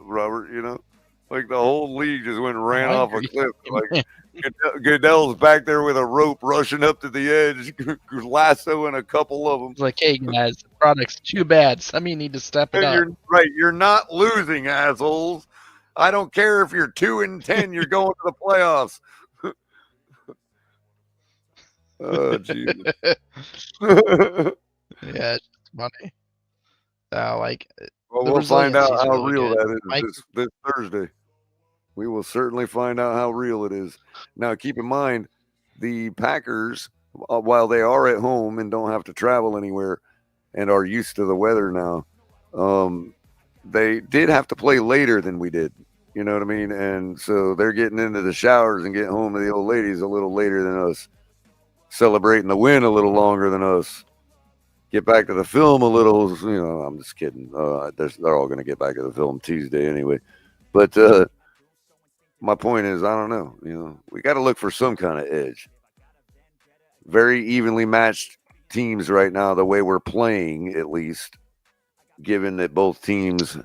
Robert. Like the whole league just ran off a cliff. Like Goodell's back there with a rope, rushing up to the edge, lassoing a couple of them. It's like, hey guys, the product's too bad. Some of you need to step it up. You're right. You're not losing, assholes. I don't care if you're 2-10. You're going to the playoffs. Oh, Jesus. Yeah, it's funny. Well, we'll find out how real that is this Thursday. We will certainly find out how real it is. Now, keep in mind, the Packers, while they are at home and don't have to travel anywhere and are used to the weather now, they did have to play later than we did. You know what I mean? And so they're getting into the showers and getting home to the old ladies a little later than us, celebrating the win a little longer than us. Get back to the film a little, I'm just kidding. They're all going to get back to the film Tuesday anyway. But my point is, I don't know. We got to look for some kind of edge. Very evenly matched teams right now, the way we're playing, at least, given that both teams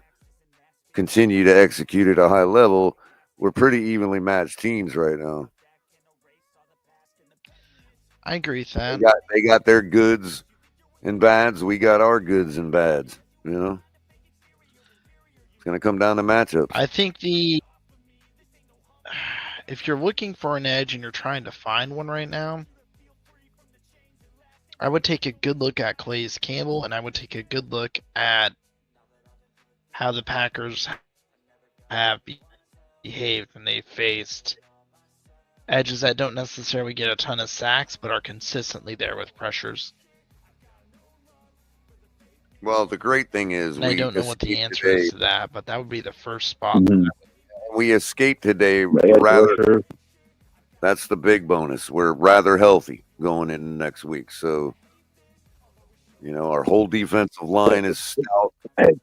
continue to execute at a high level. We're pretty evenly matched teams right now. I agree with that. They got their goods and bads. We got our goods and bads. It's going to come down to matchups. I think if you're looking for an edge and you're trying to find one right now, I would take a good look at Calais Campbell, and I would take a good look at how the Packers have behaved when they faced edges that don't necessarily get a ton of sacks, but are consistently there with pressures. Well, the great thing is, I don't know what the answer is to that, but that would be the first spot. We escaped today rather. That's the big bonus. We're rather healthy going into next week. So, our whole defensive line is stout.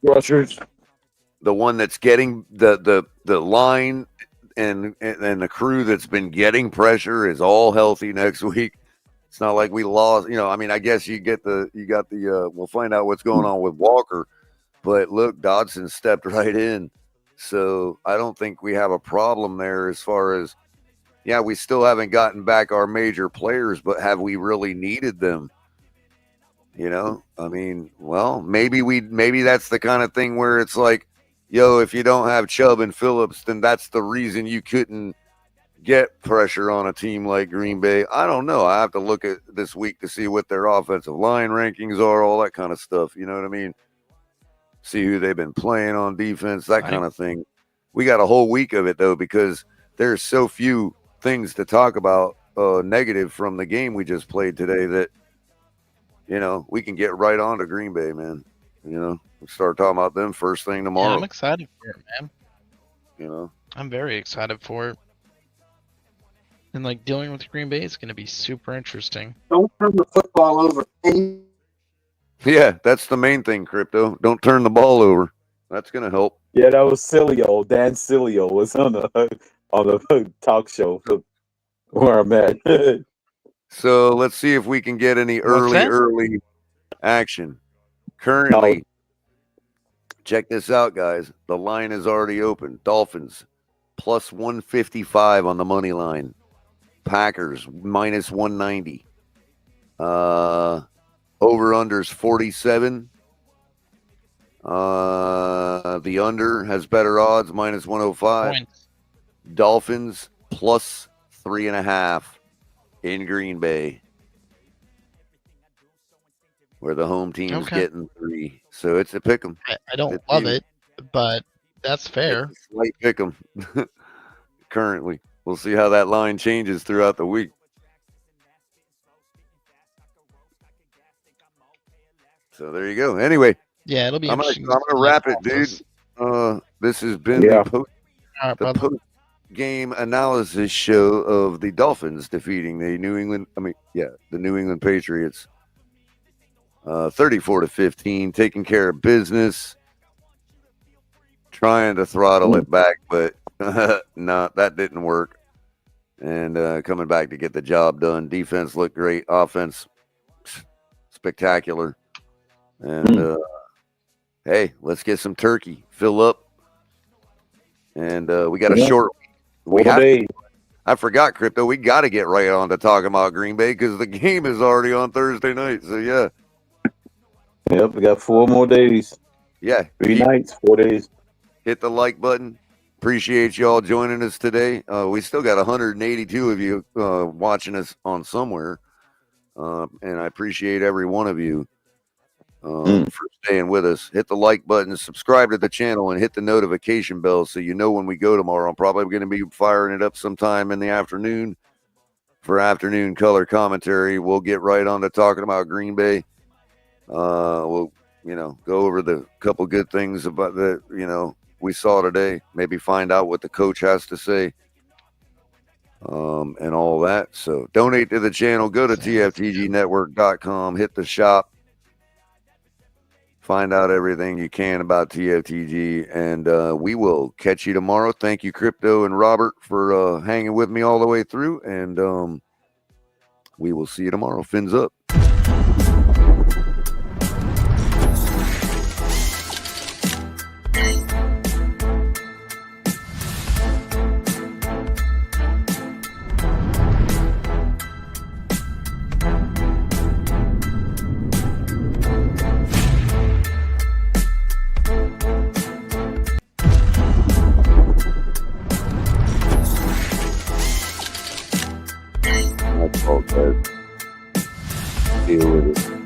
Rushers. The one that's getting the line and the crew that's been getting pressure is all healthy next week. It's not like we lost, I guess we'll find out what's going on with Walker, but look, Dodson stepped right in. So I don't think we have a problem there as far as, we still haven't gotten back our major players, but have we really needed them? Well, maybe that's the kind of thing where it's like, if you don't have Chubb and Phillips, then that's the reason you couldn't get pressure on a team like Green Bay. I don't know. I have to look at this week to see what their offensive line rankings are, all that kind of stuff. You know what I mean? See who they've been playing on defense, that kind of thing. We got a whole week of it, though, because there's so few things to talk about negative from the game we just played today that, we can get right on to Green Bay, man. Start talking about them first thing tomorrow. Yeah, I'm excited for it, man. I'm very excited for it. And dealing with Green Bay is going to be super interesting. Don't turn the football over. Yeah, that's the main thing, Crypto. Don't turn the ball over. That's going to help. Yeah, that was Cilio. Dan was on the talk show where I'm at. So let's see if we can get any early action. Currently, check this out, guys. The line is already open. Dolphins plus 155 on the money line. Packers minus 190. Over-unders 47. The under has better odds, minus 105. Points. Dolphins plus 3.5 in Green Bay, where the home team's getting 3. So it's a pick 'em. I don't love it, but that's fair. It's a slight pick 'em currently. We'll see how that line changes throughout the week. So there you go. Anyway, yeah, it'll be. I'm gonna wrap it, dude. This has been the post-game analysis show of the Dolphins defeating the New England Patriots, 34-15, taking care of business, trying to throttle it back, but no, that didn't work. And coming back to get the job done. Defense looked great. Offense spectacular. And hey, let's get some turkey. Fill up. And we got a short week. I forgot, Crypto. We got to get right on to talking about Green Bay because the game is already on Thursday night. So, yeah. Yep, we got 4 more days. Yeah. 3 nights, 4 days. Hit the like button. Appreciate you all joining us today. We still got 182 of you watching us on somewhere. And I appreciate every one of you for staying with us. Hit the like button, subscribe to the channel, and hit the notification bell so you know when we go tomorrow. I'm probably going to be firing it up sometime in the afternoon for afternoon color commentary. We'll get right on to talking about Green Bay. We'll, go over the couple good things about that, we saw today. Maybe find out what the coach has to say. And all that. So donate to the channel. Go to TFTGnetwork.com. Hit the shop. Find out everything you can about TFTG. And we will catch you tomorrow. Thank you, Crypto and Robert, for hanging with me all the way through. And we will see you tomorrow. Fins up. Deal with it.